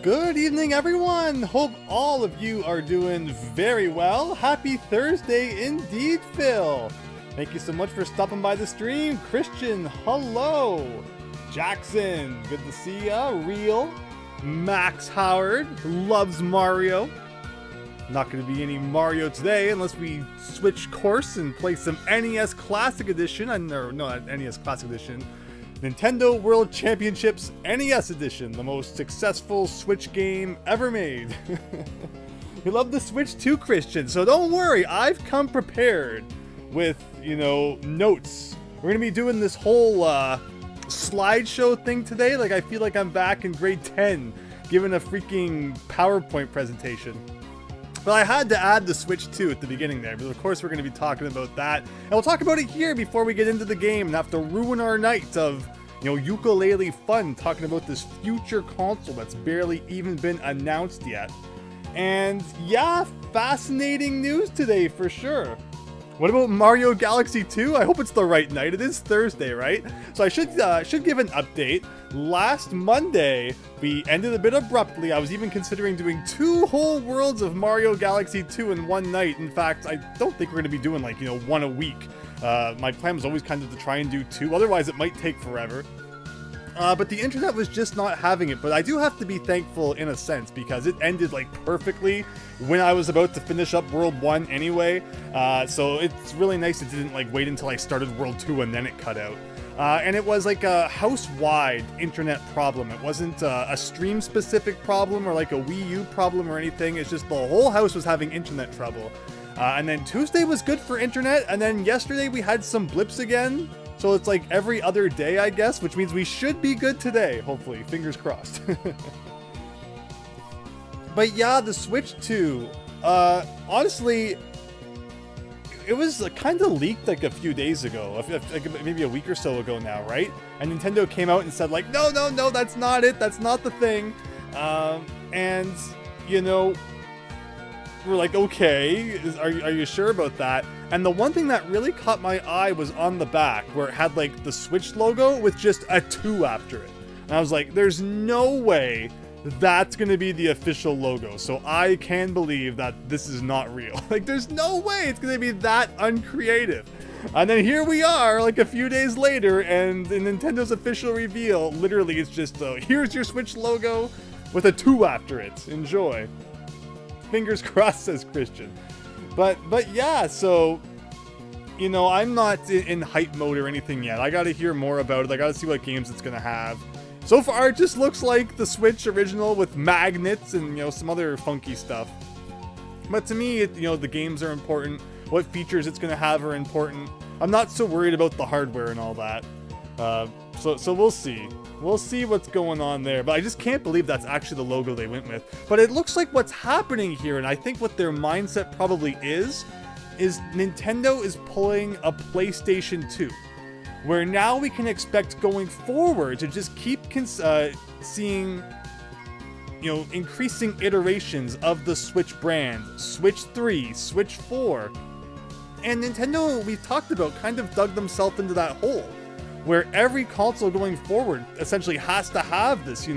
Good evening, everyone! Hope all of you are doing very well. Happy Thursday indeed, Phil! Thank you so much for stopping by the stream. Christian, hello! Jackson, good to see ya. Real. Max Howard, loves Mario. Not going to be any Mario today unless we switch course and play some NES Classic Edition. No, not NES Classic Edition. Nintendo World Championships NES Edition, the most successful Switch game ever made. You love the Switch too, Christian, so don't worry, I've come prepared with, notes. We're gonna be doing this whole slideshow thing today. Like, I feel like I'm back in grade 10, giving a freaking PowerPoint presentation. But I had to add the Switch 2 at the beginning there, but of course we're going to be talking about that. And we'll talk about it here before we get into the game and have to ruin our night of, Yooka-Laylee fun, talking about this future console that's barely even been announced yet. And yeah, fascinating news today for sure. What about Mario Galaxy 2? I hope it's the right night. It is Thursday, right? So I should give an update. Last Monday, we ended a bit abruptly. I was even considering doing 2 whole worlds of Mario Galaxy 2 in one night. In fact, I don't think we're going to be doing one a week. My plan was always kind of to try and do 2. Otherwise, it might take forever. But the internet was just not having it. But I do have to be thankful in a sense because it ended perfectly when I was about to finish up World 1 anyway. So it's really nice it didn't wait until I started World 2 and then it cut out. And it was a house-wide internet problem. It wasn't a stream-specific problem or a Wii U problem or anything. It's just the whole house was having internet trouble. And then Tuesday was good for internet, and then yesterday we had some blips again. So it's every other day, I guess, which means we should be good today, hopefully. Fingers crossed. But yeah, the Switch 2, honestly, it was kind of leaked a few days ago, maybe a week or so ago now, right? And Nintendo came out and said no, that's not it, that's not the thing. And, we're okay, are you sure about that? And the one thing that really caught my eye was on the back, where it had the Switch logo with just a 2 after it. And I was like, there's no way that's gonna be the official logo, so I can believe that this is not real. There's no way it's gonna be that uncreative. And then here we are, a few days later, and in Nintendo's official reveal, literally it's just, here's your Switch logo with a 2 after it. Enjoy. Fingers crossed, says Christian. But yeah, so, I'm not in hype mode or anything yet. I gotta hear more about it. I gotta see what games it's gonna have. So far, it just looks like the Switch original with magnets and, some other funky stuff. But to me, the games are important. What features it's going to have are important. I'm not so worried about the hardware and all that. So we'll see. We'll see what's going on there. But I just can't believe that's actually the logo they went with. But it looks like what's happening here, and I think what their mindset probably is Nintendo is pulling a PlayStation 2. Where now we can expect going forward to just keep seeing, increasing iterations of the Switch brand. Switch 3, Switch 4. And Nintendo, we've talked about, kind of dug themselves into that hole. Where every console going forward essentially has to have this,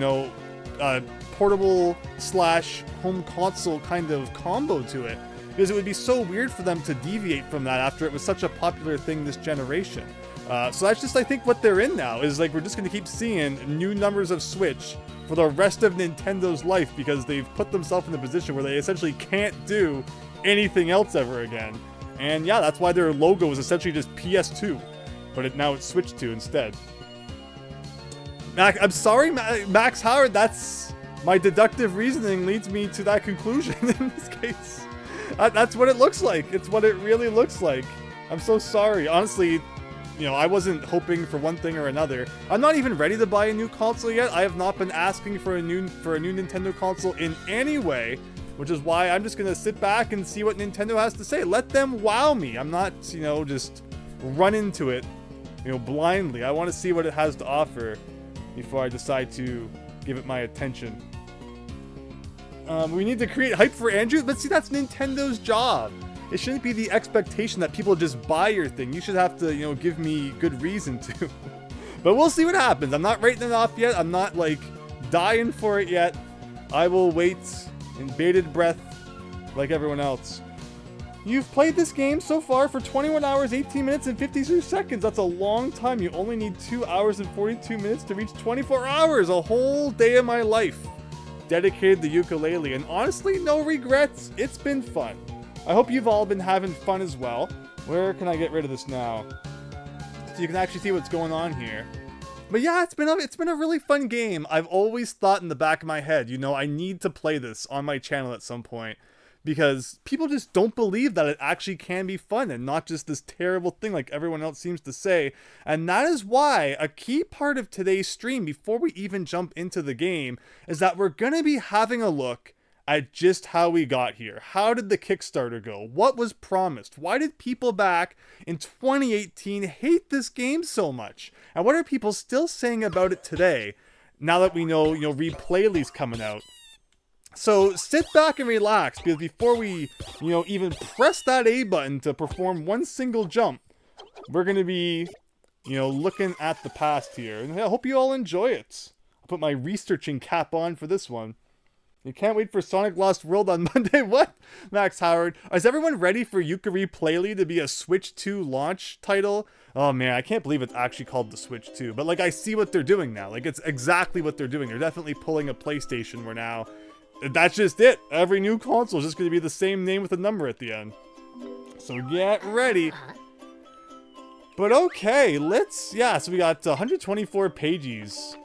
portable / home console kind of combo to it. Because it would be so weird for them to deviate from that after it was such a popular thing this generation. So that's just, I think, what they're in now, is we're just going to keep seeing new numbers of Switch for the rest of Nintendo's life because they've put themselves in a position where they essentially can't do anything else ever again. And yeah, that's why their logo is essentially just PS2, but now it's Switch 2 instead. I'm sorry, Max Howard, that's my deductive reasoning leads me to that conclusion in this case. That's what it looks like. It's what it really looks like. I'm so sorry. Honestly, I wasn't hoping for one thing or another. I'm not even ready to buy a new console yet. I have not been asking for a new Nintendo console in any way, which is why I'm just gonna sit back and see what Nintendo has to say. Let them wow me. I'm not, just run into it, blindly. I want to see what it has to offer before I decide to give it my attention. We need to create hype for Andrew, but see, that's Nintendo's job. It shouldn't be the expectation that people just buy your thing. You should have to, give me good reason to. But we'll see what happens. I'm not writing it off yet. I'm not, dying for it yet. I will wait in bated breath like everyone else. You've played this game so far for 21 hours, 18 minutes, and 52 seconds. That's a long time. You only need 2 hours and 42 minutes to reach 24 hours. A whole day of my life dedicated to Yooka-Laylee. And honestly, no regrets. It's been fun. I hope you've all been having fun as well. Where can I get rid of this now? So you can actually see what's going on here. But yeah, it's been a really fun game. I've always thought in the back of my head, you know, I need to play this on my channel at some point. Because people just don't believe that it actually can be fun and not just this terrible thing like everyone else seems to say. And that is why a key part of today's stream, before we even jump into the game, is that we're going to be having a look at just how we got here. How did the Kickstarter go? What was promised? Why did people back in 2018 hate this game so much? And what are people still saying about it today, now that we know, Replayly's coming out? So sit back and relax, because before we, even press that A button to perform one single jump, we're going to be, looking at the past here. And I hope you all enjoy it. I'll put my researching cap on for this one. You can't wait for Sonic Lost World on Monday. What? Max Howard. Is everyone ready for Yooka-Laylee to be a Switch 2 launch title? Oh man, I can't believe it's actually called the Switch 2. But like, I see what they're doing now. Like, it's exactly what they're doing. They're definitely pulling a PlayStation where now... that's just it. Every new console is just going to be the same name with a number at the end. So get ready. But okay, so we got 124 Pagies.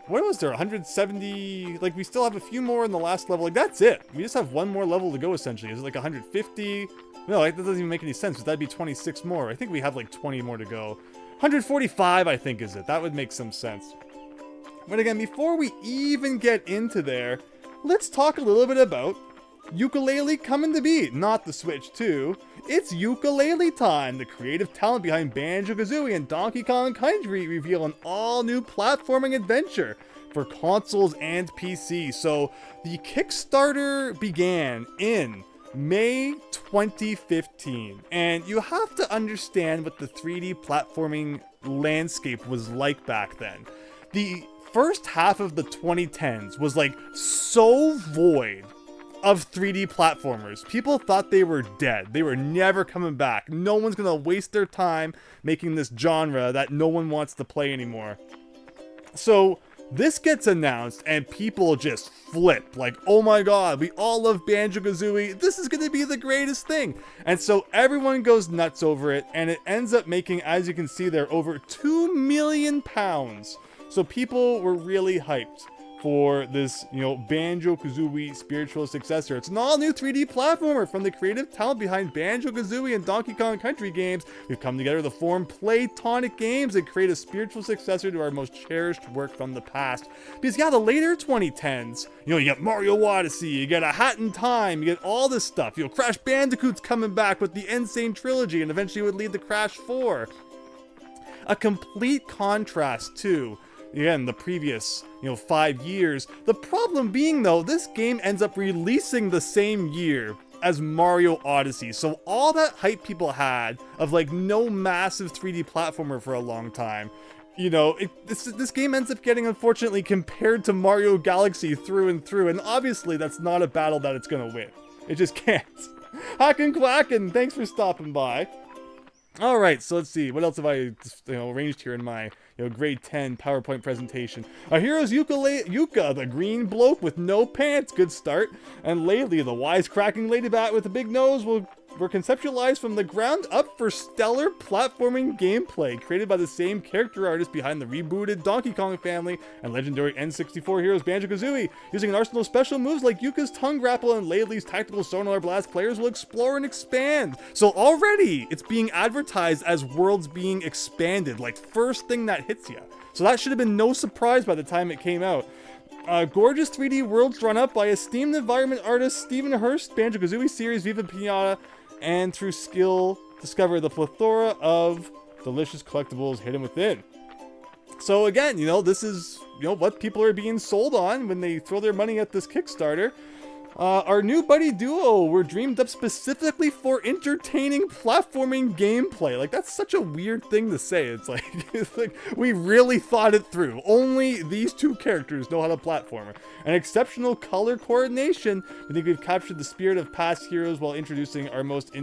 What was there? 170? Like, we still have a few more in the last level. Like, that's it. We just have one more level to go, essentially. Is it like 150? No, that doesn't even make any sense, because that'd be 26 more. I think we have like 20 more to go. 145, I think, is it. That would make some sense. But again, before we even get into there, let's talk a little bit about Yooka-Laylee coming to be. Not the Switch 2. It's Yooka-Laylee time. The creative talent behind Banjo-Kazooie and Donkey Kong Country reveal an all-new platforming adventure for consoles and PC. So the Kickstarter began in May 2015. And you have to understand what the 3D platforming landscape was like back then. The first half of the 2010s was like so void of 3D platformers. People thought they were dead. They were never coming back. No one's gonna waste their time making this genre that no one wants to play anymore. So this gets announced and people just flip like, oh my god, we all love Banjo-Kazooie. This is gonna be the greatest thing. And so everyone goes nuts over it, and it ends up making, as you can see there, over £2 million. So people were really hyped for this, Banjo-Kazooie spiritual successor. It's an all-new 3D platformer from the creative talent behind Banjo-Kazooie and Donkey Kong Country games. We've come together to form Playtonic Games and create a spiritual successor to our most cherished work from the past. Because yeah, the later 2010s, you get Mario Odyssey, you get A Hat in Time, you get all this stuff. Crash Bandicoot's coming back with the Insane Trilogy, and eventually would lead to Crash 4. A complete contrast to, again, the previous, 5 years. The problem being, though, this game ends up releasing the same year as Mario Odyssey. So all that hype people had of like no massive 3D platformer for a long time, this game ends up getting, unfortunately, compared to Mario Galaxy through and through. And obviously that's not a battle that it's going to win. It just can't. Hackin' Quackin', thanks for stopping by. All right, so let's see. What else have I arranged here in my grade 10 PowerPoint presentation? Our hero's Yuka, the green bloke with no pants. Good start. And Laylee, the wisecracking lady bat with a big nose, were conceptualized from the ground up for stellar platforming gameplay, created by the same character artist behind the rebooted Donkey Kong family and legendary N64 heroes Banjo-Kazooie. Using an arsenal of special moves like Yuka's tongue grapple and Laylee's tactical sonar blast, players will explore and expand. So already it's being advertised as worlds being expanded, like first thing that hits you. So that should have been no surprise by the time it came out. Gorgeous 3D worlds drawn up by esteemed environment artist Stephen Hurst, Banjo-Kazooie series Viva Pinata, and through skill, discover the plethora of delicious collectibles hidden within. So again, this is, what people are being sold on when they throw their money at this Kickstarter. Our new buddy duo were dreamed up specifically for entertaining platforming gameplay. Like, that's such a weird thing to say. It's like we really thought it through. Only these two characters know how to platformer. And exceptional color coordination. I think we've captured the spirit of past heroes while introducing our most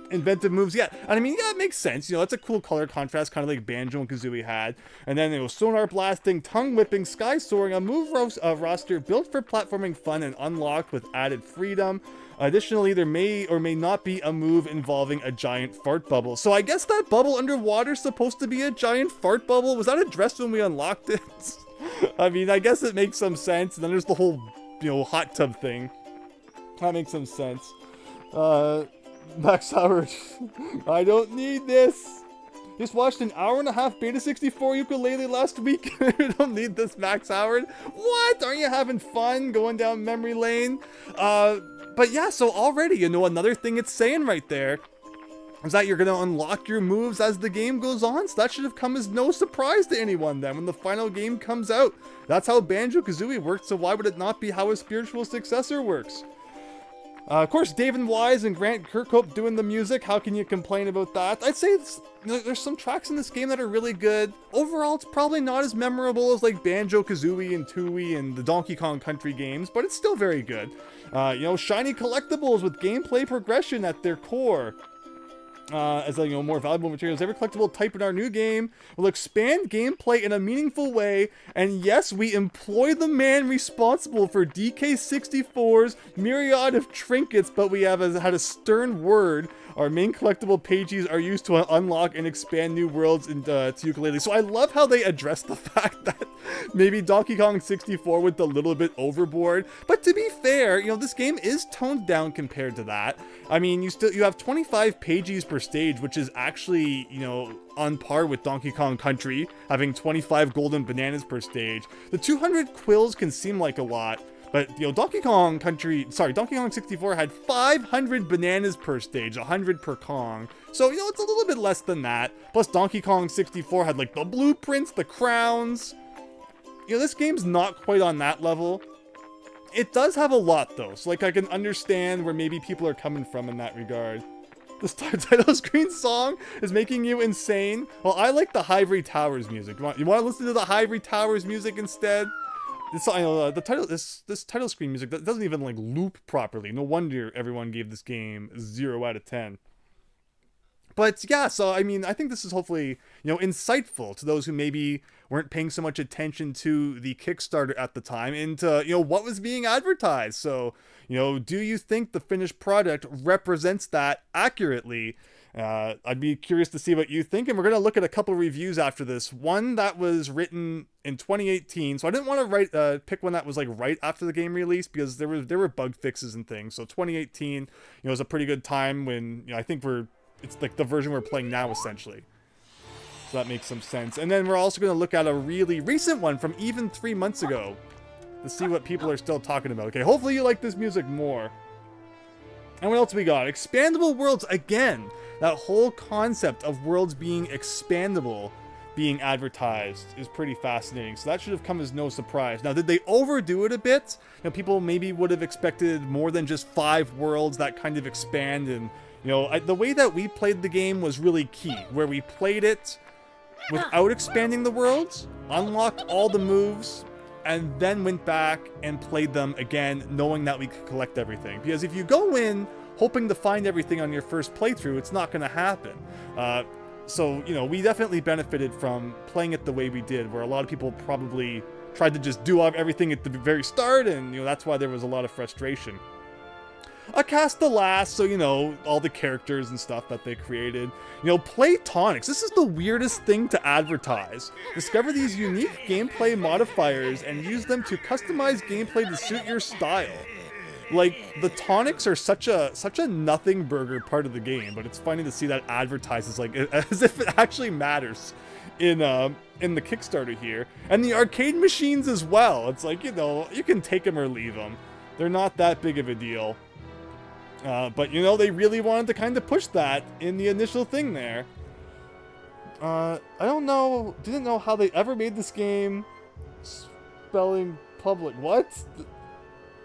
inventive moves. Yeah, and I mean, yeah, it makes sense. You know, that's a cool color contrast, kind of like Banjo and Kazooie had. And then it was sonar blasting, tongue whipping, sky soaring, a move roster built for platforming fun and unlocked with added freedom. Additionally, there may or may not be a move involving a giant fart bubble. So I guess that bubble underwater is supposed to be a giant fart bubble. Was that addressed when we unlocked it? I mean, I guess it makes some sense. And then there's the whole, you know, hot tub thing. That makes some sense. Max Howard, I don't need this. Just watched an hour-and-a-half Beta 64 Yooka-Laylee last week. I don't need this, Max Howard. What? Aren't you having fun going down memory lane? But yeah, so already, you know, another thing it's saying right there is that you're going to unlock your moves as the game goes on. So that should have come as no surprise to anyone then when the final game comes out. That's how Banjo-Kazooie works, so why would it not be how a spiritual successor works? Of course, David Wise and Grant Kirkhope doing the music. How can you complain about that? I'd say there's some tracks in this game that are really good. Overall, it's probably not as memorable as like Banjo-Kazooie and Tooie and the Donkey Kong Country games, but it's still very good. You know, shiny collectibles with gameplay progression at their core. As you know, more valuable materials. Every collectible type in our new game will expand gameplay in a meaningful way. And yes, we employ the man responsible for DK64's myriad of trinkets, but we have had a stern word. Our main collectible Pagies are used to unlock and expand new worlds into Yooka-Laylee. So I love how they address the fact that maybe Donkey Kong 64 went a little bit overboard. But to be fair, you know, this game is toned down compared to that. I mean, you have 25 Pagies per stage, which is actually, you know, on par with Donkey Kong Country, having 25 golden bananas per stage. The 200 quills can seem like a lot, but, you know, Donkey Kong 64 had 500 bananas per stage, 100 per Kong. So, you know, it's a little bit less than that. Plus, Donkey Kong 64 had, like, the blueprints, the crowns. You know, this game's not quite on that level. It does have a lot, though. So, like, I can understand where maybe people are coming from in that regard. The title screen song is making you insane. Well, I like the Ivory Towers music. You want to listen to the Ivory Towers music instead? This title screen music that doesn't even like loop properly. No wonder everyone gave this game 0 out of 10. But yeah, so I mean, I think this is hopefully, you know, insightful to those who maybe weren't paying so much attention to the Kickstarter at the time and to, you know, what was being advertised. So, you know, do you think the finished product represents that accurately? I'd be curious to see what you think, and we're going to look at a couple reviews after this. One that was written in 2018, so I didn't want to pick one that was like right after the game release because there were bug fixes and things. So 2018, you know, was a pretty good time when, you know, I think it's like the version we're playing now essentially. So that makes some sense. And then we're also going to look at a really recent one from even 3 months ago to see what people are still talking about. Okay, hopefully you like this music more. And what else we got? Expandable worlds again. That whole concept of worlds being expandable being advertised is pretty fascinating. So that should have come as no surprise. Now, did they overdo it a bit? You know, people maybe would have expected more than just 5 worlds that kind of expand. And, you know, the way that we played the game was really key, where we played it without expanding the worlds, unlocked all the moves, and then went back and played them again, knowing that we could collect everything. Because if you go in hoping to find everything on your first playthrough, it's not going to happen. So, you know, we definitely benefited from playing it the way we did, where a lot of people probably tried to just do everything at the very start, and, you know, that's why there was a lot of frustration. A cast to last, so, you know, all the characters and stuff that they created. You know, play tonics. This is the weirdest thing to advertise. Discover these unique gameplay modifiers and use them to customize gameplay to suit your style. Like, the tonics are such a nothing burger part of the game, but it's funny to see that advertised as if it actually matters in the Kickstarter here. And the arcade machines as well. It's like, you know, you can take them or leave them. They're not that big of a deal. But, you know, they really wanted to kind of push that in the initial thing there. I didn't know how they ever made this game spelling public. What?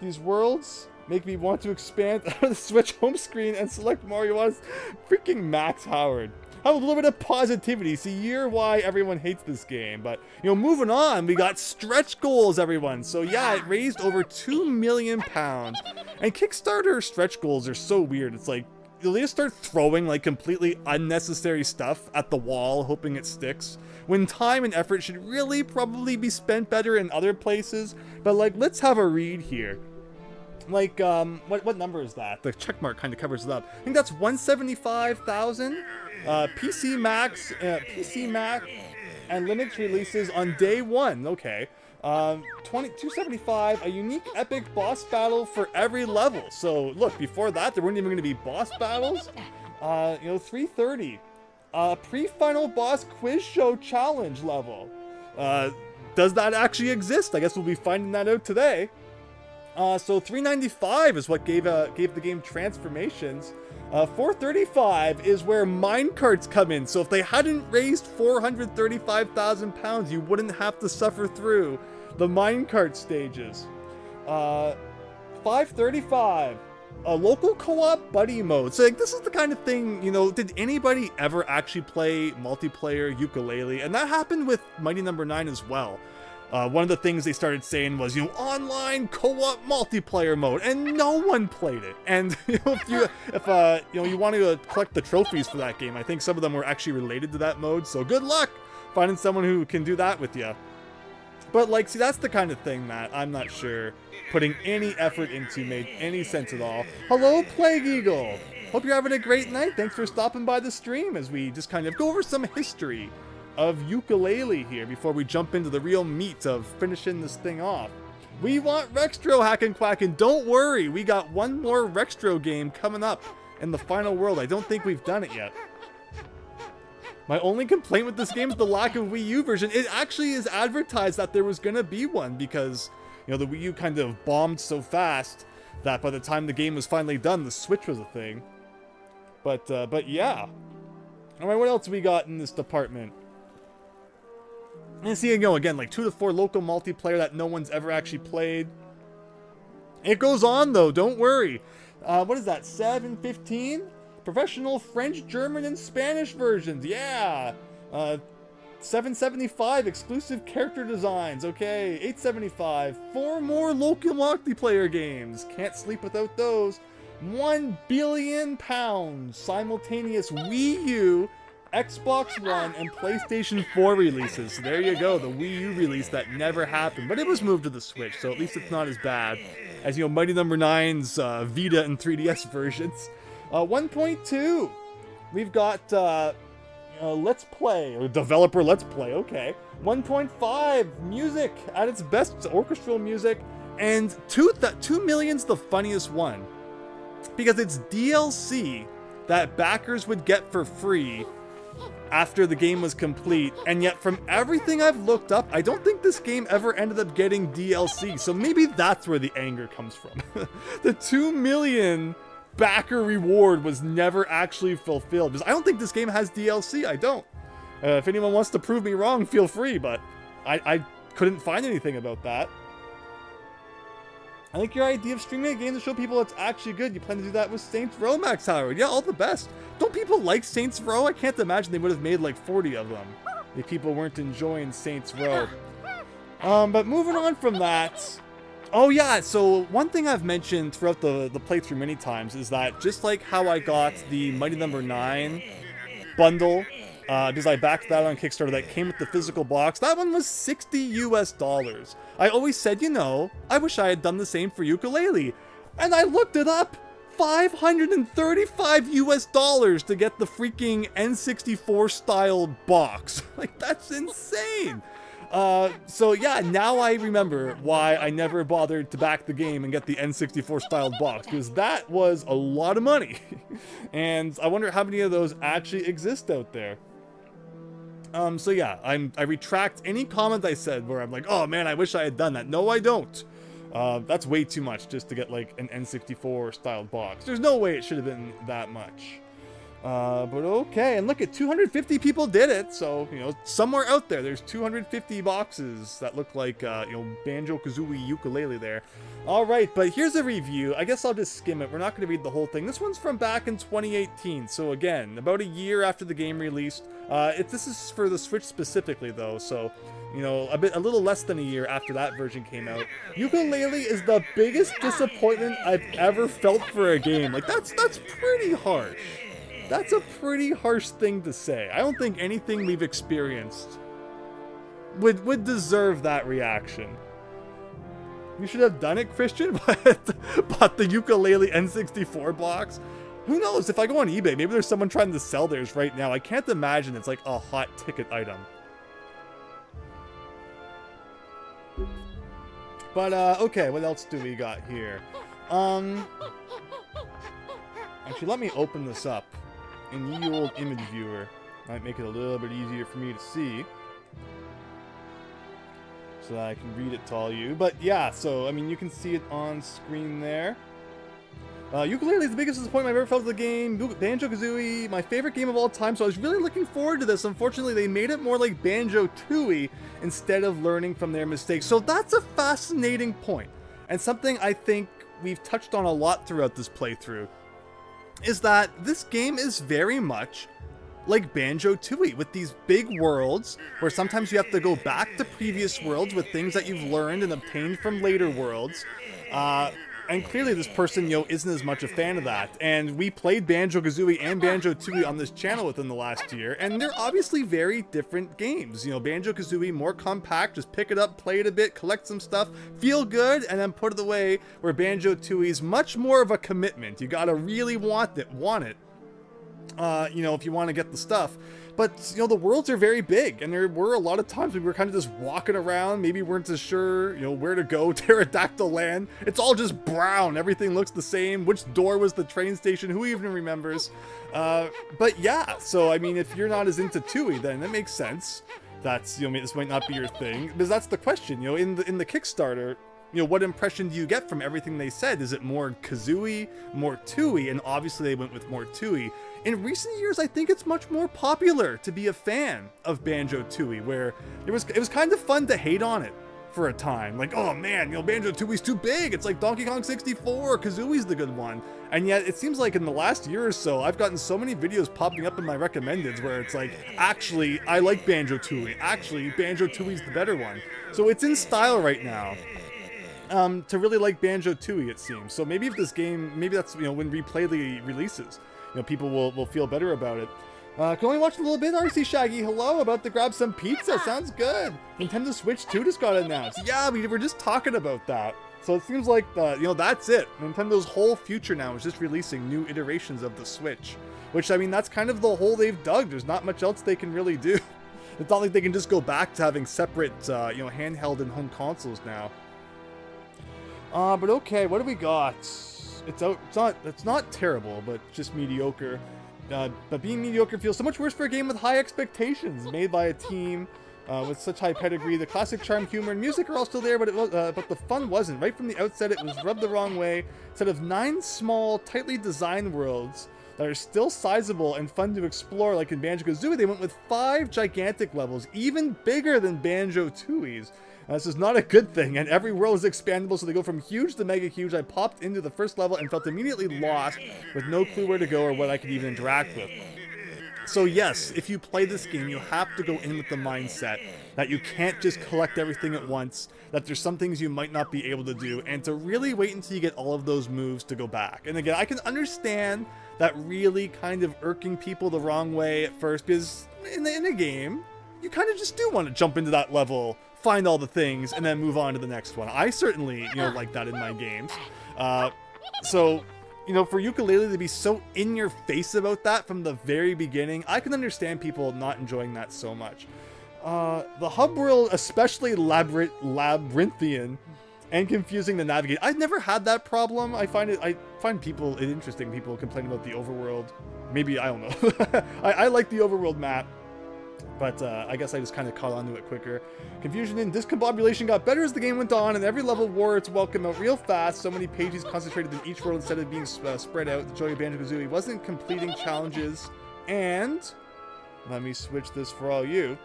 These worlds make me want to expand out of the Switch home screen and select Mario Odyssey. Freaking Max Howard. Have a little bit of positivity. See, you're why everyone hates this game. But, you know, moving on, we got stretch goals, everyone. So, yeah, it raised over £2 million. And Kickstarter stretch goals are so weird. It's like, they just start throwing, like, completely unnecessary stuff at the wall, hoping it sticks, when time and effort should really probably be spent better in other places. But, like, let's have a read here. Like, what number is that? The checkmark kind of covers it up. I think that's 175,000. PC Max and Linux releases on day 1. Okay. 275, a unique epic boss battle for every level. So, look, before that, there weren't even going to be boss battles. 330. Pre-final boss quiz show challenge level. Does that actually exist? I guess we'll be finding that out today. So 395 is what gave the game transformations. 435 is where minecarts come in. So if they hadn't raised 435,000 pounds, you wouldn't have to suffer through the minecart stages. 535, a local co-op buddy mode. So like, this is the kind of thing, you know, did anybody ever actually play multiplayer Yooka-Laylee? And that happened with Mighty Number 9 as well. One of the things they started saying was, you know, online co-op multiplayer mode, and no one played it. And you know, if you want to collect the trophies for that game, I think some of them were actually related to that mode. So good luck finding someone who can do that with you. But like, see, that's the kind of thing that I'm not sure putting any effort into made any sense at all. Hello, Plague Eagle. Hope you're having a great night. Thanks for stopping by the stream as we just kind of go over some history of Yooka-Laylee here before we jump into the real meat of finishing this thing off. We want Rextro Hack and Quack, and don't worry, we got one more Rextro game coming up in the final world. I don't think we've done it yet. My only complaint with this game is the lack of Wii U version. It actually is advertised that there was gonna be one because, you know, the Wii U kind of bombed so fast that by the time the game was finally done, the Switch was a thing. But yeah. Alright, what else we got in this department? And see, you know, again, like 2 to 4 local multiplayer that no one's ever actually played. It goes on, though, don't worry. What is that, 715? Professional French, German, and Spanish versions, yeah! 775, exclusive character designs, okay. 875, 4 more local multiplayer games. Can't sleep without those. £1 billion simultaneous Wii U, Xbox One, and PlayStation 4 releases. So there you go, the Wii U release that never happened, but it was moved to the Switch, so at least it's not as bad as, you know, Mighty Number 9's Vita and 3DS versions. 1.2, we've got Let's Play, or Developer Let's Play, okay. 1.5, music at its best, orchestral music, and 2 million's the funniest one, because it's DLC that backers would get for free after the game was complete, and yet from everything I've looked up, I don't think this game ever ended up getting DLC, so maybe that's where the anger comes from. The 2 million backer reward was never actually fulfilled, because I don't think this game has DLC, I don't. If anyone wants to prove me wrong, feel free, but I couldn't find anything about that. I think your idea of streaming a game to show people it's actually good, you plan to do that with Saints Row, Max Howard. Yeah, all the best. Don't people like Saints Row? I can't imagine they would have made like 40 of them if people weren't enjoying Saints Row. But moving on from that, oh yeah, so one thing I've mentioned throughout the playthrough many times is that just like how I got the Mighty Number 9 bundle, because I backed that on Kickstarter, that came with the physical box, that one was $60 US. I always said, you know, I wish I had done the same for Yooka-Laylee, and I looked it up, $535 US to get the freaking N64 style box. Like, that's insane. So yeah, now I remember why I never bothered to back the game and get the N64 styled box, because that was a lot of money. And I wonder how many of those actually exist out there. So yeah, I retract any comment I said where I'm like, oh man, I wish I had done that. No, I don't. That's way too much just to get like an N64 styled box. There's no way it should have been that much. But okay, and look at 250 people did it, so, you know, somewhere out there, there's 250 boxes that look like, you know, Banjo-Kazooie Yooka-Laylee there. Alright, but here's a review. I guess I'll just skim it. We're not going to read the whole thing. This one's from back in 2018, so again, about a year after the game released. This is for the Switch specifically, though, so, you know, a little less than a year after that version came out. Yooka-Laylee is the biggest disappointment I've ever felt for a game. Like, that's pretty harsh. That's a pretty harsh thing to say. I don't think anything we've experienced would deserve that reaction. You should have done it, Christian, but bought the Yooka-Laylee N64 box. Who knows? If I go on eBay, maybe there's someone trying to sell theirs right now. I can't imagine it's like a hot ticket item. But, okay, what else do we got here? Actually, let me open this up in the old image viewer. Might make it a little bit easier for me to see, so that I can read it to all you. But yeah, so, I mean, you can see it on screen there. Yooka-Laylee is the biggest disappointment I've ever felt in the game. Banjo-Kazooie, my favorite game of all time, so I was really looking forward to this. Unfortunately, they made it more like Banjo-Tooie instead of learning from their mistakes. So that's a fascinating point, and something I think we've touched on a lot throughout this playthrough, is that this game is very much like Banjo-Tooie, with these big worlds where sometimes you have to go back to previous worlds with things that you've learned and obtained from later worlds. And clearly this person, you know, isn't as much a fan of that. And we played Banjo-Kazooie and Banjo-Tooie on this channel within the last year, and they're obviously very different games. You know, Banjo-Kazooie, more compact, just pick it up, play it a bit, collect some stuff, feel good, and then put it away, where Banjo-Tooie is much more of a commitment. You gotta really want it. You know, if you want to get the stuff. But, you know, the worlds are very big, and there were a lot of times we were kind of just walking around, maybe weren't as sure, you know, where to go. Pterodactyl Land, it's all just brown, everything looks the same. Which door was the train station? Who even remembers? But yeah, so I mean, if you're not as into Tooie, then that makes sense. That's, you know, this might not be your thing, because that's the question. You know, in the Kickstarter, you know, what impression do you get from everything they said? Is it more Kazooie, more Tooie? And obviously they went with more Tooie. In recent years, I think it's much more popular to be a fan of Banjo-Tooie, where it was kind of fun to hate on it for a time. Like, oh man, you know, Banjo-Tooie's too big. It's like Donkey Kong 64. Kazooie's the good one. And yet it seems like in the last year or so, I've gotten so many videos popping up in my recommendeds where it's like, actually, I like Banjo-Tooie. Actually, Banjo-Tooie's the better one. So it's in style right now. To really like Banjo-Tooie, it seems. So maybe if this game, maybe that's, you know, when Replay releases, you know, people will feel better about it. Can only watch a little bit. RC Shaggy, hello, about to grab some pizza. Sounds good. Nintendo Switch 2 just got announced. Yeah, we were just talking about that. So it seems like, you know, that's it. Nintendo's whole future now is just releasing new iterations of the Switch. Which, I mean, that's kind of the hole they've dug. There's not much else they can really do. It's not like they can just go back to having separate, you know, handheld and home consoles now. But okay, what do we got? It's not terrible, but just mediocre. But being mediocre feels so much worse for a game with high expectations, made by a team with such high pedigree. The classic charm, humor, and music are all still there, but the fun wasn't. Right from the outset, it was rubbed the wrong way. Instead of 9 small, tightly designed worlds that are still sizable and fun to explore, like in Banjo-Kazooie, they went with 5 gigantic levels, even bigger than Banjo-Tooie's. This is not a good thing, and every world is expandable, so they go from huge to mega huge. I popped into the first level and felt immediately lost, with no clue where to go or what I could even interact with. So yes, if you play this game, you have to go in with the mindset that you can't just collect everything at once, that there's some things you might not be able to do, and to really wait until you get all of those moves to go back. And again, I can understand that really kind of irking people the wrong way at first, because in a game, you kind of just do want to jump into that level, find all the things, and then move on to the next one. I certainly, you know, like that in my games. So, you know, for Yooka-Laylee to be so in your face about that from the very beginning, I can understand people not enjoying that so much. The hub world, especially labyrinthian and confusing to navigate. I've never had that problem. I find people it interesting. People complain about the overworld. Maybe, I don't know. I like the overworld map. but I guess I just kind of caught on to it quicker. Confusion and discombobulation got better as the game went on, and every level wore its welcome out real fast. So many pages concentrated in each world instead of being spread out. The joy of Banjo-Kazooie wasn't completing challenges, and let me switch this for all you.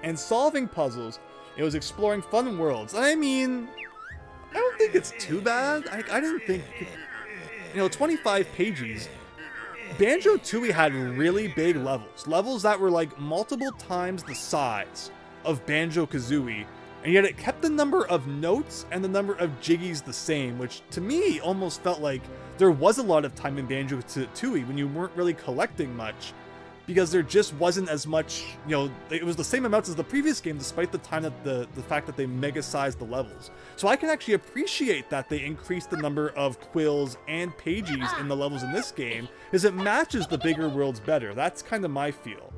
And solving puzzles. It was exploring fun worlds. I mean, I don't think it's too bad. I didn't think, 25 pages. Banjo-Tooie had really big levels. Levels that were like multiple times the size of Banjo-Kazooie. And yet it kept the number of notes and the number of jiggies the same, which to me almost felt like there was a lot of time in Banjo-Tooie when you weren't really collecting much. Because there just wasn't as much, it was the same amounts as the previous game, despite the time that the fact that they mega-sized the levels. So I can actually appreciate that they increased the number of quills and pages in the levels in this game, because it matches the bigger worlds better. That's kind of my feel.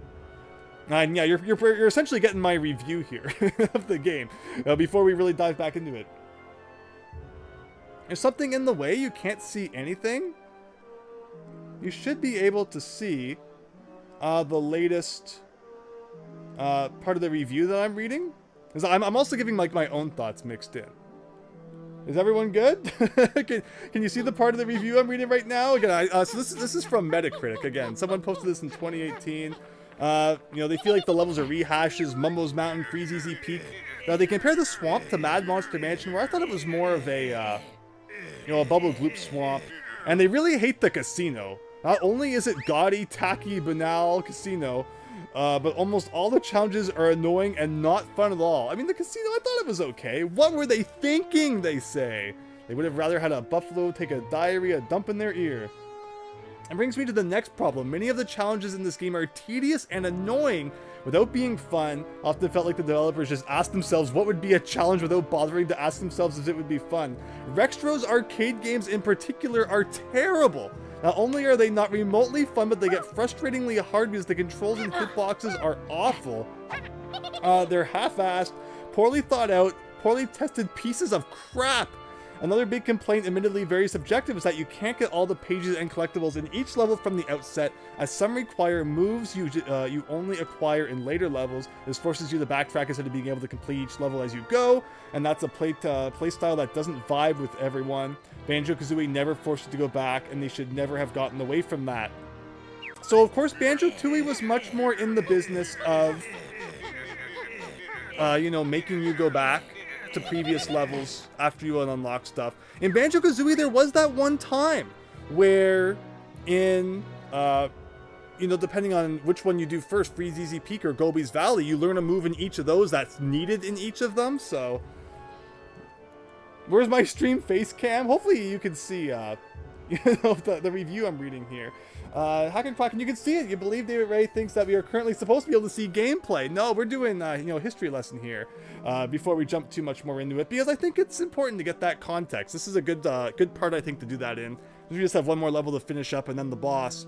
And yeah, you're essentially getting my review here of the game, before we really dive back into it. There's something in the way, you can't see anything. You should be able to see the latest part of the review that I'm reading. I'm also giving like my own thoughts mixed in. Is everyone good? Can you see the part of the review I'm reading right now? Again, so this is from Metacritic. Again, someone posted this in 2018. They feel like the levels are rehashes. Mumbo's Mountain, Freeze Easy Peak. Now they compare the swamp to Mad Monster Mansion, where I thought it was more of a a bubble gloop swamp, and they really hate the casino. Not only is it gaudy, tacky, banal casino, but almost all the challenges are annoying and not fun at all. I mean, the casino, I thought it was okay. What were they thinking, they say? They would have rather had a buffalo take a diarrhea dump in their ear. It brings me to the next problem. Many of the challenges in this game are tedious and annoying without being fun. Often felt like the developers just asked themselves what would be a challenge without bothering to ask themselves if it would be fun. Rextro's arcade games in particular are terrible. Not only are they not remotely fun, but they get frustratingly hard because the controls and hitboxes are awful. They're half-assed, poorly thought out, poorly tested pieces of crap. Another big complaint, admittedly very subjective, is that you can't get all the pages and collectibles in each level from the outset, as some require moves you only acquire in later levels. This forces you to backtrack instead of being able to complete each level as you go, and that's a play style that doesn't vibe with everyone. Banjo-Kazooie never forced you to go back, and they should never have gotten away from that. So of course Banjo-Tooie was much more in the business of, making you go back to previous levels after you unlock stuff. In Banjo-Kazooie, there was that one time where in, depending on which one you do first, Freeze Easy Peak or Gobi's Valley, you learn a move in each of those that's needed in each of them, so... Where's my stream face cam? Hopefully you can see, the review I'm reading here. Hack and Quack, and you can see it. You believe David Ray thinks that we are currently supposed to be able to see gameplay. No, we're doing, a history lesson here before we jump too much more into it, because I think it's important to get that context. This is a good part, I think, to do that in. We just have one more level to finish up and then the boss.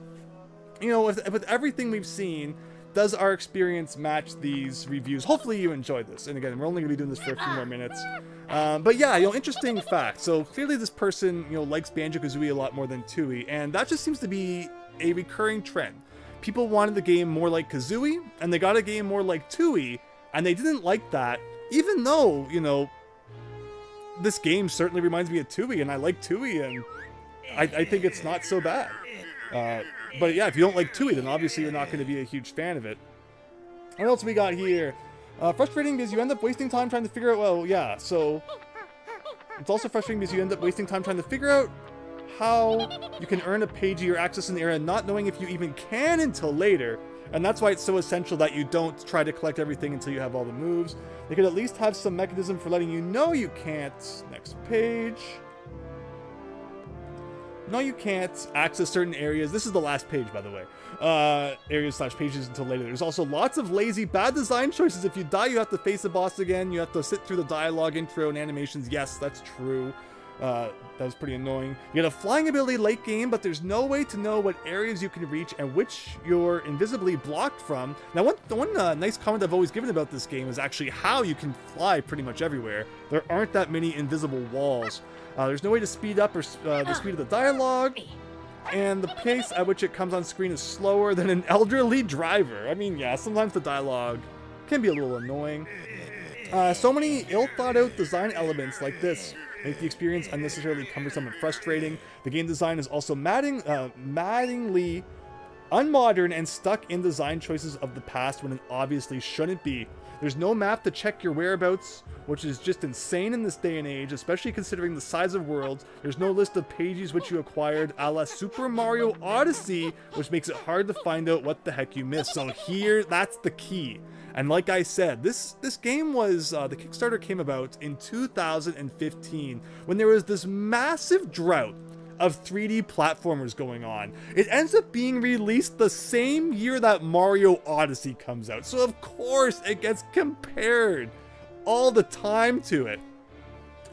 With everything we've seen, does our experience match these reviews? Hopefully you enjoyed this. And again, we're only going to be doing this for a few more minutes. But yeah, interesting fact. So clearly this person, likes Banjo-Kazooie a lot more than Tooie, and that just seems to be a recurring trend. People wanted the game more like Kazooie, and they got a game more like Tooie, and they didn't like that, even though, this game certainly reminds me of Tooie, and I like Tooie, and I think it's not so bad. But yeah, if you don't like Tooie, then obviously you're not going to be a huge fan of it. What else we got here? Frustrating because you end up wasting time trying to figure out, well, yeah, so... It's also frustrating because you end up wasting time trying to figure out how you can earn a Pagey or access an area, not knowing if you even can until later. And that's why it's so essential that you don't try to collect everything until you have all the moves. They could at least have some mechanism for letting you know you can't. Next page. No, you can't access certain areas. This is the last page, by the way. Areas/pages until later. There's also lots of lazy, bad design choices. If you die, you have to face the boss again. You have to sit through the dialogue, intro, and animations. Yes, that's true. That was pretty annoying. You get a flying ability late game, but there's no way to know what areas you can reach and which you're invisibly blocked from. Now, one nice comment I've always given about this game is actually how you can fly pretty much everywhere. There aren't that many invisible walls. There's no way to speed up or the speed of the dialogue. and the pace at which it comes on screen is slower than an elderly driver. I mean, yeah, sometimes the dialogue can be a little annoying. So many ill-thought-out design elements like this make the experience unnecessarily cumbersome and frustrating. The game design is also maddeningly unmodern and stuck in design choices of the past when it obviously shouldn't be. There's no map to check your whereabouts, which is just insane in this day and age, especially considering the size of worlds. There's no list of Pagies which you acquired, a la Super Mario Odyssey, which makes it hard to find out what the heck you missed. So here, that's the key. And like I said, this game was, the Kickstarter came about in 2015, when there was this massive drought of 3D platformers going on. It ends up being released the same year that Mario Odyssey comes out. So of course it gets compared all the time to it.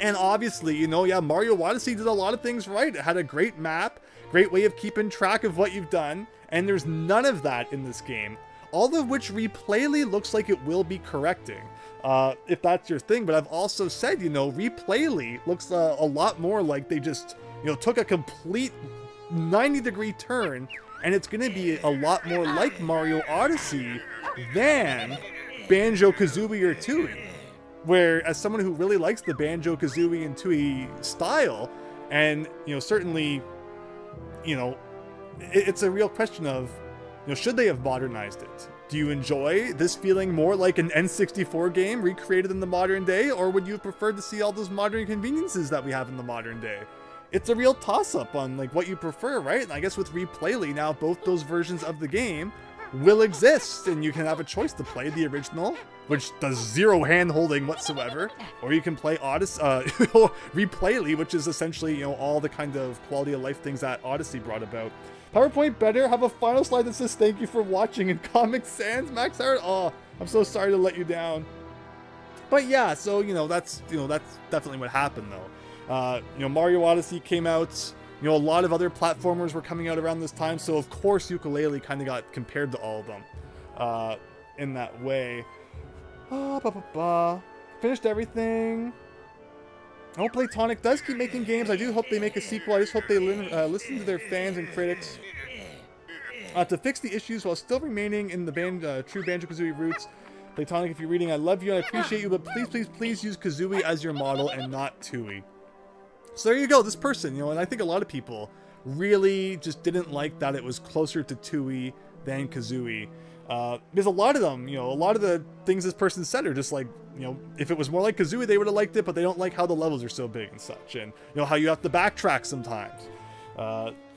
And obviously, you know, yeah, Mario Odyssey did a lot of things right. It had a great map, great way of keeping track of what you've done, and there's none of that in this game. All of which Replayly looks like it will be correcting, if that's your thing. But I've also said, you know, Replayly looks a lot more like they just, you know, took a complete 90-degree turn, and it's going to be a lot more like Mario Odyssey than Banjo-Kazooie or Tooie. Where, as someone who really likes the Banjo-Kazooie and Tooie style, and, you know, certainly, you know, it's a real question of, you know, should they have modernized it? Do you enjoy this feeling more like an N64 game recreated in the modern day, or would you have preferred to see all those modern conveniences that we have in the modern day? It's a real toss-up on like what you prefer, right? And I guess with Replayly now, both those versions of the game will exist, and you can have a choice to play the original, which does zero hand-holding whatsoever, or you can play Replayly, which is essentially, you know, all the kind of quality of life things that Odyssey brought about. PowerPoint better have a final slide that says thank you for watching in Comic Sans, Max Art. Oh, I'm so sorry to let you down. But yeah, so that's definitely what happened though. Mario Odyssey came out. A lot of other platformers were coming out around this time, so of course Yooka-Laylee kind of got compared to all of them in that way. Finished everything. I hope Playtonic does keep making games. I do hope they make a sequel. I just hope they listen to their fans and critics to fix the issues while still remaining in the true Banjo-Kazooie roots. Playtonic, if you're reading, I love you and I appreciate you, but please, please, please use Kazooie as your model and not Tooie. So there you go, this person, and I think a lot of people really just didn't like that it was closer to Tooie than Kazooie. Because a lot of them, a lot of the things this person said are just like, if it was more like Kazooie, they would have liked it, but they don't like how the levels are so big and such, and how you have to backtrack sometimes.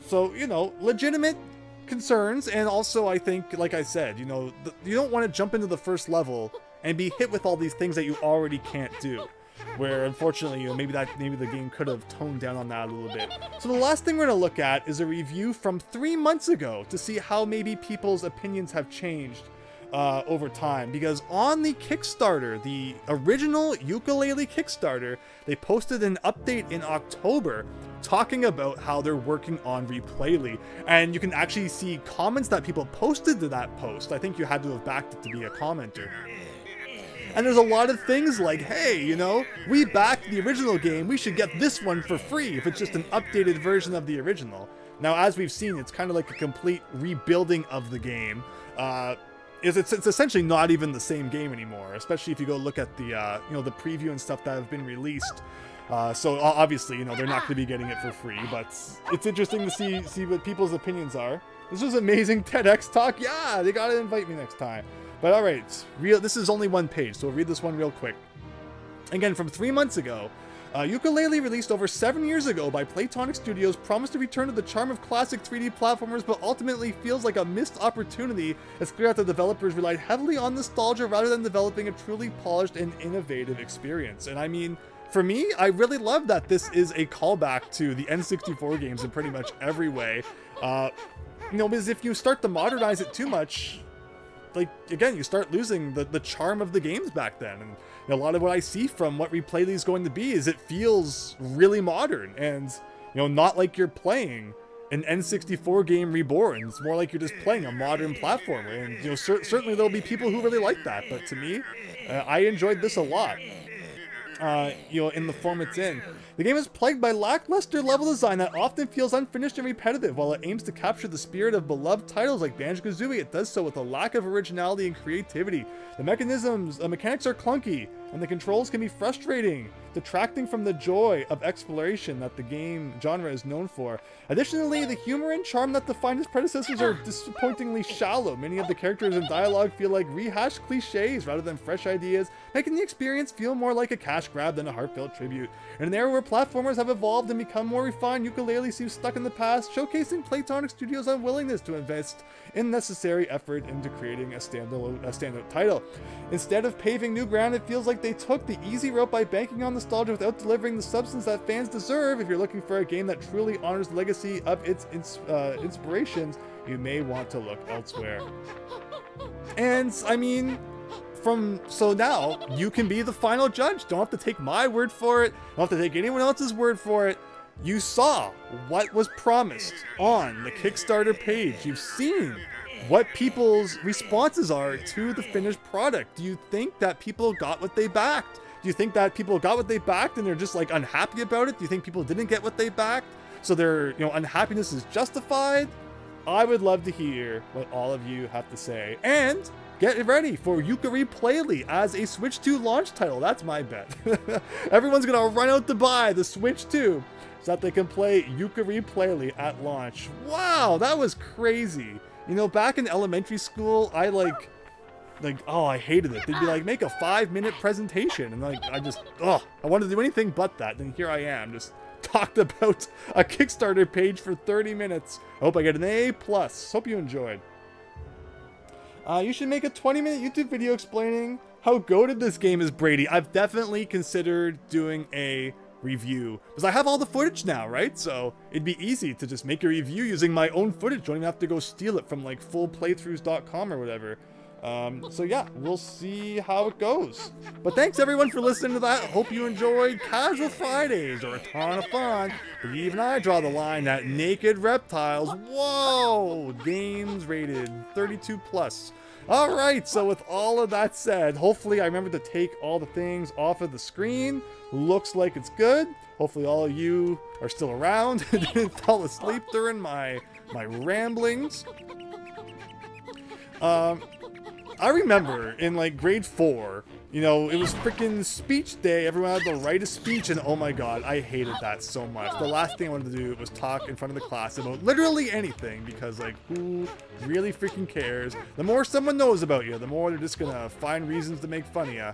So, legitimate concerns, and also I think, like I said, you don't want to jump into the first level and be hit with all these things that you already can't do. Where unfortunately, maybe the game could have toned down on that a little bit. So the last thing we're going to look at is a review from 3 months ago to see how maybe people's opinions have changed over time. Because on the Kickstarter, the original Yooka-Laylee Kickstarter, they posted an update in October talking about how they're working on Replayly. And you can actually see comments that people posted to that post. I think you had to have backed it to be a commenter. And there's a lot of things like, hey, we backed the original game, we should get this one for free if it's just an updated version of the original. Now, as we've seen, it's kind of like a complete rebuilding of the game. It's essentially not even the same game anymore, especially if you go look at the, the preview and stuff that have been released. So obviously, they're not going to be getting it for free, but it's interesting to see what people's opinions are. This was amazing TEDx talk. Yeah, they got to invite me next time. But alright, this is only one page, so we'll read this one real quick. Again, from 3 months ago, Yooka-Laylee, released over 7 years ago by Playtonic Studios, promised to return to the charm of classic 3D platformers, but ultimately feels like a missed opportunity. It's clear that the developers relied heavily on nostalgia rather than developing a truly polished and innovative experience. And I mean, for me, I really love that this is a callback to the N64 games in pretty much every way. Because if you start to modernize it too much, again, you start losing the charm of the games back then. And a lot of what I see from what Replayly is going to be is it feels really modern and, not like you're playing an N64 game reborn. It's more like you're just playing a modern platformer. And, certainly there'll be people who really like that. But to me, I enjoyed this a lot. in the form it's in. The game is plagued by lackluster level design that often feels unfinished and repetitive. While it aims to capture the spirit of beloved titles like Banjo-Kazooie, it does so with a lack of originality and creativity. The mechanics are clunky, and the controls can be frustrating, detracting from the joy of exploration that the game genre is known for. Additionally, the humor and charm that defined its predecessors are disappointingly shallow. Many of the characters and dialogue feel like rehashed cliches rather than fresh ideas, making the experience feel more like a cash grab than a heartfelt tribute. In an era where platformers have evolved and become more refined, Yooka-Laylee seems stuck in the past, showcasing Playtonic Studios' unwillingness to invest in necessary effort into creating a standout title. Instead of paving new ground, it feels like they took the easy route by banking on nostalgia without delivering the substance that fans deserve. If you're looking for a game that truly honors the legacy of its inspirations, you may want to look elsewhere. And I mean, so now you can be the final judge. Don't have to take my word for it. Don't have to take anyone else's word for it. You saw what was promised on the Kickstarter page. You've seen what people's responses are to the finished product. Do you think that people got what they backed? Do you think that people got what they backed and they're just like unhappy about it? Do you think people didn't get what they backed, so their unhappiness is justified? I would love to hear what all of you have to say. And get ready for Yooka-Laylee as a Switch 2 launch title. That's my bet. Everyone's gonna run out to buy the Switch 2 so that they can play Yooka-Laylee at launch. Wow, that was crazy. Back in elementary school, I I hated it. They'd be like, make a 5-minute presentation. And I wanted to do anything but that. Then here I am, just talked about a Kickstarter page for 30 minutes. I hope I get an A+. Hope you enjoyed. You should make a 20-minute YouTube video explaining how goated this game is, Brady. I've definitely considered doing a review because I have all the footage now, right? So it'd be easy to just make a review using my own footage. Don't even have to go steal it from like fullplaythroughs.com or whatever. So yeah, we'll see how it goes. But thanks everyone for listening to that. Hope you enjoyed. Casual Fridays are a ton of fun, but even I draw the line at naked reptiles. Whoa! Games rated 32+. Alright, so with all of that said, hopefully I remember to take all the things off of the screen. Looks like it's good. Hopefully all of you are still around and didn't fall asleep during my ramblings. I remember in like grade 4, it was freaking speech day. Everyone had to write a speech, and oh my god, I hated that so much. The last thing I wanted to do was talk in front of the class about literally anything, because like, who really freaking cares? The more someone knows about you, the more they're just gonna find reasons to make fun of you.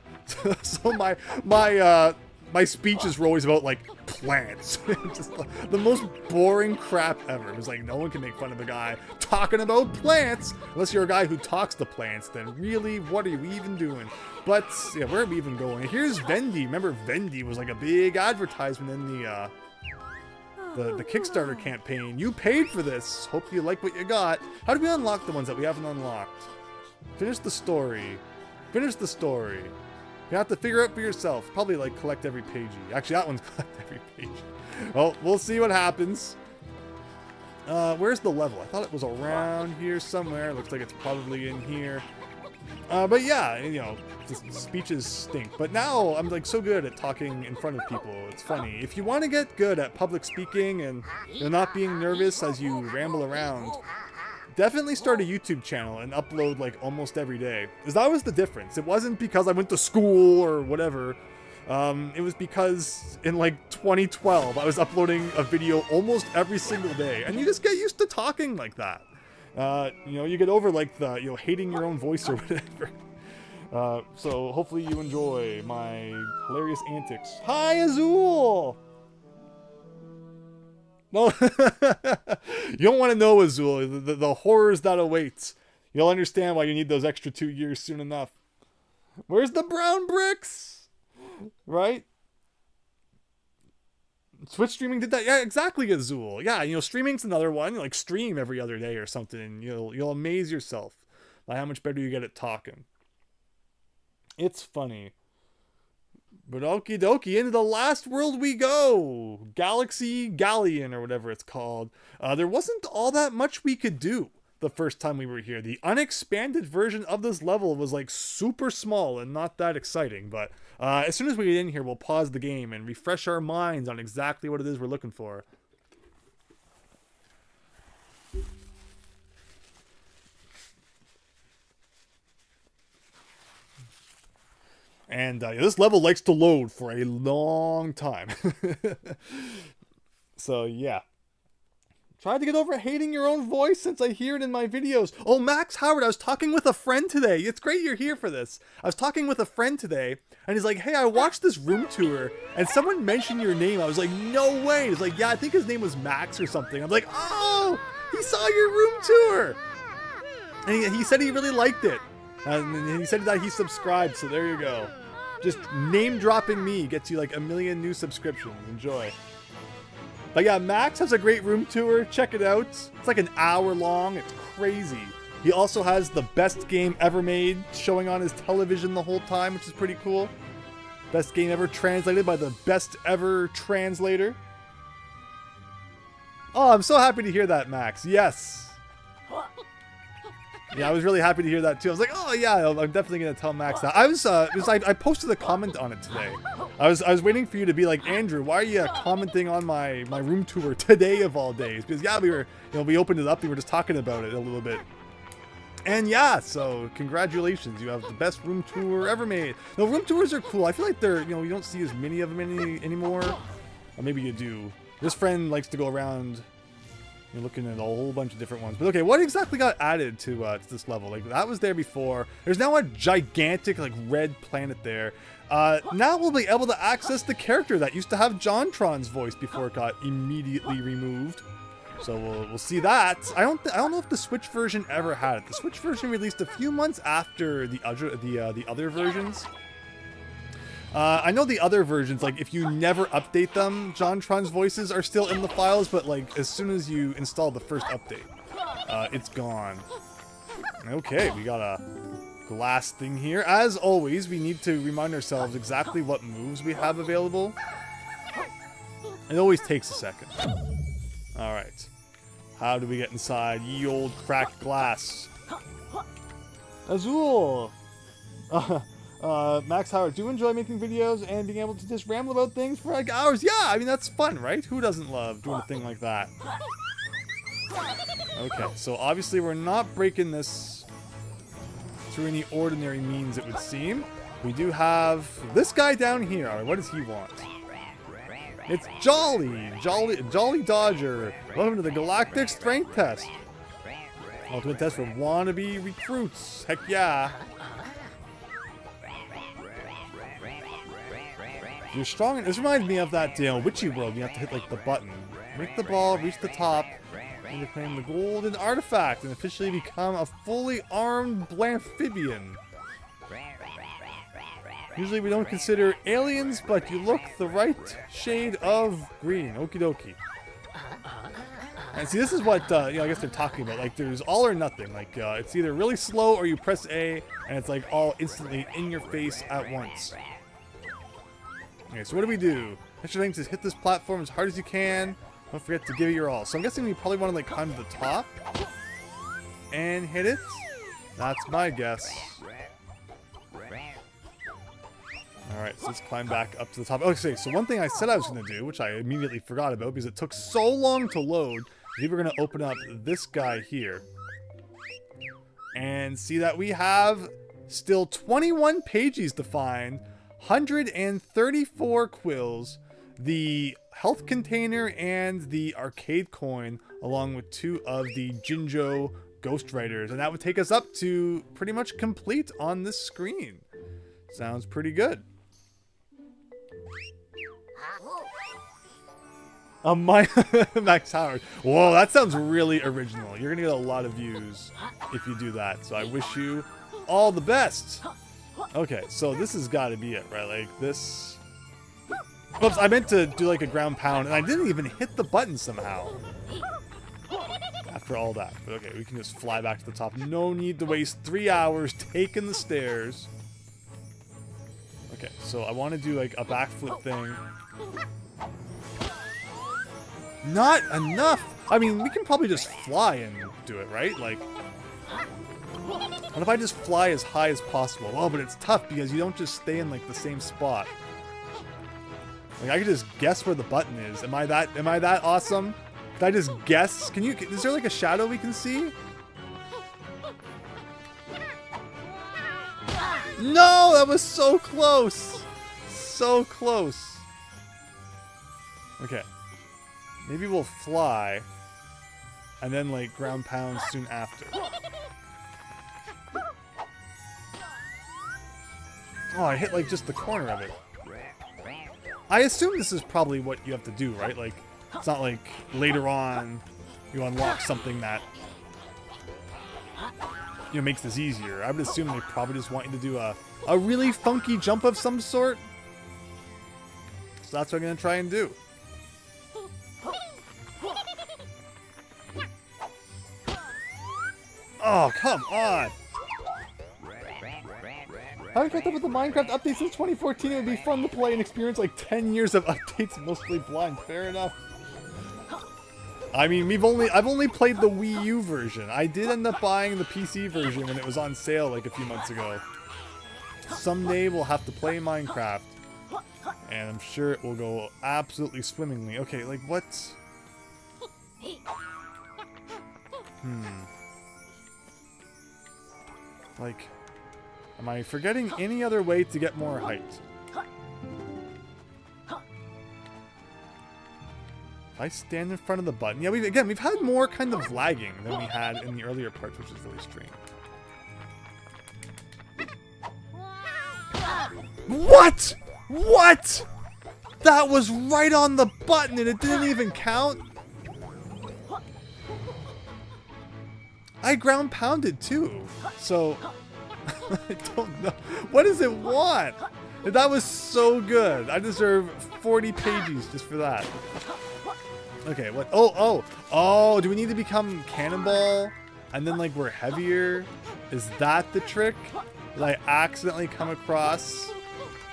So my speeches were always about like plants. Just the most boring crap ever. It was like, no one can make fun of a guy talking about plants unless you're a guy who talks to plants. Then really, what are you even doing? But yeah, where are we even going? Here's Vendy. Remember, Vendy was like a big advertisement in the Kickstarter campaign. You paid for this. Hope you like what you got. How do we unlock the ones that we haven't unlocked? Finish the story. Finish the story. You have to figure it out for yourself. Probably like collect every page. Actually, that one's collect every page. Well, we'll see what happens. Where's the level? I thought it was around here somewhere. Looks like it's probably in here. But yeah, just speeches stink. But now I'm like so good at talking in front of people. It's funny. If you want to get good at public speaking and not being nervous as you ramble around, definitely start a YouTube channel and upload like almost every day. Because that was the difference. It wasn't because I went to school or whatever. It was because in like 2012, I was uploading a video almost every single day. And you just get used to talking like that. You get over like the, hating your own voice or whatever. So hopefully you enjoy my hilarious antics. Hi, Azul! No, you don't want to know, Azul, the horrors that await. You'll understand why you need those extra 2 years soon enough. Where's the brown bricks? Right? Twitch streaming did that. Yeah, exactly, Azul. Yeah, streaming's another one. Like, stream every other day or something, and you'll amaze yourself by how much better you get at talking. It's funny. But okie dokie, into the last world we go. Galleon or whatever it's called. There wasn't all that much we could do. the first time we were here. The unexpanded version of this level was like super small and not that exciting, but as soon as we get in here, we'll pause the game and refresh our minds on exactly what it is we're looking for. And this level likes to load for a long time. So yeah. Try to get over hating your own voice since I hear it in my videos. Oh, Max Howard, I was talking with a friend today. It's great you're here for this. I was talking with a friend today, and he's like, hey, I watched this room tour, and someone mentioned your name. I was like, no way. He's like, yeah, I think his name was Max or something. I'm like, oh, he saw your room tour. And he said he really liked it. And he said that he subscribed, so there you go. Just name dropping me gets you like 1 million new subscriptions. Enjoy. But yeah, Max has a great room tour. Check it out. It's like an hour long. It's crazy. He also has the best game ever made showing on his television the whole time, which is pretty cool. Best game ever translated by the best ever translator. Oh, I'm so happy to hear that, Max. Yes. Yeah, I was really happy to hear that too. I was like, oh yeah, I'm definitely gonna tell Max that. I posted a comment on it today. I was waiting for you to be like, Andrew, why are you commenting on my room tour today of all days? Because yeah, we opened it up and we were just talking about it a little bit. And yeah, so congratulations, you have the best room tour ever made. No, room tours are cool. I feel like they're, you don't see as many of them anymore. Or maybe you do. This friend likes to go around. You're looking at a whole bunch of different ones. But okay, what exactly got added to this level? Like, that was there before. There's now a gigantic, like, red planet there. Now we'll be able to access the character that used to have JonTron's voice before it got immediately removed. So we'll see that. I don't know if the Switch version ever had it. The Switch version released a few months after the other versions. I know the other versions, like, if you never update them, JonTron's voices are still in the files, but, like, as soon as you install the first update, it's gone. Okay, we got a glass thing here. As always, we need to remind ourselves exactly what moves we have available. It always takes a second. Alright. How do we get inside ye old cracked glass? Azul! Max Howard, do you enjoy making videos and being able to just ramble about things for like hours? Yeah, I mean, that's fun, right? Who doesn't love doing a thing like that? Okay, so obviously we're not breaking this through any ordinary means, it would seem. We do have this guy down here. All right, what does he want? It's Jolly Dodger. Welcome to the Galactic Strength Test. Ultimate test for wannabe recruits. Heck yeah. You're strong. This reminds me of that Witchy World. You have to hit like the button. Make the ball reach the top and to claim the golden artifact and officially become a fully armed amphibian. Usually we don't consider aliens, but you look the right shade of green. Okie dokie. And see, this is what I guess they're talking about. Like, there's all or nothing. Like, it's either really slow or you press A, and it's like all instantly in your face at once. Okay, so what do? Extra thing to hit this platform as hard as you can. Don't forget to give it your all. So I'm guessing we probably want to like climb to the top and hit it. That's my guess. Alright, so let's climb back up to the top. Okay, so one thing I said I was going to do, which I immediately forgot about because it took so long to load, we were going to open up this guy here. And see that we have still 21 Pagies to find, 134 quills, the health container, and the arcade coin, along with 2 of the Jinjo Ghostwriters. And that would take us up to pretty much complete on this screen. Sounds pretty good. Max Howard. Whoa, that sounds really original. You're gonna get a lot of views if you do that. So I wish you all the best. Okay, so this has got to be it, right? Like this. Oops, I meant to do like a ground pound, and I didn't even hit the button somehow. After all that. But okay, we can just fly back to the top. No need to waste 3 hours taking the stairs. Okay, so I want to do like a backflip thing. Not enough! I mean, we can probably just fly and do it, right? Like, what if I just fly as high as possible? Oh, but it's tough because you don't just stay in like the same spot. Like, I could just guess where the button is. Am I that awesome? Did I just guess? Is there like a shadow we can see? No, that was so close. So close. Okay. Maybe we'll fly and then like ground pound soon after. Oh, I hit like just the corner of it. I assume this is probably what you have to do, right? Like, it's not like later on you unlock something that, you know, makes this easier. I would assume they probably just want you to do a really funky jump of some sort. So that's what I'm going to try and do. Oh, come on! I haven't kept up with the Minecraft updates since 2014. It would be fun to play and experience like 10 years of updates, mostly blind. Fair enough. I mean, I've only played the Wii U version. I did end up buying the PC version when it was on sale like a few months ago. Someday we'll have to play Minecraft, and I'm sure it will go absolutely swimmingly. Okay, like what? Like, am I forgetting any other way to get more height? If I stand in front of the button... Yeah, we've had more kind of lagging than we had in the earlier parts, which is really strange. What? What? That was right on the button and it didn't even count? I ground pounded too, so I don't know. What does it want? That was so good. I deserve 40 Pagies just for that. Okay, what? Oh, do we need to become Cannonball? And then, like, we're heavier? Is that the trick? Did I accidentally come across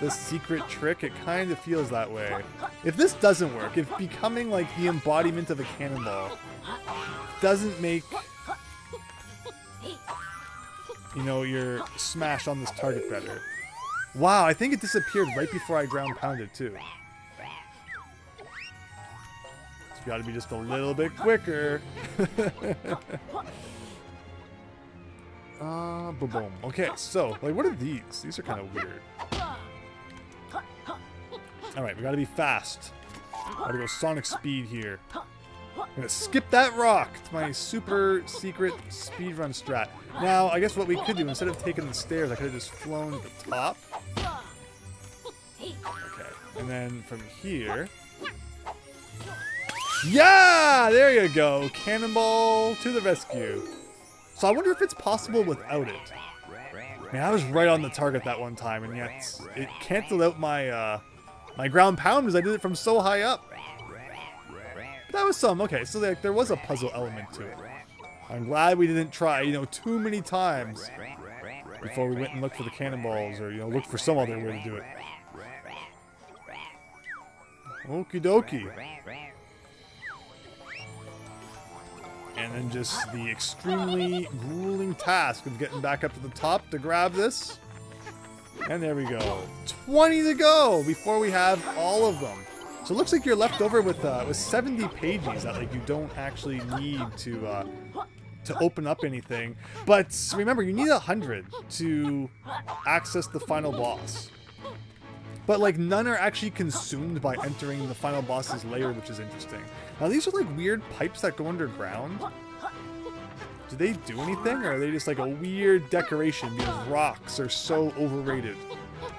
this secret trick? It kind of feels that way. If this doesn't work, if becoming, like, the embodiment of a Cannonball doesn't make, you know, your smash on this target better. Wow, I think it disappeared right before I ground pounded, too. You gotta be just a little bit quicker. Boom. Okay, so, like, what are these? These are kind of weird. Alright, we gotta be fast. Gotta go Sonic speed here. I'm gonna skip that rock. It's my super secret speedrun strat. Now, I guess what we could do, instead of taking the stairs, I could have just flown to the top. Okay, and then from here... Yeah! There you go! Cannonball to the rescue. So I wonder if it's possible without it. Man, I was right on the target that one time, and yet it canceled out my my ground pound because I did it from so high up. But that was some. Okay, so there was a puzzle element to it. I'm glad we didn't try, you know, too many times before we went and looked for the cannonballs, or, you know, looked for some other way to do it. Okie dokie. And then just the extremely grueling task of getting back up to the top to grab this. And there we go. 20 to go before we have all of them. So it looks like you're left over with 70 pages that, like, you don't actually need to open up anything. But remember, you need 100 to access the final boss. But, like, none are actually consumed by entering the final boss's lair, which is interesting. Now, these are, like, weird pipes that go underground. Do they do anything, or are they just, like, a weird decoration because rocks are so overrated?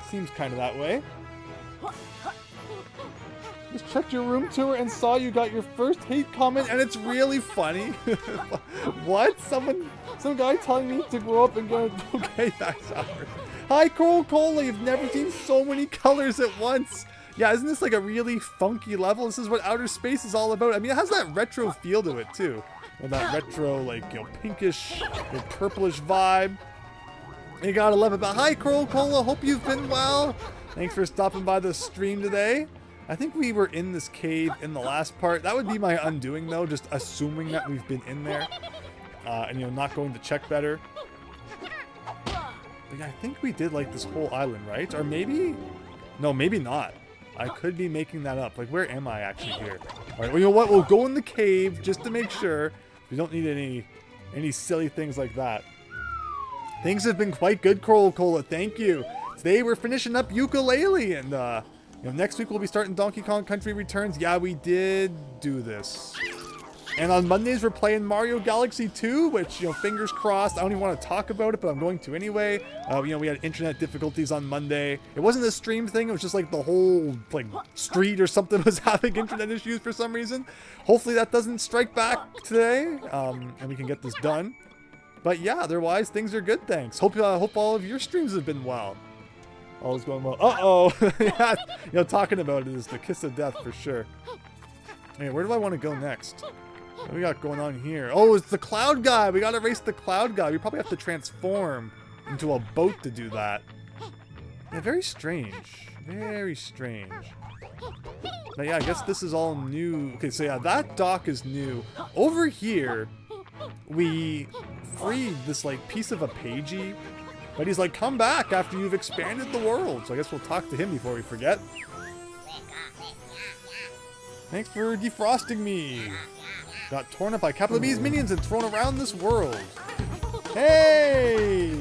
Seems kind of that way. Just checked your room tour and saw you got your first hate comment, and it's really funny. What? Some guy telling me to grow up and go, okay, that's ours. Hi, Coca-Cola, you've never seen so many colors at once. Yeah, isn't this like a really funky level? This is what outer space is all about. I mean, it has that retro feel to it, too. With that retro, like, you know, pinkish, you know, purplish vibe. You gotta love it. But hi, Coca-Cola, hope you've been well. Thanks for stopping by the stream today. I think we were in this cave in the last part. That would be my undoing, though, just assuming that we've been in there. And, you know, not going to check better. But yeah, I think we did, like, this whole island, right? Or maybe... No, maybe not. I could be making that up. Like, where am I actually here? All right, well, you know what? We'll go in the cave just to make sure. We don't need any silly things like that. Things have been quite good, Cola. Thank you. Today we're finishing up Yooka-Laylee, and you know, next week we'll be starting Donkey Kong Country Returns. Yeah, we did do this. And on Mondays we're playing Mario Galaxy 2, which, you know, fingers crossed. I don't even want to talk about it, but I'm going to anyway. You know, we had internet difficulties on Monday. It wasn't a stream thing. It was just like the whole like street or something was having internet issues for some reason. Hopefully that doesn't strike back today, and we can get this done. But yeah, otherwise things are good. Thanks. Hope all of your streams have been well. All is going well. Uh-oh. Yeah, you know, talking about it is the kiss of death for sure. Hey, where do I want to go next? What do we got going on here? Oh, it's the cloud guy. We got to race the cloud guy. We probably have to transform into a boat to do that. Yeah, very strange. Very strange. But yeah, I guess this is all new. Okay, so yeah, that dock is new. Over here, we freed this like piece of a Pagie. But he's like, come back after you've expanded the world. So I guess we'll talk to him before we forget. Thanks for defrosting me. Got torn up by Capital B's minions and thrown around this world. Hey!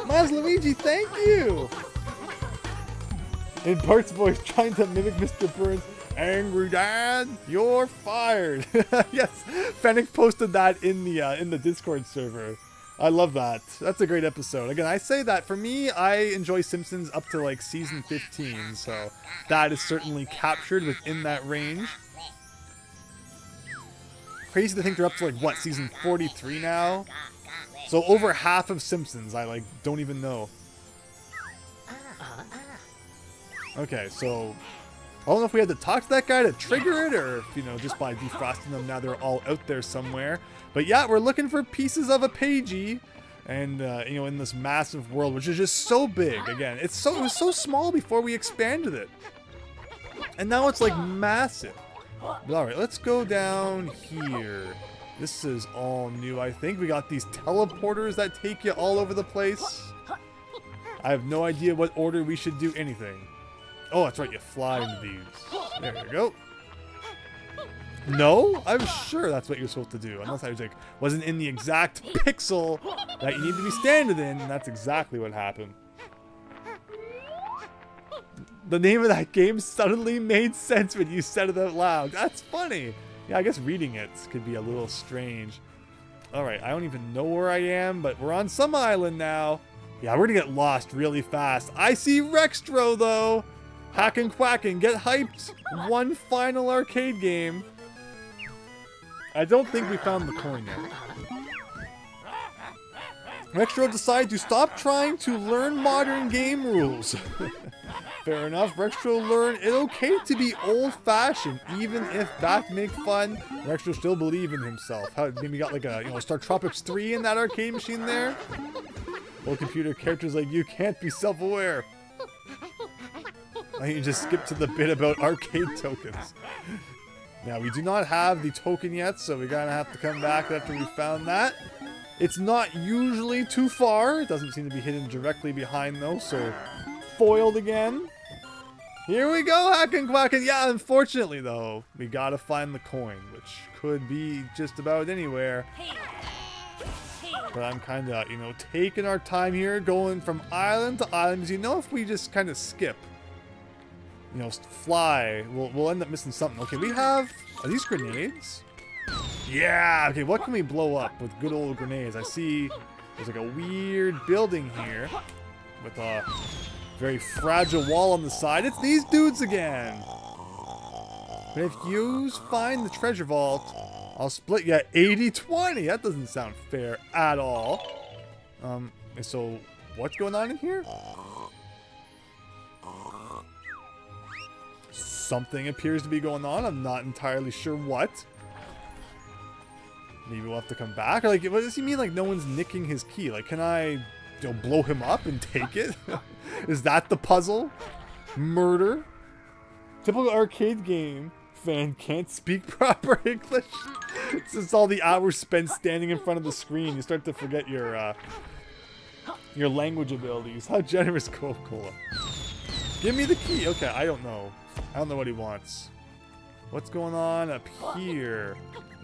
Maz Luigi, thank you! In Bart's voice, trying to mimic Mr. Burns. Angry Dad, you're fired. Yes, Fennec posted that in the Discord server. I love that. That's a great episode. Again, I say that for me, I enjoy Simpsons up to like season 15, so that is certainly captured within that range. Crazy to think they're up to like, what, season 43 now? So over half of Simpsons, I like don't even know. Okay, so I don't know if we had to talk to that guy to trigger it, or if, you know, just by defrosting them now they're all out there somewhere. But yeah, we're looking for pieces of a Pagie, and you know, in this massive world, which is just so big. Again, it was so small before we expanded it, and now it's like massive. But all right, let's go down here. This is all new, I think. We got these teleporters that take you all over the place. I have no idea what order we should do anything. Oh, that's right, you fly into these. There you go. No? I'm sure that's what you're supposed to do. Unless I was like, wasn't in the exact pixel that you need to be standing in, and that's exactly what happened. The name of that game suddenly made sense when you said it out loud. That's funny. Yeah, I guess reading it could be a little strange. Alright, I don't even know where I am, but we're on some island now. Yeah, we're gonna get lost really fast. I see Rextro, though. Hackin' quackin', get hyped. One final arcade game. I don't think we found the coin yet. Rextro decided to stop trying to learn modern game rules. Fair enough. Rextro learned it's okay to be old-fashioned, even if that makes fun. Rextro still believe in himself. Maybe got like a, you know, Star Tropics 3 in that arcade machine there. Old computer characters like you can't be self-aware. I can just skip to the bit about arcade tokens. Now, we do not have the token yet, so we're gonna have to come back after we found that. It's not usually too far. It doesn't seem to be hidden directly behind, though, so foiled again. Here we go, hacking quacking. Yeah, unfortunately, though, we gotta find the coin, which could be just about anywhere. But I'm kind of, you know, taking our time here, going from island to island, because, you know, if we just kind of skip, you know, fly, we'll end up missing something. Okay, we have, are these grenades? Yeah, okay, what can we blow up with good old grenades? I see there's like a weird building here with a very fragile wall on the side. It's these dudes again. But if you find the treasure vault, I'll split you 80-20. That doesn't sound fair at all. So what's going on in here? Something appears to be going on. I'm not entirely sure what. Maybe we'll have to come back. Or like, what does he mean? Like, no one's nicking his key? Like, can I, you know, blow him up and take it? Is that the puzzle? Murder? Typical arcade game fan can't speak proper English. Since all the hours spent standing in front of the screen, you start to forget your language abilities. How generous, Coca-Cola. Give me the key. Okay, I don't know. I don't know what he wants. What's going on up here?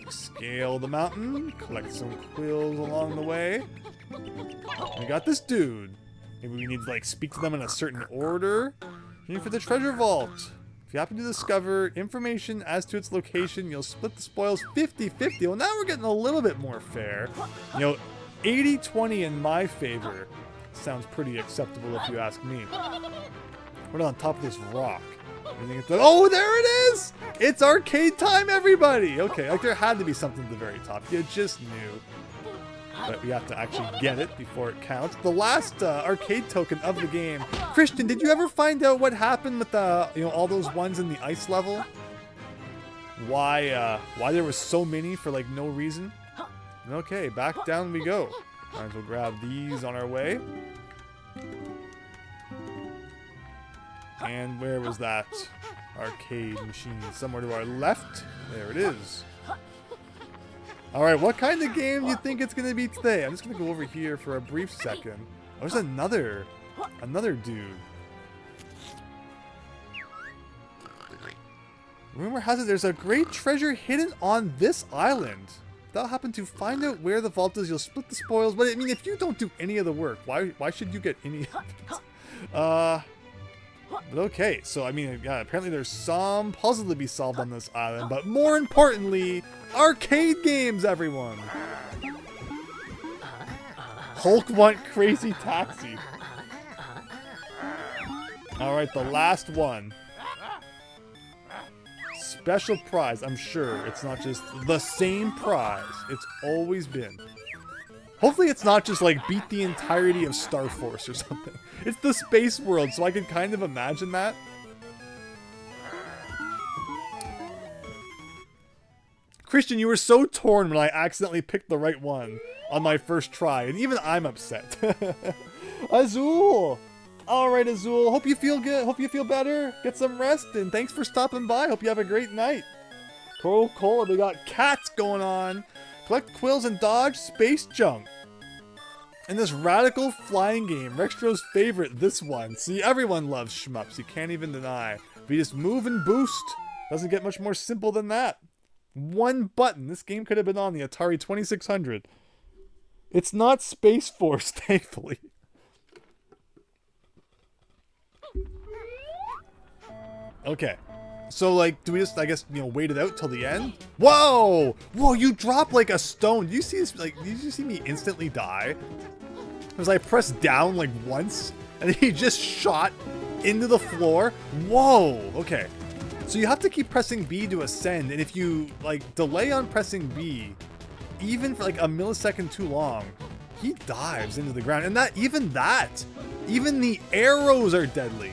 Scale the mountain. Collect some quills along the way. We got this dude. Maybe we need to like speak to them in a certain order. Here for the treasure vault. If you happen to discover information as to its location, you'll split the spoils 50-50. Well, now we're getting a little bit more fair. You know, 80-20 in my favor. Sounds pretty acceptable if you ask me. We're on top of this rock. Oh, there it is! It's arcade time, everybody! Okay, like there had to be something at the very top. You just knew. But we have to actually get it before it counts. The last arcade token of the game. Christian, did you ever find out what happened with all those ones in the ice level? Why there was so many for like no reason? Okay, back down we go. Might as well grab these on our way. And where was that arcade machine? Somewhere to our left. There it is. Alright, what kind of game do you think it's going to be today? I'm just going to go over here for a brief second. Oh, there's another dude. Rumor has it there's a great treasure hidden on this island. If thou happen to find out where the vault is, you'll split the spoils. But I mean, if you don't do any of the work, why should you get any of it? But okay, so I mean, yeah, apparently there's some puzzle to be solved on this island, but more importantly, arcade games, everyone! Hulk want Crazy Taxi. Alright, the last one. Special prize, I'm sure. It's not just the same prize. It's always been. Hopefully it's not just like beat the entirety of Star Force or something. It's the space world, so I can kind of imagine that. Christian, you were so torn when I accidentally picked the right one on my first try, and even I'm upset. Azul! Alright, Azul, hope you feel good, hope you feel better, get some rest, and thanks for stopping by, hope you have a great night. Coca-Cola, we got cats going on. Collect quills and dodge space junk. In this radical flying game, Rextro's favorite, this one. See, everyone loves shmups, you can't even deny. We just move and boost. Doesn't get much more simple than that. One button. This game could have been on the Atari 2600. It's not Space Force, thankfully. Okay. So, like, do we just, I guess, wait it out till the end? Whoa! Whoa, you drop like a stone. Did you see this, like, did you see me instantly die? Because I pressed down, like, once, and he just shot into the floor. Whoa! Okay. So you have to keep pressing B to ascend, and if you, like, delay on pressing B, even for, like, a millisecond too long, he dives into the ground. And even the arrows are deadly.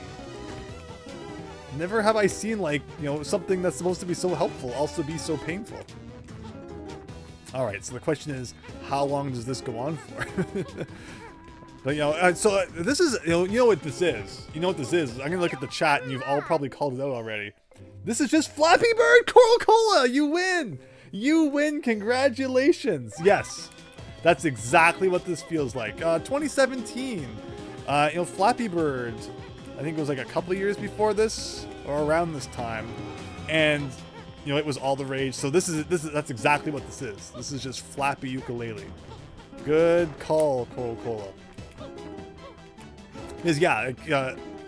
Never have I seen, like, something that's supposed to be so helpful also be so painful. Alright, so the question is, how long does this go on for? But, so this is, you know what this is. You know what this is. I'm going to look at the chat, and you've all probably called it out already. This is just Flappy Bird Coca-Cola! You win! You win! Congratulations! Yes, that's exactly what this feels like. 2017, Flappy Bird, I think it was like a couple of years before this, or around this time, and it was all the rage. So that's exactly what this is. This is just Flappy Yooka-Laylee. Good call, Coca-Cola. Because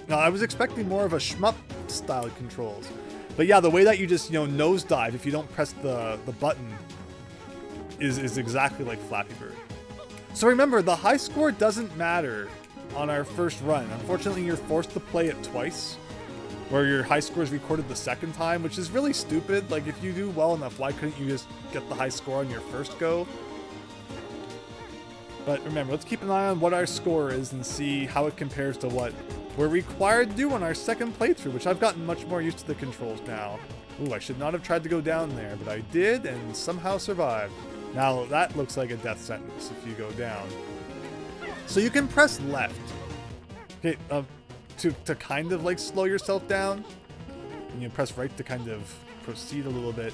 no, I was expecting more of a shmup style controls, but yeah, the way that you just nosedive if you don't press the button is exactly like Flappy Bird. So remember, the high score doesn't matter on our first run. Unfortunately, you're forced to play it twice, where your high score is recorded the second time, which is really stupid. Like, if you do well enough, why couldn't you just get the high score on your first go? But remember, let's keep an eye on what our score is and see how it compares to what we're required to do on our second playthrough, which I've gotten much more used to the controls now. Ooh, I should not have tried to go down there, but I did and somehow survived. Now, that looks like a death sentence if you go down. So you can press left, okay, to kind of like slow yourself down. you press right to kind of proceed a little bit.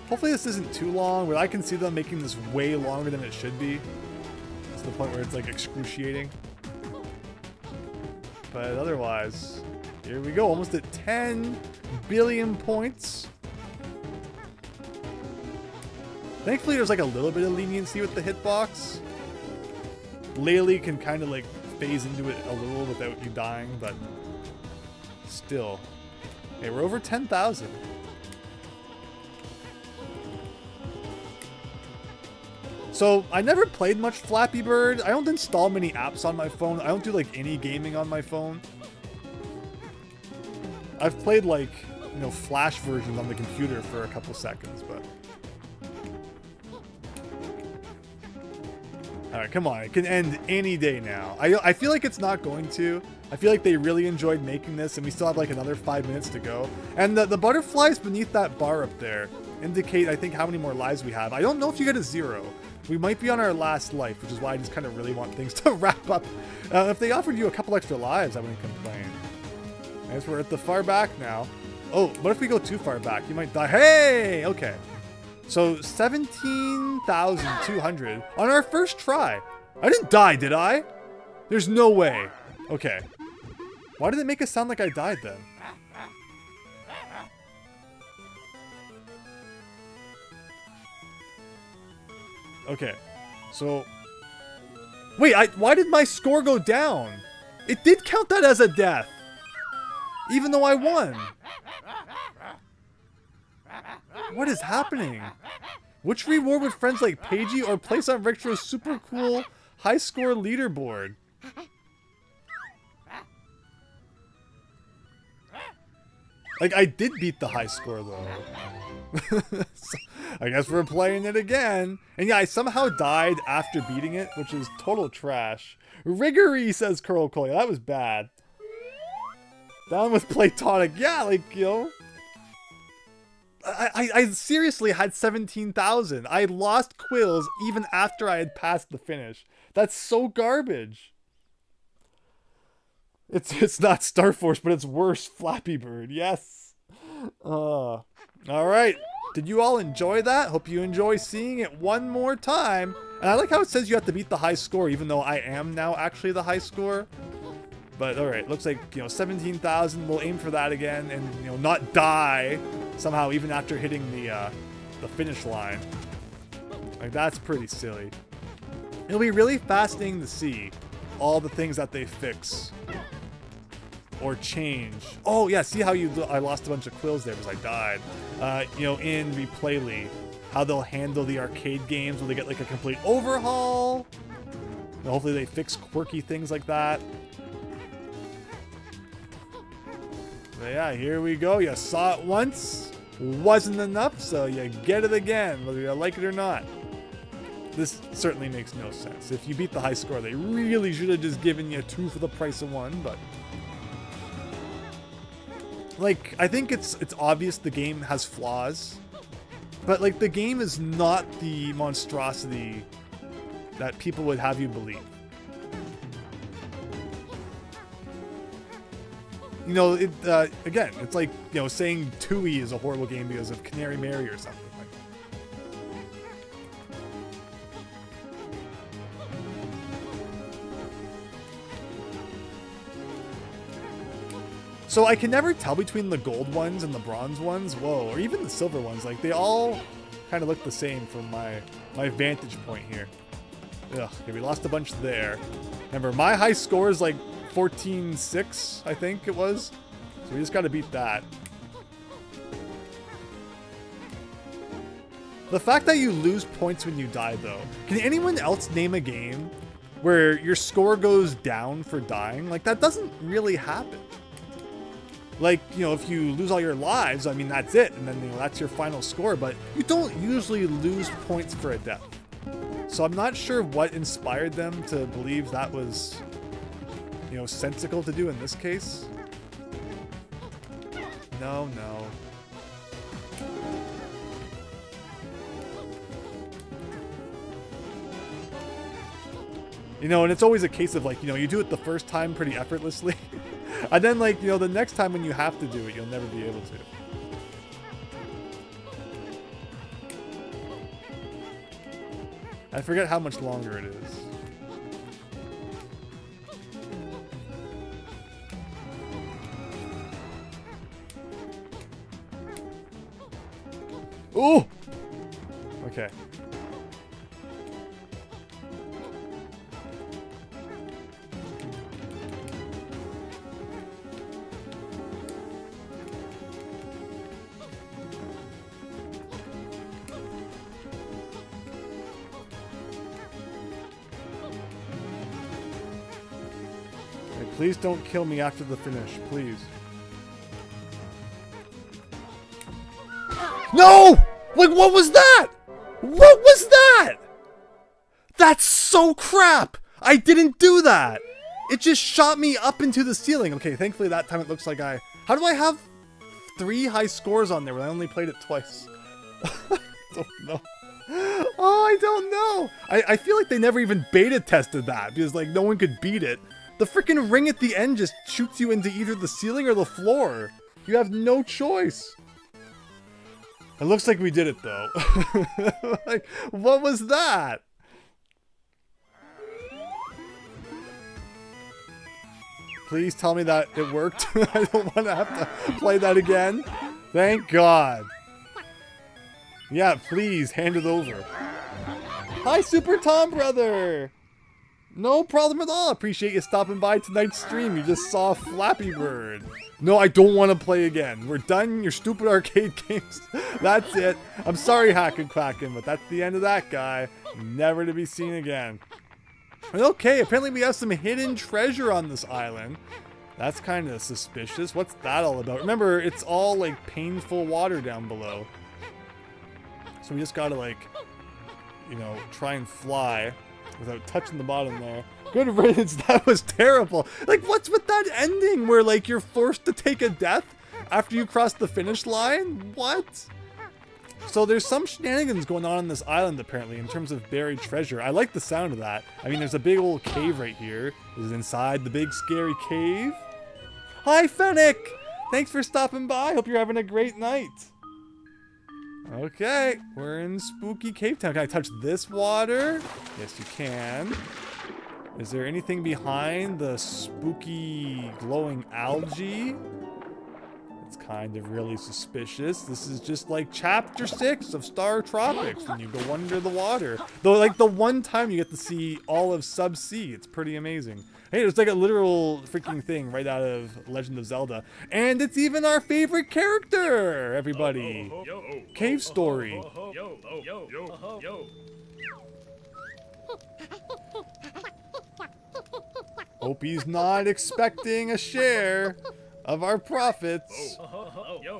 Hopefully this isn't too long, but I can see them making this way longer than it should be. To the point where it's like excruciating. But otherwise, here we go, almost at 10 billion points. Thankfully there's like a little bit of leniency with the hitbox. Laylee can kind of like phase into it a little without you dying, but still. Hey, we're over 10,000. So, I never played much Flappy Bird. I don't install many apps on my phone. I don't do like any gaming on my phone. I've played like, you know, Flash versions on the computer for a couple seconds, but... Alright, come on. It can end any day now. I feel like it's not going to. I feel like they really enjoyed making this, and we still have like another 5 minutes to go. And the butterflies beneath that bar up there indicate, I think, how many more lives we have. I don't know if you get a 0. We might be on our last life, which is why I just kind of really want things to wrap up. If they offered you a couple extra lives, I wouldn't complain. I guess we're at the far back now. Oh, what if we go too far back? You might die. Hey! Okay. So, 17,200 on our first try. I didn't die, did I? There's no way. Okay. Why did it make it sound like I died then? Okay. So... Wait, why did my score go down? It did count that as a death. Even though I won. What is happening? Which reward with friends like Pagies or place on Rectro's super cool high score leaderboard? Like, I did beat the high score though. So, I guess we're playing it again. And yeah, I somehow died after beating it, which is total trash. Riggery, says Curl Cole. Yeah, that was bad. Down with Platonic. Yeah, like, you know. I seriously had 17,000. I lost Quills even after I had passed the finish. That's so garbage. It's not Star Force, but it's worse. Flappy Bird. Yes. All right. Did you all enjoy that? Hope you enjoy seeing it one more time. And I like how it says you have to beat the high score, even though I am now actually the high score. But all right, looks like, you know, 17,000. We'll aim for that again, and, you know, not die somehow even after hitting the finish line. Like, that's pretty silly. It'll be really fascinating to see all the things that they fix or change. Oh yeah, see how I lost a bunch of Quills there because I died. You know, in Replayly, how they'll handle the arcade games when they get like a complete overhaul. And hopefully they fix quirky things like that. But yeah, here we go. You saw it once, wasn't enough, so you get it again, whether you like it or not. This certainly makes no sense. If you beat the high score, they really should have just given you 2 for the price of 1, but... Like, I think it's obvious the game has flaws, but like the game is not the monstrosity that people would have you believe. You know, again, it's like, you know, saying Tui is a horrible game because of Canary Mary or something. So I can never tell between the gold ones and the bronze ones. Whoa, or even the silver ones. Like, they all kind of look the same from my vantage point here. Ugh, okay, we lost a bunch there. Remember, my high score is like 14.6, I think it was. So we just got to beat that. The fact that you lose points when you die, though. Can anyone else name a game where your score goes down for dying? Like, that doesn't really happen. Like, you know, if you lose all your lives, I mean, that's it. And then, you know, that's your final score. But you don't usually lose points for a death. So I'm not sure what inspired them to believe that was, you know, sensical to do in this case. No. You know, and it's always a case of, like, you know, you do it the first time pretty effortlessly. And then, like, you know, the next time when you have to do it, you'll never be able to. I forget how much longer it is. Ooh! Okay. Please don't kill me after the finish, please. No! Like, what was that? What was that? That's so crap! I didn't do that! It just shot me up into the ceiling. Okay, thankfully that time it looks like I... How do I have 3 high scores on there when I only played it twice? I don't know. Oh, I don't know. I feel like they never even beta tested that because, like, no one could beat it. The freaking ring at the end just shoots you into either the ceiling or the floor. You have no choice. It looks like we did it, though. Like, what was that? Please tell me that it worked. I don't want to have to play that again. Thank God. Yeah, please, hand it over. Hi, Super Tom Brother! No problem at all. Appreciate you stopping by tonight's stream. You just saw Flappy Bird. No, I don't want to play again. We're done your stupid arcade games. That's it. I'm sorry, Hackin' Quackin', but that's the end of that guy. Never to be seen again. Okay, apparently we have some hidden treasure on this island. That's kind of suspicious. What's that all about? Remember, it's all like painful water down below. So we just gotta, like, you know, try and fly without touching the bottom there. Good riddance, that was terrible. Like, what's with that ending where, like, you're forced to take a death after you cross the finish line? What? So there's some shenanigans going on this island, apparently, in terms of buried treasure. I like the sound of that. I mean, there's a big old cave right here. This is inside the big scary cave. Hi, Fennec! Thanks for stopping by. Hope you're having a great night. Okay, we're in Spooky Cave Town. Can I touch this water? Yes, you can. Is there anything behind the spooky glowing algae? It's kind of really suspicious. This is just like chapter 6 of Star Tropics when you go under the water. Though, like, the one time you get to see all of Subsea, it's pretty amazing. Hey, it's like a literal freaking thing right out of Legend of Zelda. And it's even our favorite character, everybody. Cave Story. Hope he's not expecting a share of our profits.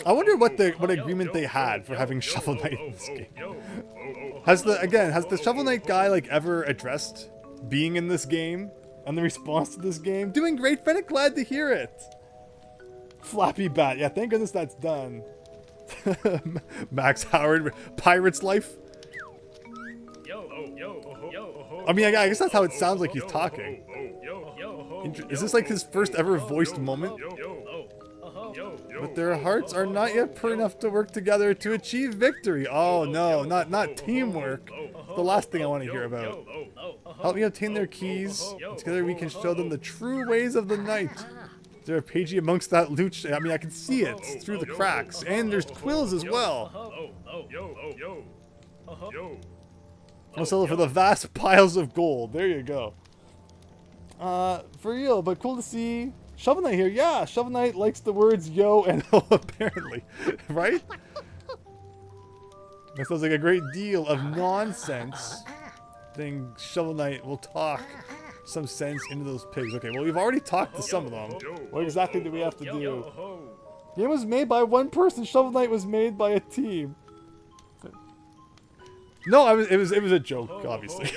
I wonder what agreement they had for having Shovel Knight in this game. Has the Shovel Knight guy, like, ever addressed being in this game and the response to this game? Doing great, Fennec, glad to hear it. Flappy Bat, yeah, thank goodness that's done. Max Howard, Pirate's Life. I mean, I guess that's how it sounds like he's talking. Is this like his first ever voiced moment? But their hearts are not yet pure enough to work together to achieve victory. Oh no, not teamwork. The last thing I want to hear about. Help me obtain their keys. Together we can show them the true ways of the night. Is there a Pagie amongst that loot? I mean, I can see it through the cracks. And there's quills as well. I'll sell it for the vast piles of gold. There you go. For real, but cool to see Shovel Knight here. Yeah, Shovel Knight likes the words yo and oh, apparently. Right? That sounds like a great deal of nonsense. Then Shovel Knight will talk some sense into those pigs. Okay, well, we've already talked to some of them. What exactly do we have to do? The game was made by one person. Shovel Knight was made by a team. No, it was a joke, obviously.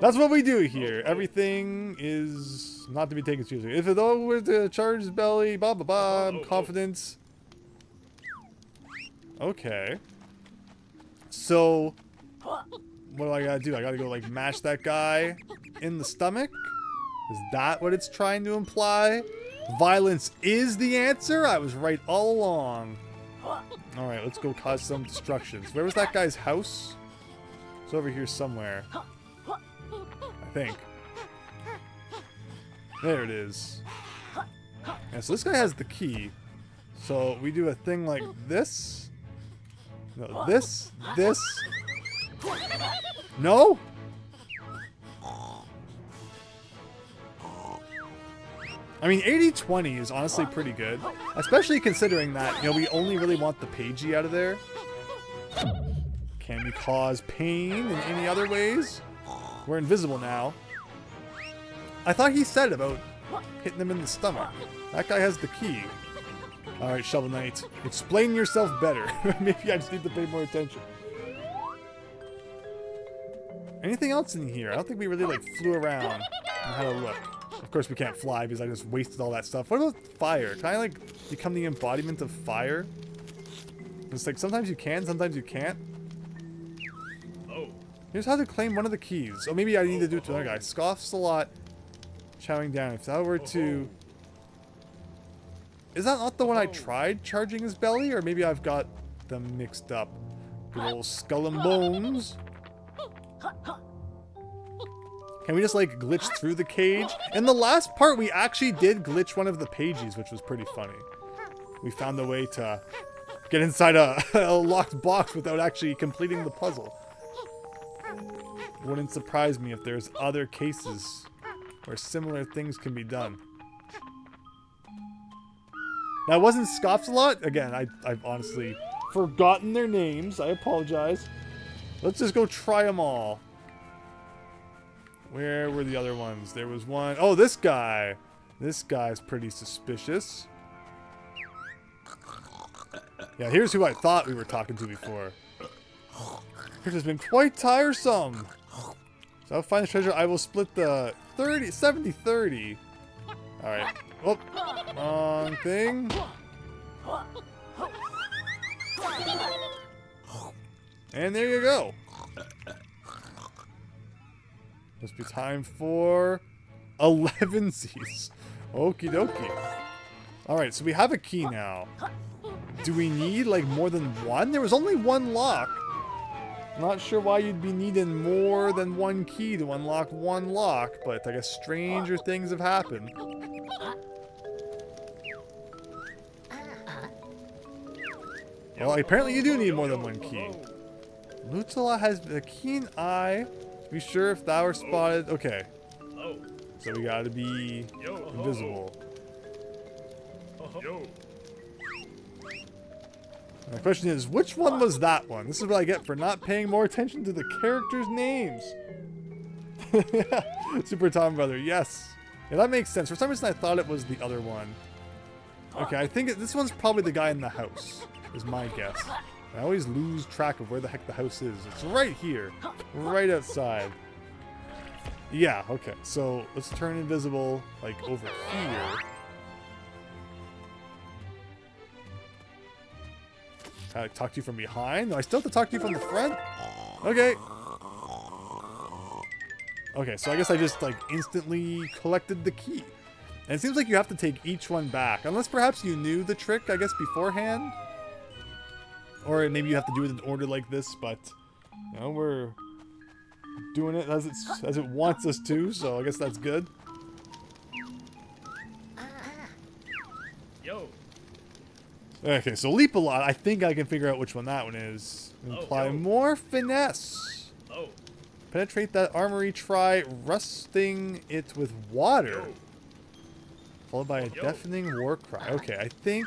That's what we do here. Everything is not to be taken seriously. If it all were to charge his belly, blah blah blah, I'm confident. Okay. So, what do I gotta do? I gotta go, like, mash that guy in the stomach? Is that what it's trying to imply? Violence is the answer? I was right all along. Alright, let's go cause some destructions. Where was that guy's house? It's over here somewhere. I think. There it is. Yeah, so this guy has the key. So we do a thing like this. No, this. No? I mean, 80-20 is honestly pretty good. Especially considering that, you know, we only really want the Pagie out of there. Can we cause pain in any other ways? We're invisible now. I thought he said about hitting him in the stomach. That guy has the key. Alright, Shovel Knight. Explain yourself better. Maybe I just need to pay more attention. Anything else in here? I don't think we really, like, flew around and had a look. Of course we can't fly because I just wasted all that stuff. What about fire? Can I, like, become the embodiment of fire? It's like, sometimes you can, sometimes you can't. Here's how to claim one of the keys. Oh, maybe I need to do it to another guy. Scoffs a lot. Chowing down. If that were to... Is that not the one I tried charging his belly? Or maybe I've got them mixed up. Good old skull and bones. Can we just, like, glitch through the cage? In the last part, we actually did glitch one of the Pagies, which was pretty funny. We found a way to get inside a locked box without actually completing the puzzle. Wouldn't surprise me if there's other cases where similar things can be done. Now, it wasn't Scoffs a lot. Again, I've honestly forgotten their names. I apologize. Let's just go try them all. Where were the other ones? There was one. Oh, this guy. This guy's pretty suspicious. Yeah, here's who I thought we were talking to before. This has been quite tiresome. So I'll find the treasure. I will split the 70-30. Alright. Oh, wrong thing. And there you go. Must be time for 11sies. Okie dokie. Alright, so we have a key now. Do we need, like, more than one? There was only one lock. Not sure why you'd be needing more than one key to unlock one lock, but I guess stranger things have happened. Well, apparently you do need more than one key. Lutala has a keen eye. Be sure if thou are spotted. Okay. So we gotta be invisible. My question is, which one was that one? This is what I get for not paying more attention to the characters' names. Super Tom Brother, yes. Yeah, that makes sense. For some reason I thought it was the other one. Okay, I think this one's probably the guy in the house, is my guess. I always lose track of where the heck the house is. It's right here. Right outside. Yeah, okay. So let's turn invisible, like, over here. Can I talk to you from behind? No, I still have to talk to you from the front? Okay. Okay, so I guess I just, like, instantly collected the key. And it seems like you have to take each one back. Unless perhaps you knew the trick, I guess, beforehand. Or maybe you have to do it in order like this, but, you know, we're doing it as it wants us to, so I guess that's good. Yo. Okay, so leap a lot. I think I can figure out which one that one is. Apply more finesse. Penetrate that armory. Try rusting it with water. Followed by a deafening war cry. Okay, I think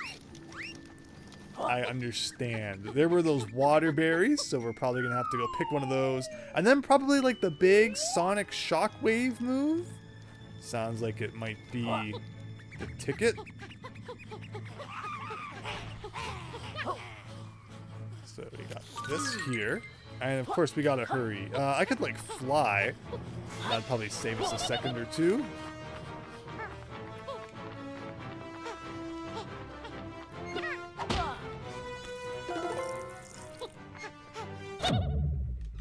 I understand. There were those water berries, so we're probably going to have to go pick one of those. And then probably like the big sonic shockwave move. Sounds like it might be the ticket. So we got this here. And of course we gotta hurry. I could like fly. That'd probably save us a second or two.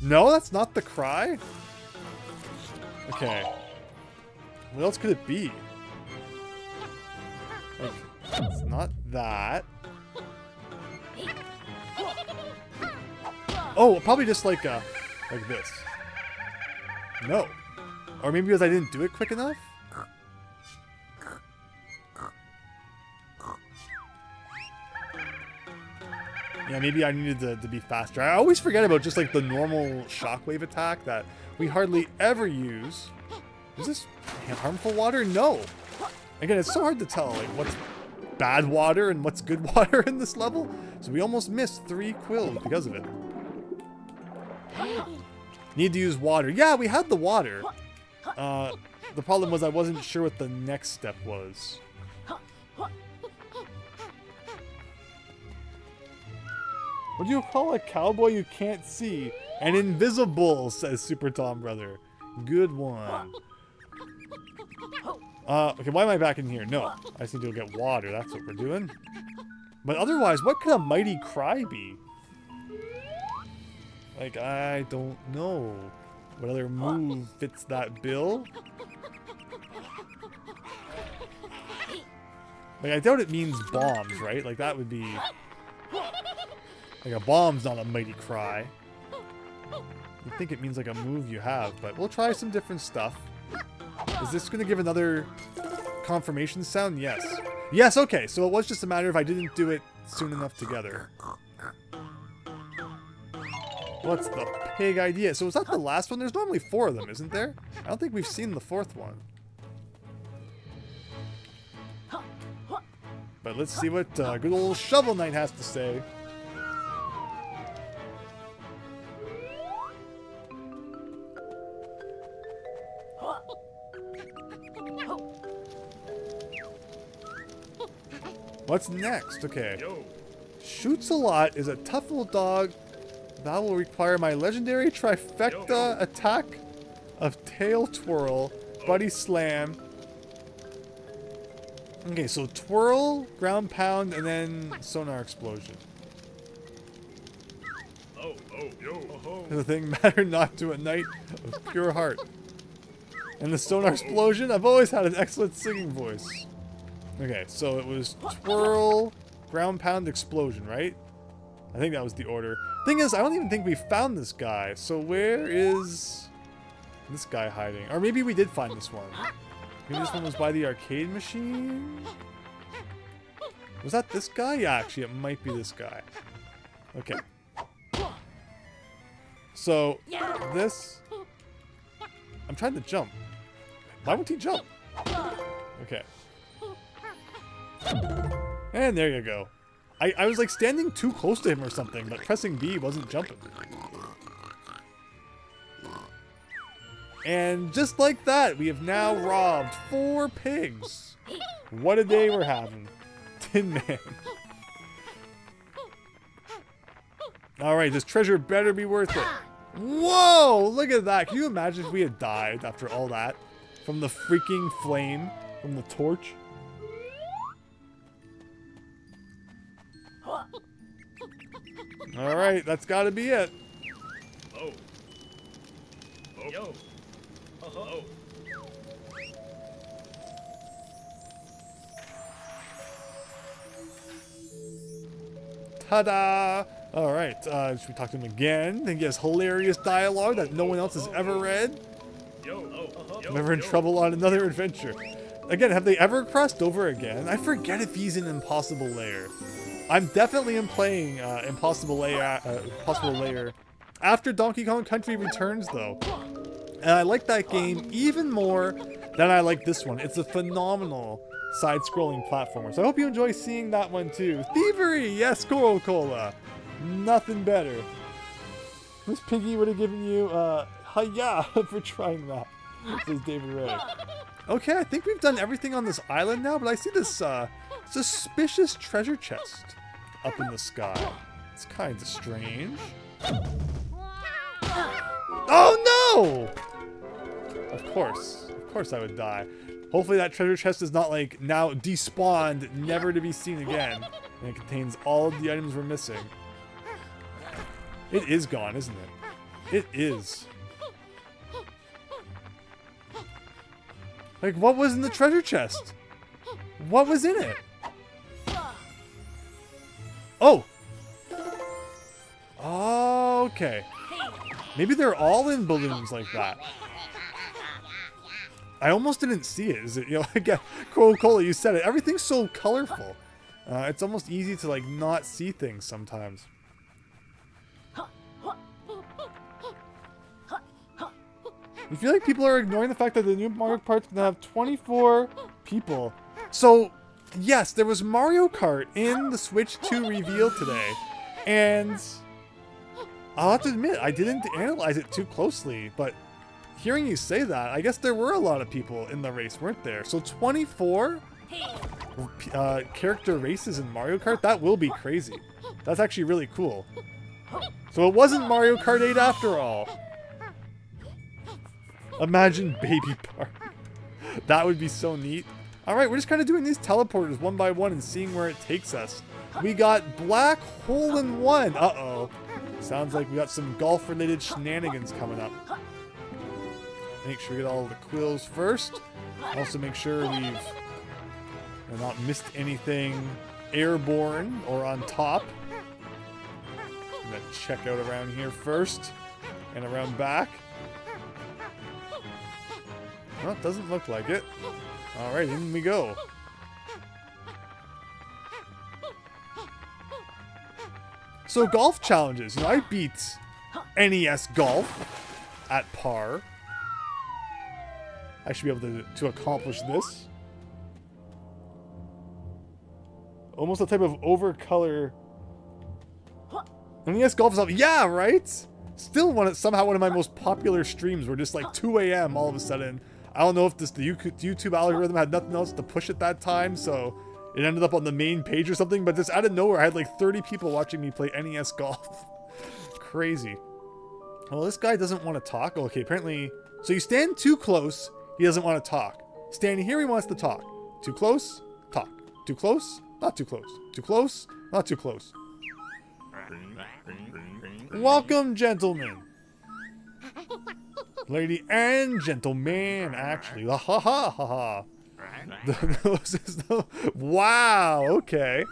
No, that's not the cry? Okay. What else could it be? Like, it's not that. Oh, probably just like this. No. Or maybe because I didn't do it quick enough? Yeah, maybe I needed to be faster. I always forget about just like the normal shockwave attack that we hardly ever use. Is this harmful water? No. Again, it's so hard to tell like what's bad water and what's good water in this level. So we almost missed 3 quills because of it. Need to use water. Yeah, we had the water. The problem was I wasn't sure what the next step was. What do you call a cowboy you can't see? An invisible, says Super Tom Brother. Good one. Okay, why am I back in here? No, I just need to go get water. That's what we're doing. But otherwise, what could a mighty cry be? Like, I don't know. What other move fits that bill? Like, I doubt it means bombs, right? Like, that would be... Like, a bomb's not a mighty cry. You think it means like a move you have, but we'll try some different stuff. Is this going to give another confirmation sound? Yes. Yes, okay. So it was just a matter of I didn't do it soon enough together. What's the pig idea? So is that the last one? There's normally 4 of them, isn't there? I don't think we've seen the 4th one. But let's see what good old Shovel Knight has to say. What's next? Okay. Shoots a lot, is a tough little dog. That will require my legendary trifecta attack of Tail Twirl, Buddy Slam. Okay, so Twirl, Ground Pound, and then Sonar Explosion. The thing mattered not to a knight of pure heart. And the Sonar Explosion, I've always had an excellent singing voice. Okay, so it was Twirl, Ground Pound, Explosion, right? I think that was the order. Thing is, I don't even think we found this guy. So where is this guy hiding? Or maybe we did find this one. Maybe this one was by the arcade machine? Was that this guy? Yeah, actually, it might be this guy. Okay. So, this... I'm trying to jump. Why won't he jump? Okay. And there you go. I was like standing too close to him or something, but pressing B wasn't jumping. And just like that, we have now robbed 4 pigs. What a day we're having. Tin Man. Alright, this treasure better be worth it. Whoa! Look at that. Can you imagine if we had died after all that? From the freaking flame? From the torch? Alright, that's gotta be it. Oh. Oh. Yo. Oh. Ta-da! Alright, should we talk to him again? I think he has hilarious dialogue that no one else has ever read. I'm ever in trouble on another adventure. Again, have they ever crossed over again? I forget if he's in Impossible Lair. I'm definitely playing Impossible Lair after Donkey Kong Country Returns, though. And I like that game even more than I like this one. It's a phenomenal side-scrolling platformer. So I hope you enjoy seeing that one, too. Thievery! Yes, Coca-Cola! Nothing better. This piggy would have given you hiya for trying that, says David Ray. Okay, I think we've done everything on this island now, but I see this suspicious treasure chest up in the sky. It's kind of strange. Oh no! Of course I would die. Hopefully that treasure chest is not like now despawned, never to be seen again, and it contains all of the items we're missing. It is gone, isn't it? It is. Like, what was in the treasure chest? What was in it? Oh! Okay. Maybe they're all in balloons like that. I almost didn't see it. Is it, you know, again, Coca-Cola, you said it. Everything's so colorful. It's almost easy to, like, not see things sometimes. I feel like people are ignoring the fact that the new Mario Kart's gonna have 24 people. So, yes, there was Mario Kart in the Switch 2 reveal today. And I'll have to admit, I didn't analyze it too closely, but hearing you say that, I guess there were a lot of people in the race, weren't there? So 24 character races in Mario Kart? That will be crazy. That's actually really cool. So it wasn't Mario Kart 8 after all. Imagine Baby Park. That would be so neat. Alright, we're just kind of doing these teleporters one by one and seeing where it takes us. We got Black Hole in One. Uh-oh. Sounds like we got some golf-related shenanigans coming up. Make sure we get all the quills first. Also make sure we've not missed anything airborne or on top. I'm gonna check out around here first and around back. Well, it doesn't look like it. Alright, in we go. So golf challenges. You know, I beat NES Golf at par. I should be able to accomplish this. Almost a type of overcolor. NES Golf is up. Yeah, right? Still somehow one of my most popular streams were just like 2 a.m. all of a sudden. I don't know if the YouTube algorithm had nothing else to push at that time, so it ended up on the main page or something, but just out of nowhere, I had like 30 people watching me play NES Golf. Crazy. Well, this guy doesn't want to talk. Okay, apparently... So you stand too close, he doesn't want to talk. Standing here, he wants to talk. Too close, talk. Too close, not too close. Too close, not too close. Welcome, gentlemen. Lady and gentleman, actually. Ha ha ha ha. Wow, okay.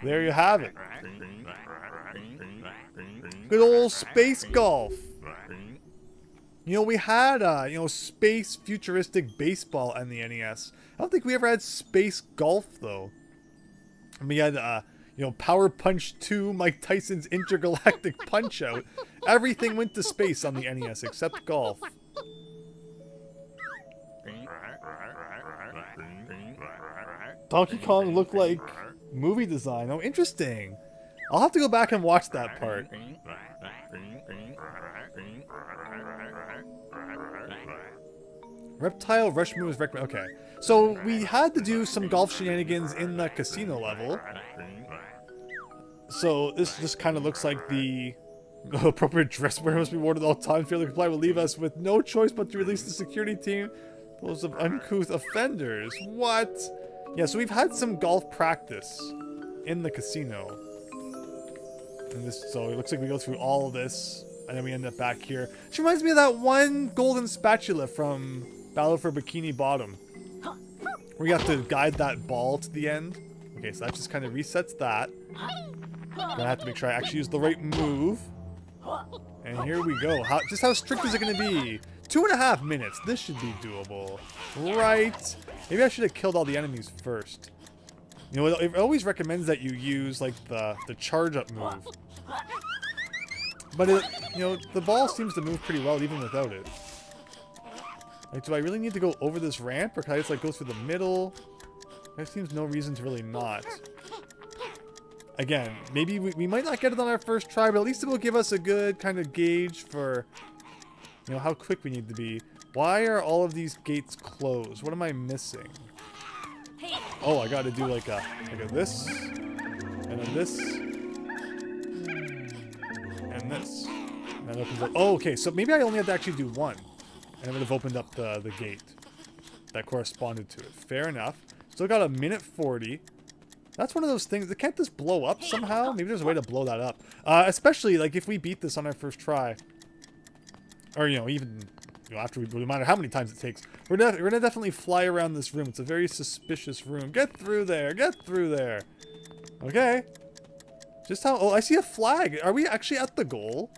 There you have it. Good old space golf. You know, we had, you know, space futuristic baseball on the NES. I don't think we ever had space golf, though. We had, you know, Power Punch 2, Mike Tyson's Intergalactic Punch-Out. Everything went to space on the NES except golf. Donkey Kong looked like movie design. Oh, interesting. I'll have to go back and watch that part. Reptile rush moves recommend. Okay, so we had to do some golf shenanigans in the casino level. So this just kind of looks like the appropriate dress wear must be worn at all times. Failure to comply will leave us with no choice but to release the security team. Those of uncouth offenders. What? Yeah, so we've had some golf practice in the casino. And this, so it looks like we go through all of this, and then we end up back here. Which reminds me of that one golden spatula from Battle for Bikini Bottom, where you have to guide that ball to the end. Okay, so that just kind of resets that. Then I have to make sure I actually use the right move. And here we go. Just how strict is it going to be? 2.5 minutes. This should be doable. Right. Maybe I should have killed all the enemies first. You know, it always recommends that you use, like, the charge-up move. But, you know, the ball seems to move pretty well even without it. Like, do I really need to go over this ramp? Or can I just, like, go through the middle? There seems no reason to really not. Again, maybe we might not get it on our first try, but at least it will give us a good kind of gauge for, you know, how quick we need to be. Why are all of these gates closed? What am I missing? Oh, I got to do like a this, and then this, and this. And that opens up. Oh, okay. So maybe I only had to actually do one, and it would have opened up the gate that corresponded to it. Fair enough. Still got a minute 40. That's one of those things. Can't this blow up somehow? Maybe there's a way to blow that up. Especially like if we beat this on our first try, or you know, even after no matter how many times it takes, we're gonna definitely fly around this room. It's a very suspicious room. Get through there. Get through there. Okay. Just how? Oh, I see a flag. Are we actually at the goal?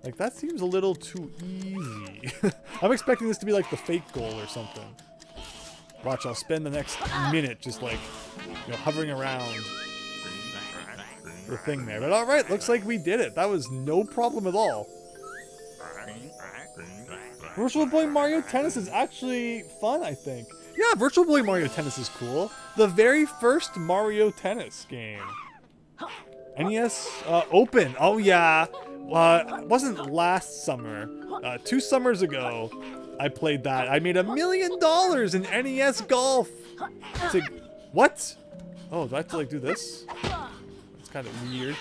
Like, that seems a little too easy. I'm expecting this to be like the fake goal or something. Watch, I'll spend the next minute just like, you know, hovering around the thing there. But alright, looks like we did it. That was no problem at all. Virtual Boy Mario Tennis is actually fun, I think. Yeah, Virtual Boy Mario Tennis is cool. The very first Mario Tennis game. NES Open. Oh yeah. It wasn't last summer. 2 summers ago, I played that. I made $1 million in NES Golf. What? Oh, do I have to like do this? That's kind of weird.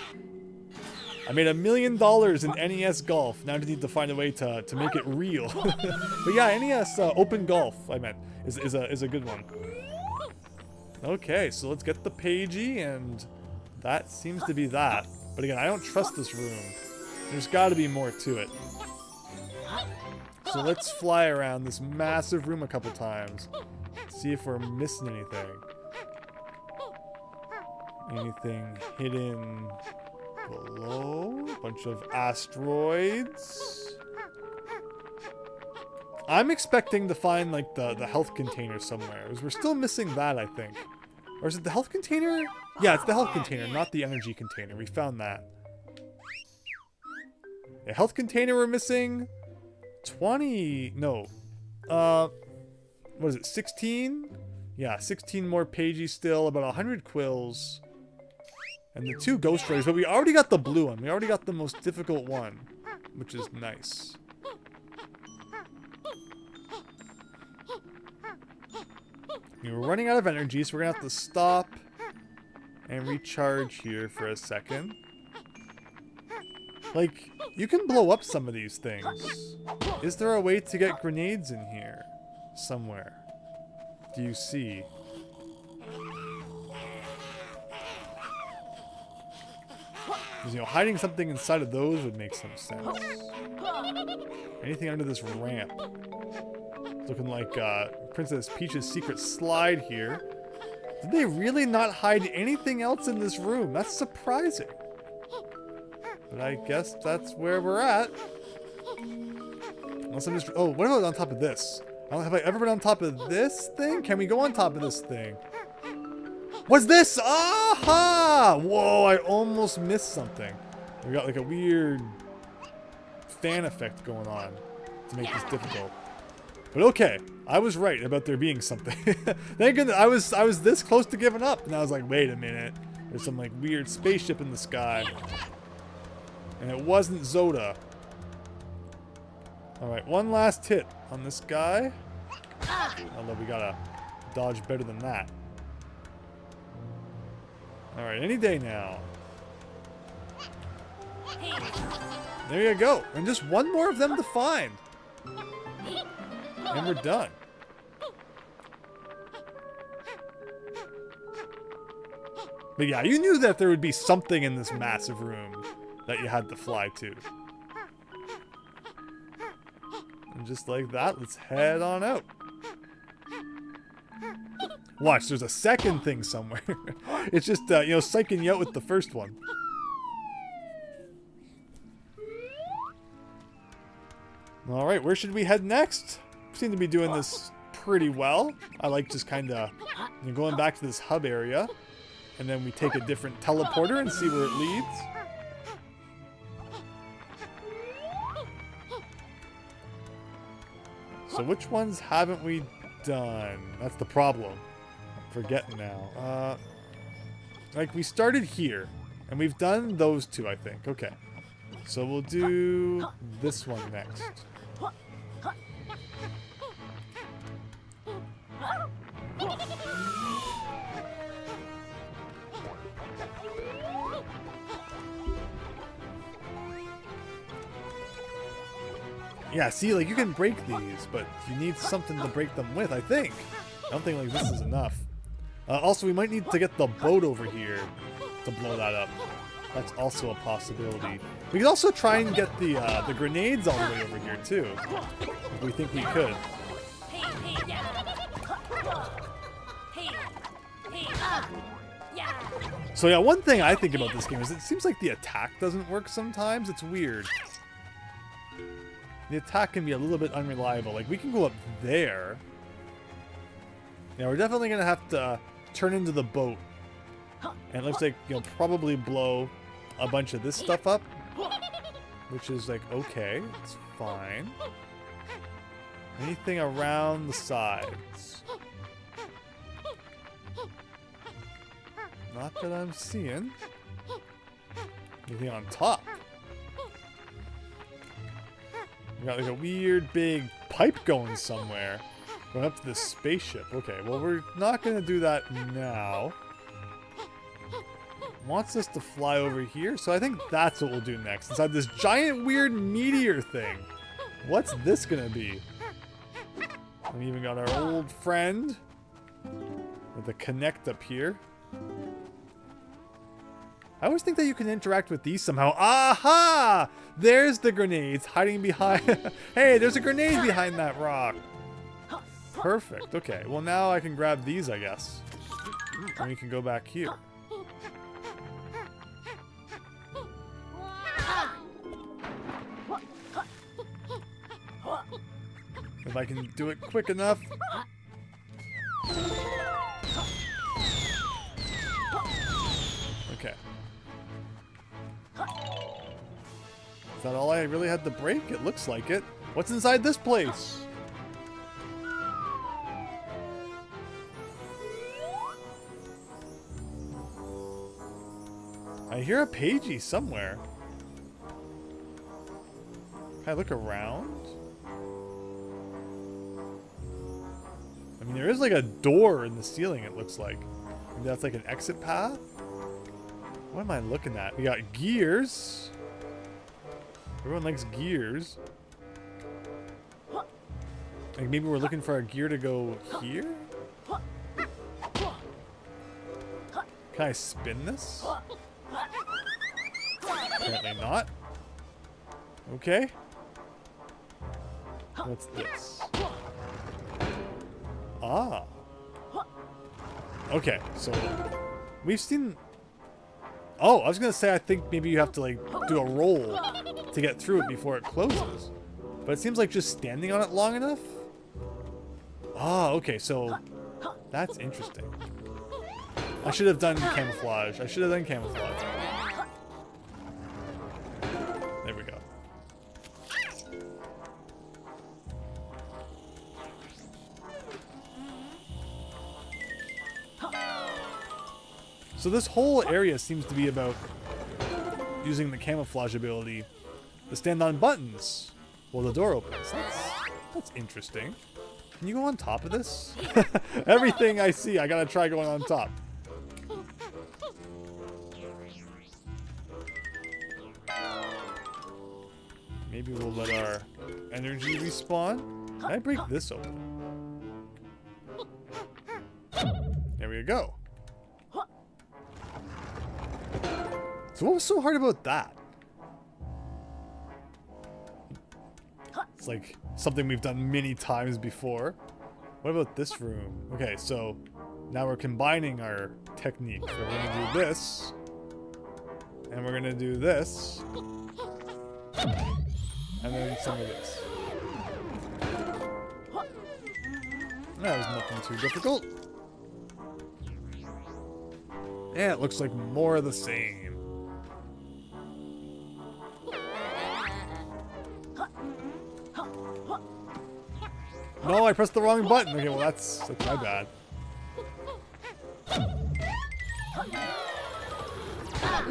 I made $1 million in NES Golf. Now I just need to find a way to make it real. But yeah, NES Open Golf, I meant, is a good one. Okay, so let's get the Pagie, and that seems to be that. But again, I don't trust this room. There's got to be more to it. So let's fly around this massive room a couple times. See if we're missing anything. Anything hidden below? A bunch of asteroids. I'm expecting to find like the health container somewhere. Because we're still missing that, I think. Or is it the health container? Yeah, it's the health container, not the energy container. We found that. A health container we're missing. 20. No. What is it? 16? Yeah, 16 more Pagies still. About 100 quills. And the 2 ghost rays. But we already got the blue one. We already got the most difficult one. Which is nice. We're running out of energy, so we're going to have to stop and recharge here for a second. Like, you can blow up some of these things. Is there a way to get grenades in here? Somewhere. Do you see? Because, you know, hiding something inside of those would make some sense. Anything under this ramp? It's looking like Princess Peach's secret slide here. Did they really not hide anything else in this room? That's surprising. But I guess that's where we're at. Unless I'm just... Oh, what about on top of this? Have I ever been on top of this thing? Can we go on top of this thing? What's this? Aha! Whoa, I almost missed something. We got like a weird fan effect going on to make this difficult. But okay, I was right about there being something. Thank goodness, I was this close to giving up, and I was like, wait a minute. There's some like weird spaceship in the sky. And it wasn't Zoda. Alright, one last hit on this guy. Although we gotta dodge better than that. Alright, any day now. There you go. And just one more of them to find. And we're done. But yeah, you knew that there would be something in this massive room that you had to fly to. And just like that, let's head on out. Watch, there's a second thing somewhere. It's just, you know, psyching you out with the first one. Alright, where should we head next? We seem to be doing this pretty well. I like just kind of going back to this hub area. And then we take a different teleporter and see where it leads. So which ones haven't we done? That's the problem. I'm forgetting now. Like we started here. And we've done those 2, I think. Okay. So we'll do this one next. Yeah, see, like, you can break these, but you need something to break them with, I think. I don't think, like, this is enough. Also, we might need to get the boat over here to blow that up. That's also a possibility. We could also try and get the grenades all the way over here, too. If we think we could. So yeah, one thing I think about this game is it seems like the attack doesn't work sometimes. It's weird. the attack can be a little bit unreliable. Like, we can go up there. Yeah, we're definitely going to have to turn into the boat. And it looks like you'll probably blow a bunch of this stuff up. Which is like, okay, it's fine. Anything around the sides? Not that I'm seeing. Anything on top? We got like a weird big pipe going somewhere. Going up to this spaceship. Okay, well, we're not going to do that now. Wants us to fly over here, so I think that's what we'll do next. Inside this giant weird meteor thing. What's this going to be? We even got our old friend with the connect up here. I always think that you can interact with these somehow. Aha! There's the grenades hiding behind... Hey, there's a grenade behind that rock. Perfect. Okay, well now I can grab these, I guess. And we can go back here. If I can do it quick enough. Okay. Is that all I really had to break? It looks like it. What's inside this place? I hear a Pagies somewhere. Can I look around? I mean, there is like a door in the ceiling, it looks like. Maybe that's like an exit path? What am I looking at? We got gears. Everyone likes gears. Like maybe we're looking for a gear to go here? Can I spin this? Apparently not. Okay. What's this? Ah. Okay, so we've seen... Oh, I was gonna say I think maybe you have to like do a roll to get through it before it closes. But it seems like just standing on it long enough? Ah, okay, so that's interesting. I should have done camouflage. I should have done camouflage. There we go. So this whole area seems to be about using the camouflage ability to stand on buttons while the door opens. That's interesting. Can you go on top of this? Everything I see, I gotta try going on top. Maybe we'll let our energy respawn. Can I break this open? There we go. So what was so hard about that? It's like something we've done many times before. What about this room? Okay, so now we're combining our techniques. So we're gonna do this. And we're gonna do this. And then some of this. That was nothing too difficult. Yeah, it looks like more of the same. No, I pressed the wrong button. Okay, well that's my bad.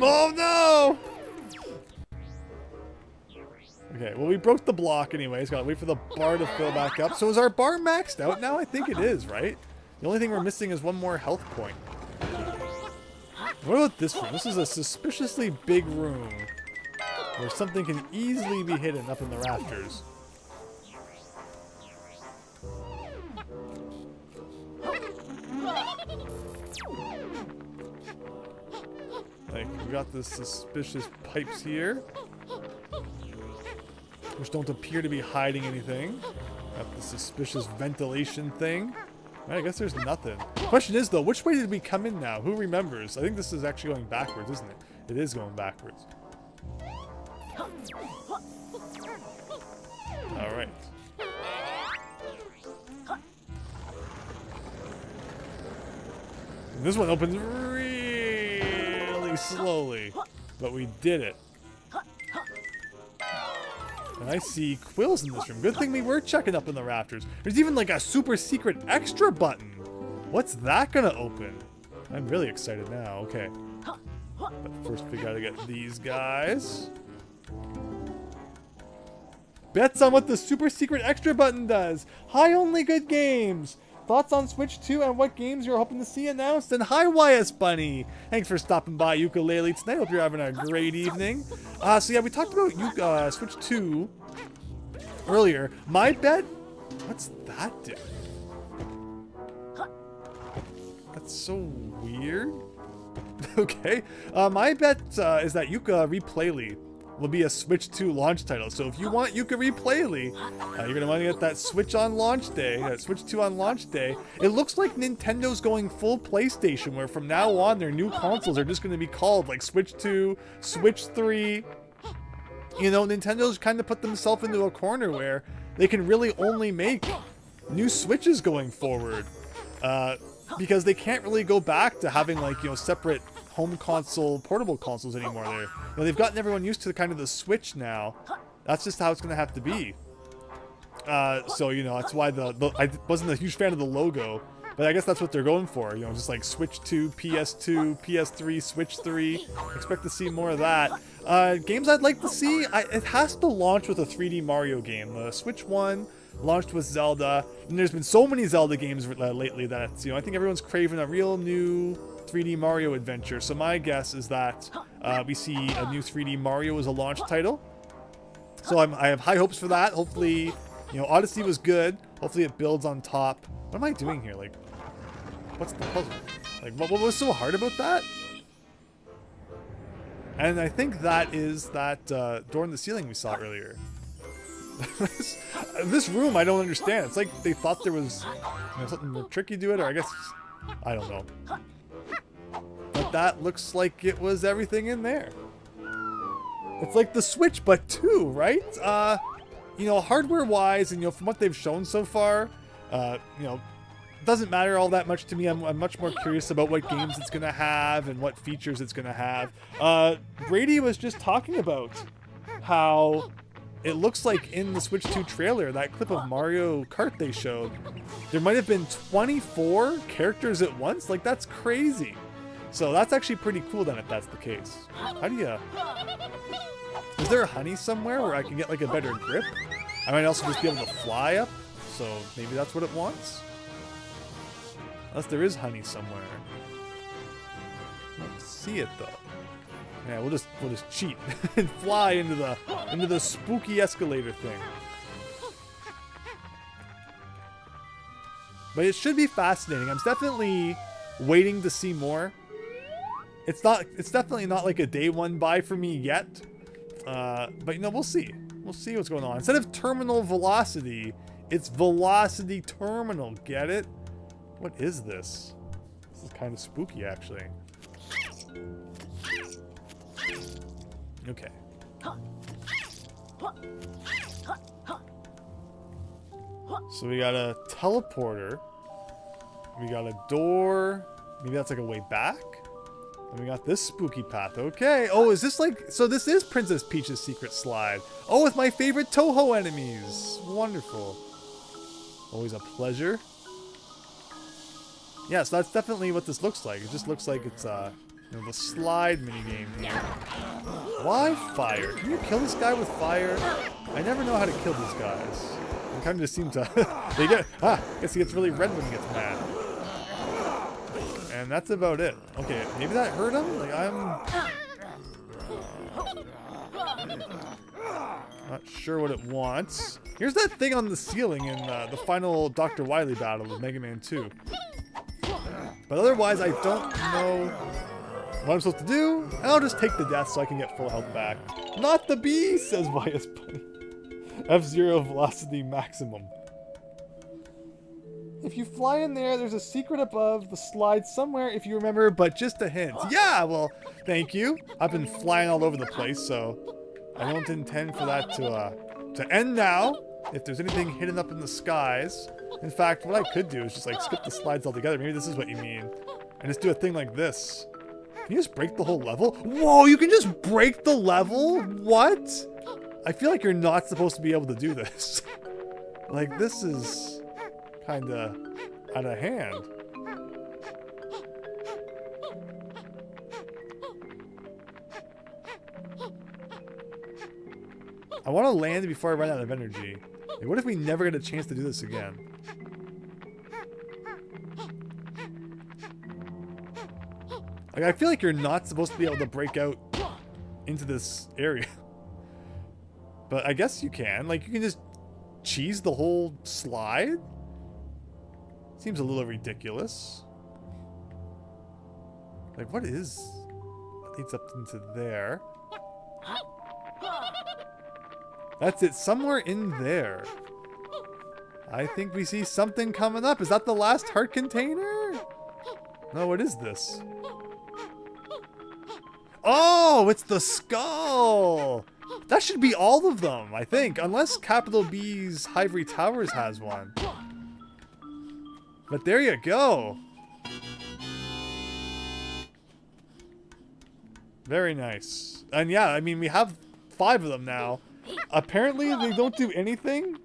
Oh no! Okay, well we broke the block anyways. Gotta wait for the bar to fill back up. So is our bar maxed out now? I think it is, right? The only thing we're missing is one more health point. What about this room? This is a suspiciously big room where something can easily be hidden up in the rafters. Like, we got the suspicious pipes here, which don't appear to be hiding anything. Got the suspicious ventilation thing. I guess there's nothing. Question is, though, which way did we come in now? Who remembers? I think this is actually going backwards, isn't it? It is going backwards. Alright. This one opens really slowly, but we did it. And I see quills in this room. Good thing we were checking up in the rafters. There's even like a super secret extra button. What's that gonna open? I'm really excited now. Okay. But first we gotta get these guys. Bets on what the super secret extra button does. Hi, Only Good Games. Thoughts on Switch 2 and what games you're hoping to see announced? And hi, YS Bunny. Thanks for stopping by Yooka-Laylee tonight. Hope you're having a great evening. So yeah, we talked about Switch 2 earlier. My bet, what's that do? That's so weird. Okay. My bet is that Yooka-Laylee will be a Switch 2 launch title. So if you want Yooka-Laylee, you're going to want to get that Switch on launch day, that Switch 2 on launch day. It looks like Nintendo's going full PlayStation, where from now on their new consoles are just going to be called like Switch 2, Switch 3. You know, Nintendo's kind of put themselves into a corner where they can really only make new Switches going forward. Because they can't really go back to having like, you know, separate home console, portable consoles anymore. They've gotten everyone used to kind of the Switch now. That's just how it's going to have to be. So, you know, that's why I wasn't a huge fan of the logo, but I guess that's what they're going for. You know, just like Switch 2, PS2, PS3, Switch 3. Expect to see more of that. Games I'd like to see, it has to launch with a 3D Mario game. The Switch 1 launched with Zelda, and there's been so many Zelda games lately that, you know, I think everyone's craving a real new 3D Mario adventure. So my guess is that we see a new 3D Mario as a launch title. So I have high hopes for that. Hopefully, you know, Odyssey was good. Hopefully it builds on top. What am I doing here? Like, what's the puzzle? Like, what was so hard about that? And I think that is that door in the ceiling we saw earlier. This room, I don't understand. It's like they thought there was, you know, something more tricky to it, or I guess, I don't know. But that looks like it was everything in there. It's like the Switch, but 2, right? You know, hardware-wise, and, you know, from what they've shown so far, you know, it doesn't matter all that much to me. I'm much more curious about what games it's going to have and what features it's going to have. Brady was just talking about how it looks like in the Switch 2 trailer, that clip of Mario Kart they showed, there might have been 24 characters at once. Like, that's crazy. So that's actually pretty cool then if that's the case. How do you... Is there a honey somewhere where I can get like a better grip? I might also just be able to fly up, so maybe that's what it wants. Unless there is honey somewhere. I don't see it though. Yeah, we'll just cheat and fly into the spooky escalator thing. But it should be fascinating. I'm definitely waiting to see more. It's definitely not like a day one buy for me yet. But you know, we'll see. We'll see what's going on. Instead of terminal velocity, it's velocity terminal. Get it? What is this? This is kind of spooky, actually. Okay. So we got a teleporter. We got a door. Maybe that's like a way back. And we got this spooky path. Okay. Oh, is this like... So this is Princess Peach's secret slide. Oh, with my favorite Toho enemies. Wonderful. Always a pleasure. Yeah, so that's definitely what this looks like. It just looks like it's, you know, the slide minigame here. Why fire? Can you kill this guy with fire? I never know how to kill these guys. They kind of just seem to... they get... I guess he gets really red when he gets mad. And that's about it. Okay, maybe that hurt him? Like, I'm... not sure what it wants. Here's that thing on the ceiling in the final Dr. Wily battle with Mega Man 2. But otherwise, I don't know what I'm supposed to do. I'll just take the death so I can get full health back. Not the bee, says YS Bunny. F-Zero velocity maximum. If you fly in there, there's a secret above the slide somewhere, if you remember, but just a hint. Yeah, well, thank you. I've been flying all over the place, so I don't intend for that to end now. if there's anything hidden up in the skies. In fact, what I could do is just like skip the slides altogether. Maybe this is what you mean. And just do a thing like this. Can you just break the whole level? Whoa, you can just break the level? What? I feel like you're not supposed to be able to do this. Like, this is kinda out of hand. I want to land before I run out of energy. Like, what if we never get a chance to do this again? Like, I feel like you're not supposed to be able to break out into this area. But I guess you can. Like, you can just cheese the whole slide? Seems a little ridiculous. Like, what is... That leads up into there. That's it. Somewhere in there. I think we see something coming up. Is that the last heart container? No, what is this? Oh, it's the skull! That should be all of them, I think. Unless Capital B's Ivory Towers has one. But there you go. Very nice. And yeah, I mean, we have 5 of them now. Apparently, they don't do anything.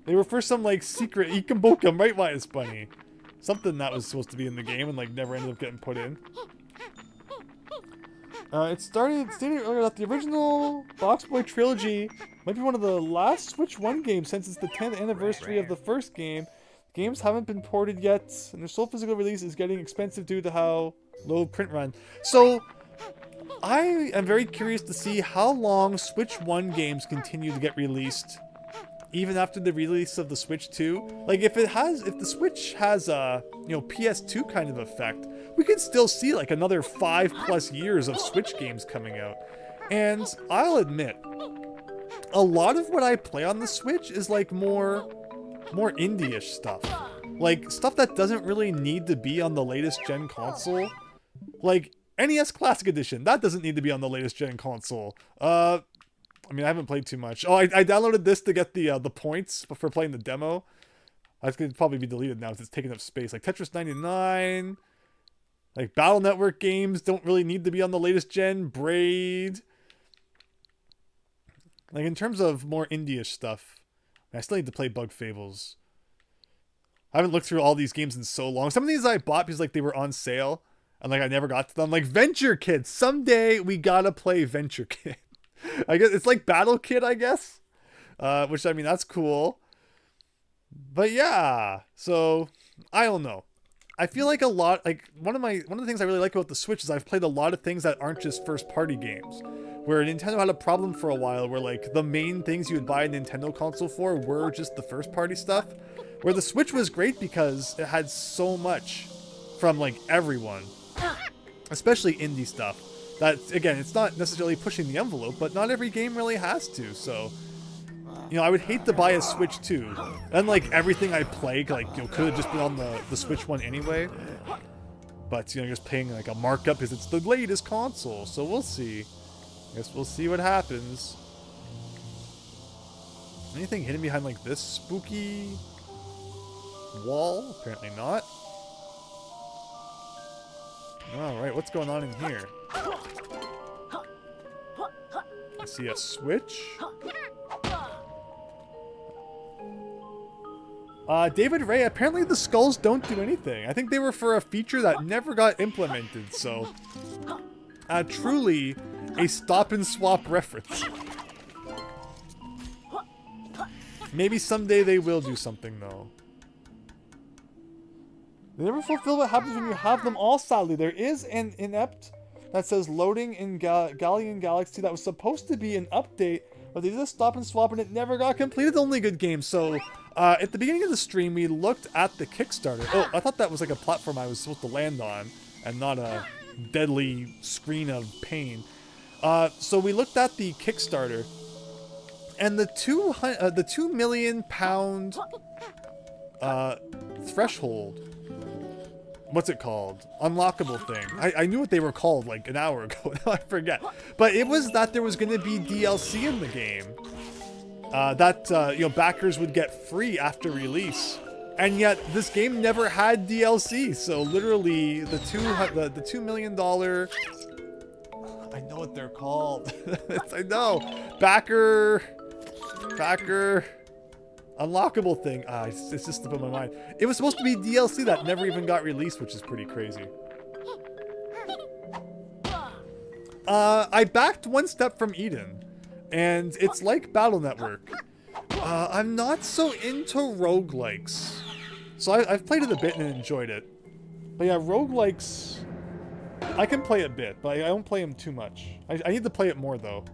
They were for some, like, secret Ikambokum, right, Wise Bunny? Something that was supposed to be in the game and, like, never ended up getting put in. It stated earlier that the original Box Boy trilogy might be one of the last Switch 1 games since it's the 10th anniversary of the first game. Games haven't been ported yet, and their sole physical release is getting expensive due to how low print run. So, I am very curious to see how long Switch 1 games continue to get released, even after the release of the Switch 2. Like, if the Switch has a, you know, PS2 kind of effect, we could still see like another 5+ years of Switch games coming out. And I'll admit, a lot of what I play on the Switch is like more indie-ish stuff. Like, stuff that doesn't really need to be on the latest gen console. Like, NES Classic Edition, that doesn't need to be on the latest gen console. I mean, I haven't played too much. Oh, I downloaded this to get the points before playing the demo. That's going to probably be deleted now because it's taking up space. Like Tetris 99, like Battle Network games don't really need to be on the latest gen. Braid. Like, in terms of more indie-ish stuff, I still need to play Bug Fables. I haven't looked through all these games in so long. Some of these I bought because like they were on sale, and like I never got to them. Like Venture Kid. Someday we gotta play Venture Kid. I guess it's like Battle Kid, I guess. Which, I mean, that's cool. But yeah, so I don't know. I feel like a lot, like one of the things I really like about the Switch is I've played a lot of things that aren't just first-party games. Where Nintendo had a problem for a while where like the main things you would buy a Nintendo console for were just the first-party stuff. Where the Switch was great because it had so much from like everyone. Especially indie stuff. That, again, it's not necessarily pushing the envelope, but not every game really has to, so... You know, I would hate to buy a Switch 2. And, like, everything I play, like, you know, could have just been on the Switch 1 anyway. But, you know, just paying, like, a markup because it's the latest console, so we'll see. I guess we'll see what happens. Anything hidden behind, like, this spooky wall? Apparently not. Alright, what's going on in here? I see a switch. David Ray, apparently the skulls don't do anything. I think they were for a feature that never got implemented, so... truly a stop and swap reference. Maybe someday they will do something, though. They never fulfill what happens when you have them all, sadly. There is an inept that says loading in Galleon Galaxy that was supposed to be an update, but they did a stop and swap and it never got completed. Only good game. So, at the beginning of the stream, we looked at the Kickstarter. Oh, I thought that was like a platform I was supposed to land on and not a deadly screen of pain. So we looked at the Kickstarter and the £2 million threshold. What's it called? Unlockable thing. I knew what they were called like an hour ago. Now I forget. But it was that there was going to be DLC in the game. that you know, backers would get free after release. And yet this game never had DLC. So literally the $2 million, I know what they're called. I know, backer unlockable thing. It's just slipped my mind. It was supposed to be DLC that never even got released, which is pretty crazy. I backed One Step from Eden, and it's like Battle Network. I'm not so into roguelikes. So I've played it a bit and enjoyed it. But yeah, roguelikes, I can play a bit, but I don't play them too much. I need to play it more, though.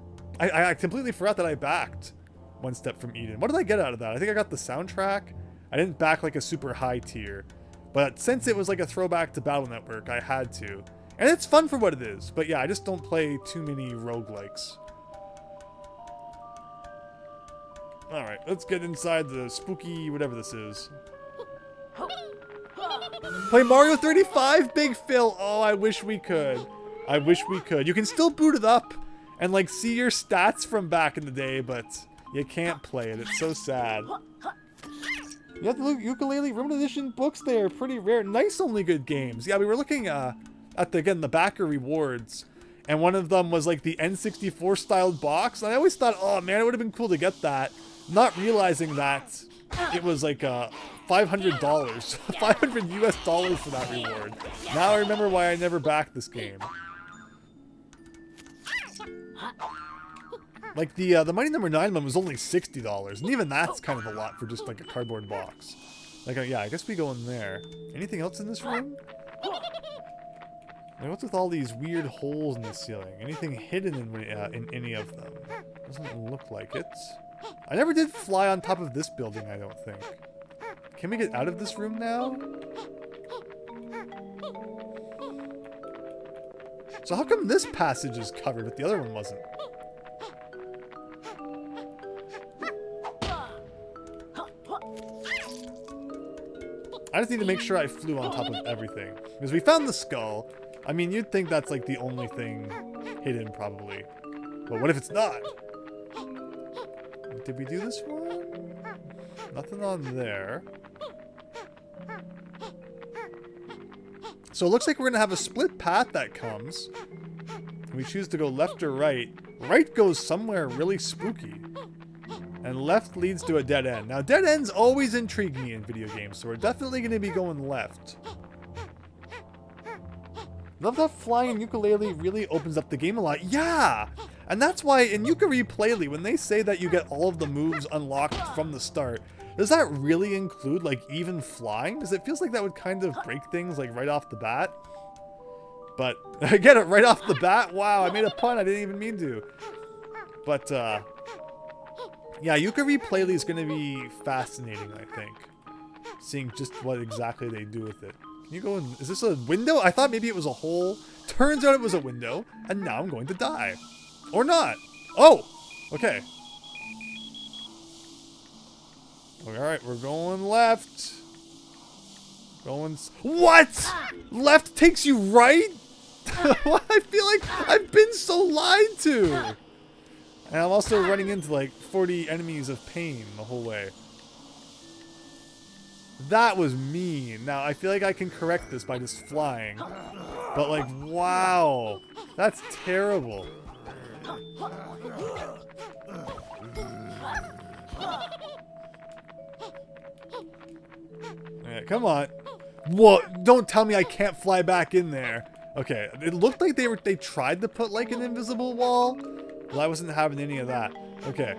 I completely forgot that I backed One Step from Eden. What did I get out of that? I think I got the soundtrack. I didn't back like a super high tier. But since it was like a throwback to Battle Network, I had to. And it's fun for what it is. But yeah, I just don't play too many roguelikes. Alright, let's get inside the spooky whatever this is. Play Mario 35, Big Phil. Oh, I wish we could. I wish we could. You can still boot it up and like see your stats from back in the day, but you can't play it. It's so sad. You have the Yooka-Laylee Roman Edition books there. Pretty rare. Nice, only good games. Yeah, we were looking at the backer rewards, and one of them was like the N64 styled box. And I always thought, oh man, it would have been cool to get that. Not realizing that it was like $500, $500 US for that reward. Now I remember why I never backed this game. Like the Mighty Number 9 one was only $60, and even that's kind of a lot for just like a cardboard box. Like yeah, I guess we go in there. Anything else in this room? Like, what's with all these weird holes in the ceiling? Anything hidden in any of them? Doesn't look like it. I never did fly on top of this building, I don't think. Can we get out of this room now? So how come this passage is covered but the other one wasn't? I just need to make sure I flew on top of everything. Because we found the skull. I mean, you'd think that's like the only thing hidden, probably. But what if it's not? Did we do this one? Nothing on there. So it looks like we're going to have a split path that comes. We choose to go left or right. Right goes somewhere really spooky. And left leads to a dead end. Now, dead ends always intrigue me in video games, so we're definitely going to be going left. Love that flying in Yooka-Laylee really opens up the game a lot. Yeah! And that's why in Yooka-Laylee, when they say that you get all of the moves unlocked from the start, does that really include, like, even flying? Because it feels like that would kind of break things, like, right off the bat. But, I get it, right off the bat? Wow, I made a pun, I didn't even mean to. But, yeah, Yooka-Laylee is going to be fascinating, I think. Seeing just what exactly they do with it. Can you go in? Is this a window? I thought maybe it was a hole. Turns out it was a window, and now I'm going to die. Or not. Oh! Okay. Alright, we're going left. What? Left takes you right? I feel like I've been so lied to. And I'm also running into like 40 enemies of pain the whole way. That was mean. Now, I feel like I can correct this by just flying. But like, wow. That's terrible. Yeah, come on. What? Don't tell me I can't fly back in there. Okay, it looked like they tried to put like an invisible wall. Well, I wasn't having any of that. Okay.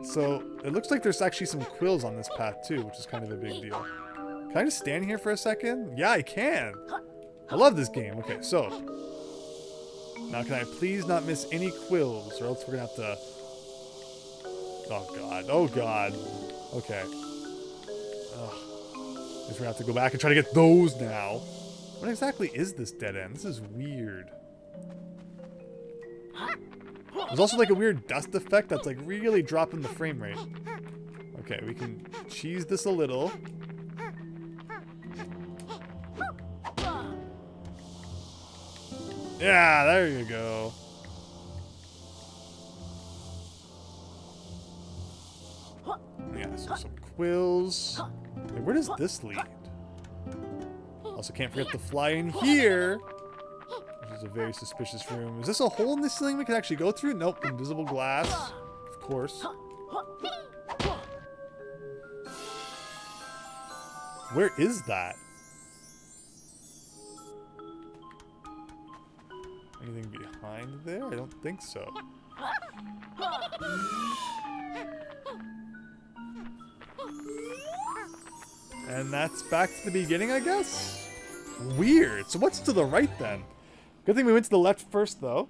So, it looks like there's actually some quills on this path too, which is kind of a big deal. Can I just stand here for a second? Yeah, I can. I love this game. Okay, so. Now, can I please not miss any quills, or else we're gonna have to... Oh, God. Oh, God. Okay. Ugh. Guess we're gonna have to go back and try to get those now. What exactly is this dead end? This is weird. There's also like a weird dust effect that's like really dropping the frame rate. Okay, we can cheese this a little. Yeah, there you go. So some quills. Hey, where does this lead? Also can't forget to fly in here. Which is a very suspicious room. Is this a hole in the ceiling we can actually go through? Nope. Invisible glass. Of course. Where is that? Anything behind there? I don't think so. And that's back to the beginning, I guess? Weird. So what's to the right then? Good thing we went to the left first, though.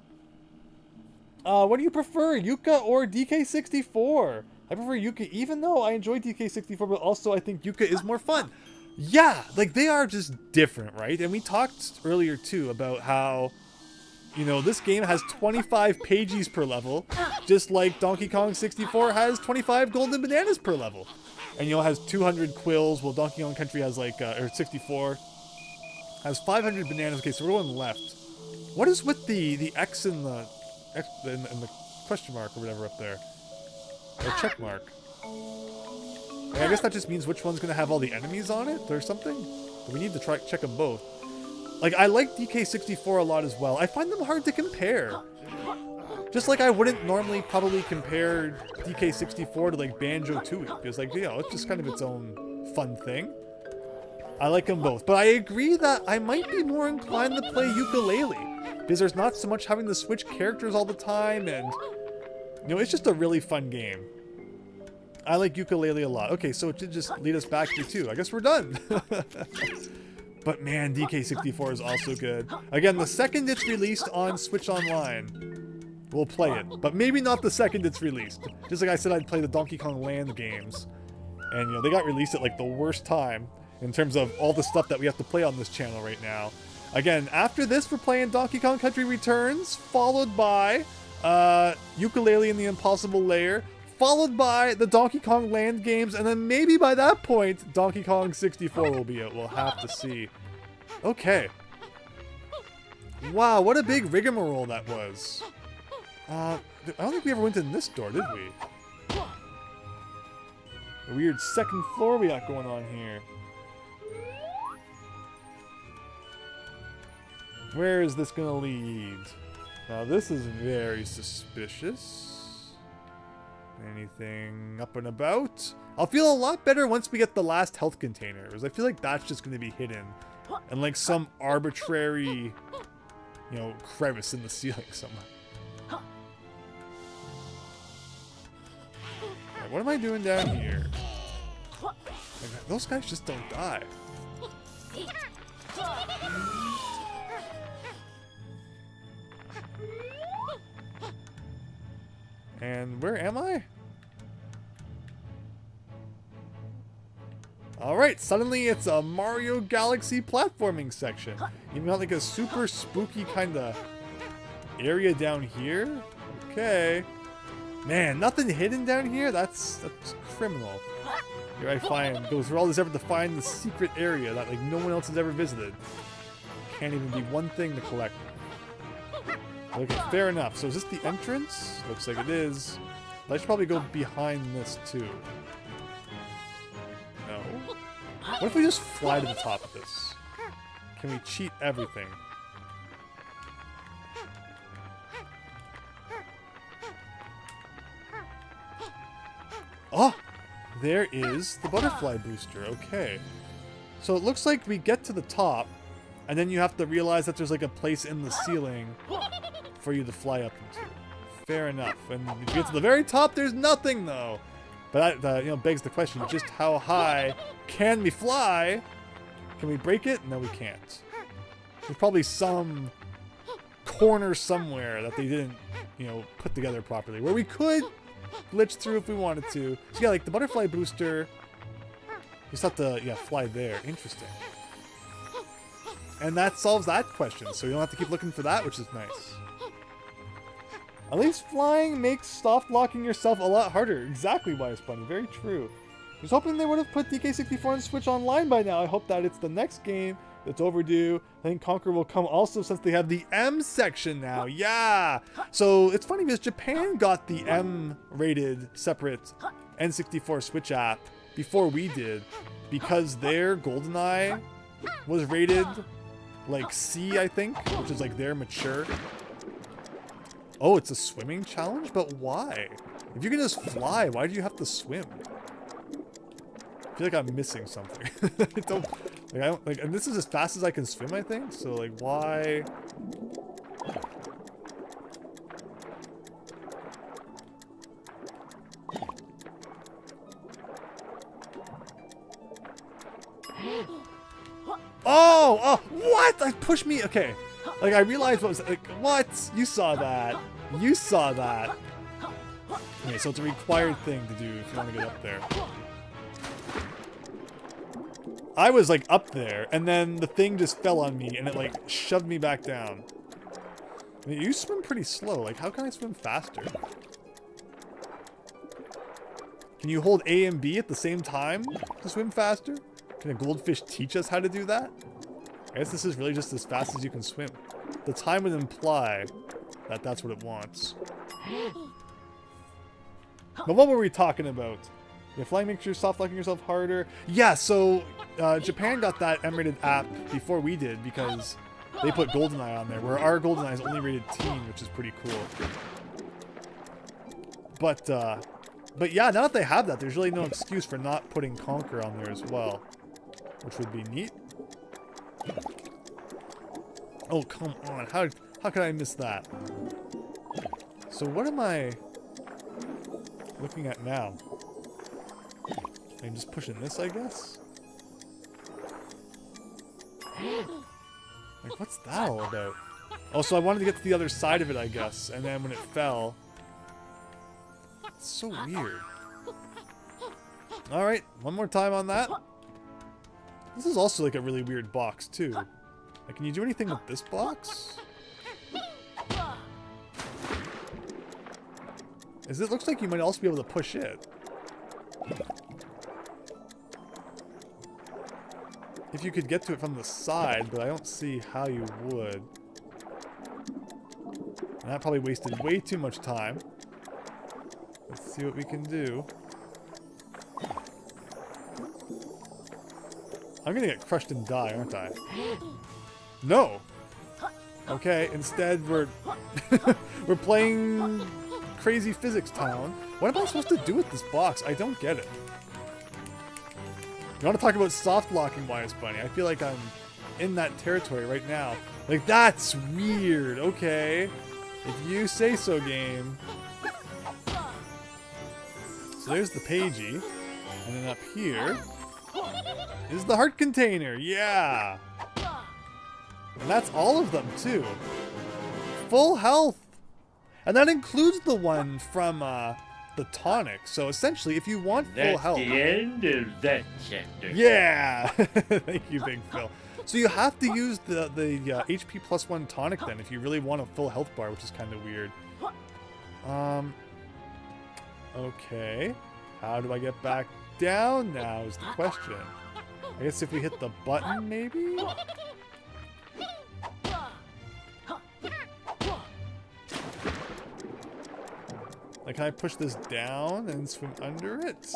What do you prefer, Yooka or DK64? I prefer Yooka, even though I enjoy DK64, but also I think Yooka is more fun. Yeah, like they are just different, right? And we talked earlier, too, about how, you know, this game has 25 Pagies per level, just like Donkey Kong 64 has 25 golden bananas per level. And, you know, has 200 quills, while Donkey Kong Country has like, or 64, has 500 bananas. Okay, so we're going left. What is with the X in the question mark or whatever up there? Or check mark. I guess that just means which one's going to have all the enemies on it or something. But we need to try check them both. Like, I like DK64 a lot as well. I find them hard to compare. Just like I wouldn't normally probably compare DK64 to like Banjo-Tooie. Because like, you know, it's just kind of its own fun thing. I like them both. But I agree that I might be more inclined to play Yooka-Laylee. Because there's not so much having to switch characters all the time. And, you know, it's just a really fun game. I like Yooka-Laylee a lot. Okay, so it did just lead us back to 2. I guess we're done. But man, DK64 is also good. Again, the second it's released on Switch Online, we'll play it. But maybe not the second it's released. Just like I said, I'd play the Donkey Kong Land games. And, you know, they got released at like the worst time in terms of all the stuff that we have to play on this channel right now. Again, after this, we're playing Donkey Kong Country Returns, followed by Yooka-Laylee and the Impossible Lair, followed by the Donkey Kong Land games, and then maybe by that point, Donkey Kong 64 will be out. We'll have to see. Okay. Wow, what a big rigmarole that was. I don't think we ever went in this door, did we? A weird second floor we got going on here. Where is this gonna lead? Now this is very suspicious. Anything up and about? I'll feel a lot better once we get the last health container, because I feel like that's just going to be hidden in like some arbitrary, you know, crevice in the ceiling somewhere. Right, what am I doing down here? Like, those guys just don't die. And where am I? Alright, suddenly it's a Mario Galaxy platforming section. You've got like a super spooky kind of area down here. Okay. Man, nothing hidden down here? That's criminal. Here I go through all this effort to find the secret area that like no one else has ever visited. Can't even be one thing to collect. Okay, fair enough. So is this the entrance? Looks like it is. But I should probably go behind this too. No? What if we just fly to the top of this? Can we cheat everything? Oh! There is the butterfly booster. Okay. So it looks like we get to the top, and then you have to realize that there's like a place in the ceiling for you to fly up into. Fair enough. And if you get to the very top, there's nothing though. But that, you know, begs the question: just how high can we fly? Can we break it? No, we can't. There's probably some corner somewhere that they didn't, you know, put together properly, where we could glitch through if we wanted to. So yeah, like the butterfly booster, you just have to fly there. Interesting. And that solves that question, so you don't have to keep looking for that, which is nice. At least flying makes soft locking yourself a lot harder. Exactly why it's funny. Very true. I was hoping they would have put DK64 on Switch Online by now. I hope that it's the next game that's overdue. I think Conquer will come also since they have the M section now. Yeah! So it's funny because Japan got the M-rated separate N64 Switch app before we did, because their GoldenEye was rated like C, I think, which is like their mature. Oh, it's a swimming challenge? But why? If you can just fly, why do you have to swim? I feel like I'm missing something. I don't, and this is as fast as I can swim, I think. So like, why? Oh, what? That pushed me. Okay, like I realized what was like. What? You saw that? You saw that? Okay, so it's a required thing to do if you want to get up there. I was like up there, and then the thing just fell on me, and it like shoved me back down. I mean, you swim pretty slow. Like, how can I swim faster? Can you hold A and B at the same time to swim faster? Can a goldfish teach us how to do that? I guess this is really just as fast as you can swim. The time would imply that that's what it wants. But what were we talking about? Yeah, flying makes you soft locking yourself harder. Yeah, so Japan got that M-rated app before we did because they put GoldenEye on there, where our GoldenEye is only rated teen, which is pretty cool. But yeah, now that they have that, there's really no excuse for not putting Conquer on there as well, which would be neat. Oh, come on. How could I miss that? So what am I looking at now? I'm just pushing this, I guess? Like, what's that all about? Oh, so I wanted to get to the other side of it, I guess. And then when it fell... It's so weird. Alright, one more time on that. This is also like a really weird box, too. Like, can you do anything with this box? It looks like you might also be able to push it. If you could get to it from the side, but I don't see how you would. And that probably wasted way too much time. Let's see what we can do. I'm gonna get crushed and die, aren't I? No! Okay, instead we're... we're playing Crazy Physics Town. What am I supposed to do with this box? I don't get it. You want to talk about soft locking, Wise Bunny? I feel like I'm in that territory right now. Like, that's weird. Okay. If you say so, game. So there's the Pagie. And then up here is the heart container. Yeah. And that's all of them, too. Full health. And that includes the one from the tonic. So essentially, if you want full health... That's the end of that chapter. Yeah! Thank you, Big Phil. So you have to use the HP plus 1 tonic then if you really want a full health bar, which is kind of weird. Okay. How do I get back down now is the question. I guess if we hit the button, maybe? Like, can I push this down and swim under it?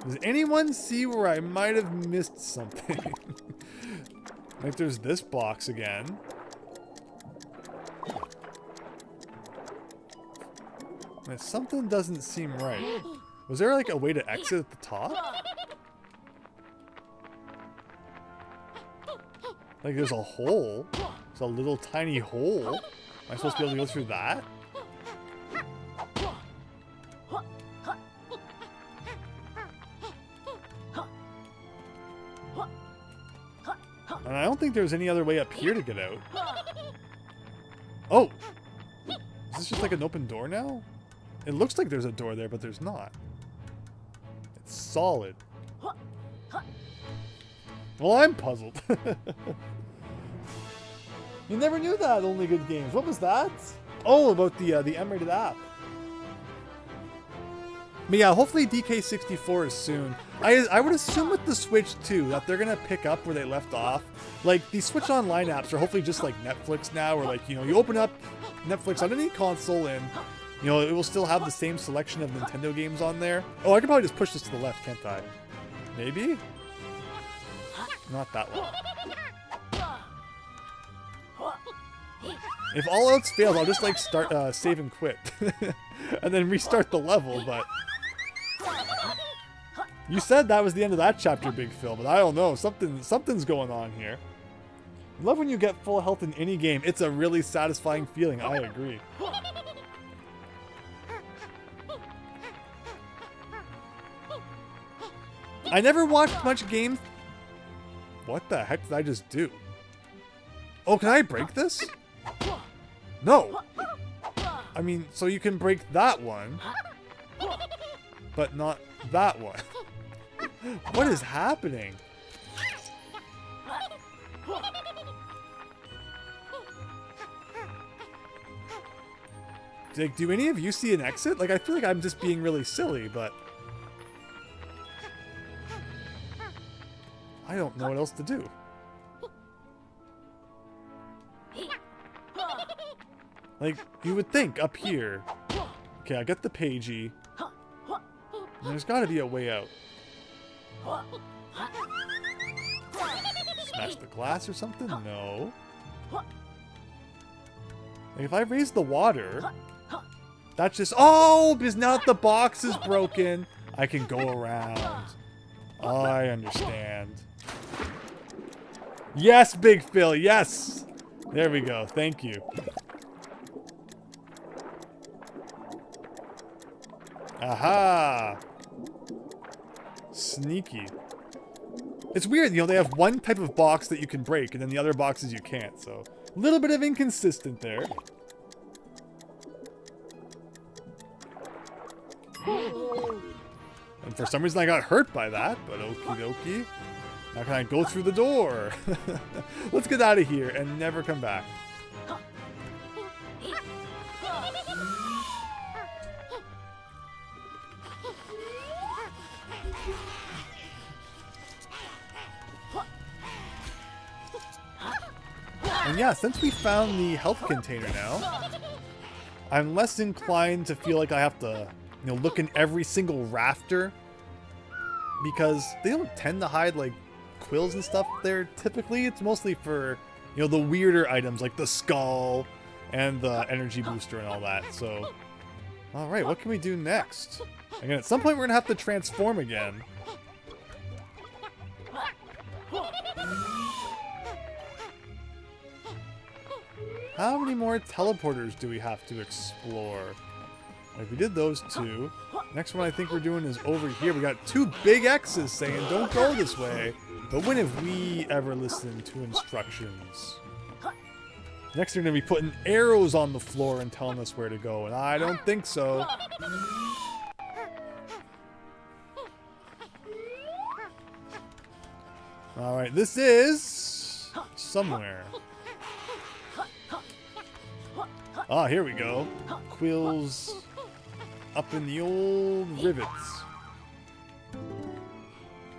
Does anyone see where I might have missed something? Like, there's this box again. And something doesn't seem right. Was there, like, a way to exit at the top? Like, there's a hole. There's a little tiny hole. Am I supposed to be able to go through that? And I don't think there's any other way up here to get out. Oh! Is this just like an open door now? It looks like there's a door there, but there's not. It's solid. Well, I'm puzzled. You never knew that, Only Good Games. What was that? Oh, about the M-rated app. But yeah, hopefully DK64 is soon. I would assume with the Switch too that they're gonna pick up where they left off. Like these Switch Online apps are hopefully just like Netflix now, where like, you know, you open up Netflix on any console and, you know, it will still have the same selection of Nintendo games on there. Oh, I could probably just push this to the left, can't I? Maybe? Not that one. If all else fails, I'll just like start save and quit. And then restart the level, but... You said that was the end of that chapter, Big Phil, but I don't know. Something's going on here. I love when you get full health in any game. It's a really satisfying feeling, I agree. I never watched much games. What the heck did I just do? Oh, can I break this? No. I mean, so you can break that one, but not that one. What is happening? Like, do any of you see an exit? Like, I feel like I'm just being really silly, but... I don't know what else to do. Like, you would think up here. Okay, I got the Pagie. There's gotta be a way out. Smash the glass or something? No. Like, if I raise the water... That's just... Oh! Because now that the box is broken, I can go around. Oh, I understand. Yes, Big Phil, yes! There we go, thank you. Aha! Sneaky. It's weird, you know, they have one type of box that you can break, and then the other boxes you can't, so... A little bit of inconsistent there. And for some reason I got hurt by that, but okie dokie. Now can I go through the door? Let's get out of here and never come back. And yeah, since we found the health container now, I'm less inclined to feel like I have to, you know, look in every single rafter, because they don't tend to hide like quills and stuff there typically. It's mostly for, you know, the weirder items like the skull and the energy booster and all that. So, alright, what can we do next? Again, at some point we're gonna have to transform again. How many more teleporters do we have to explore? Like, we did those two. Next one I think we're doing is over here. We got two big X's saying, don't go this way. But when have we ever listened to instructions? Next they're going to be putting arrows on the floor and telling us where to go. And I don't think so. Alright, this is... somewhere. Ah, here we go. Quills up in the old rivets.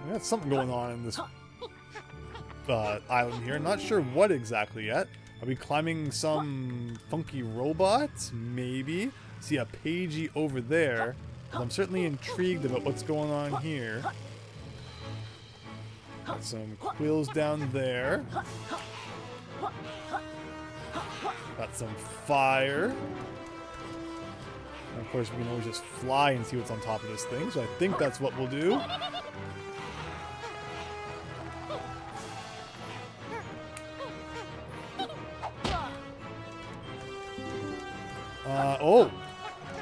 We got something going on in this island here. Not sure what exactly yet. Are we climbing some funky robots? Maybe. See a Pagie over there. I'm certainly intrigued about what's going on here. Got some quills down there. Got some fire. And of course, we can always just fly and see what's on top of this thing. So I think that's what we'll do. Oh,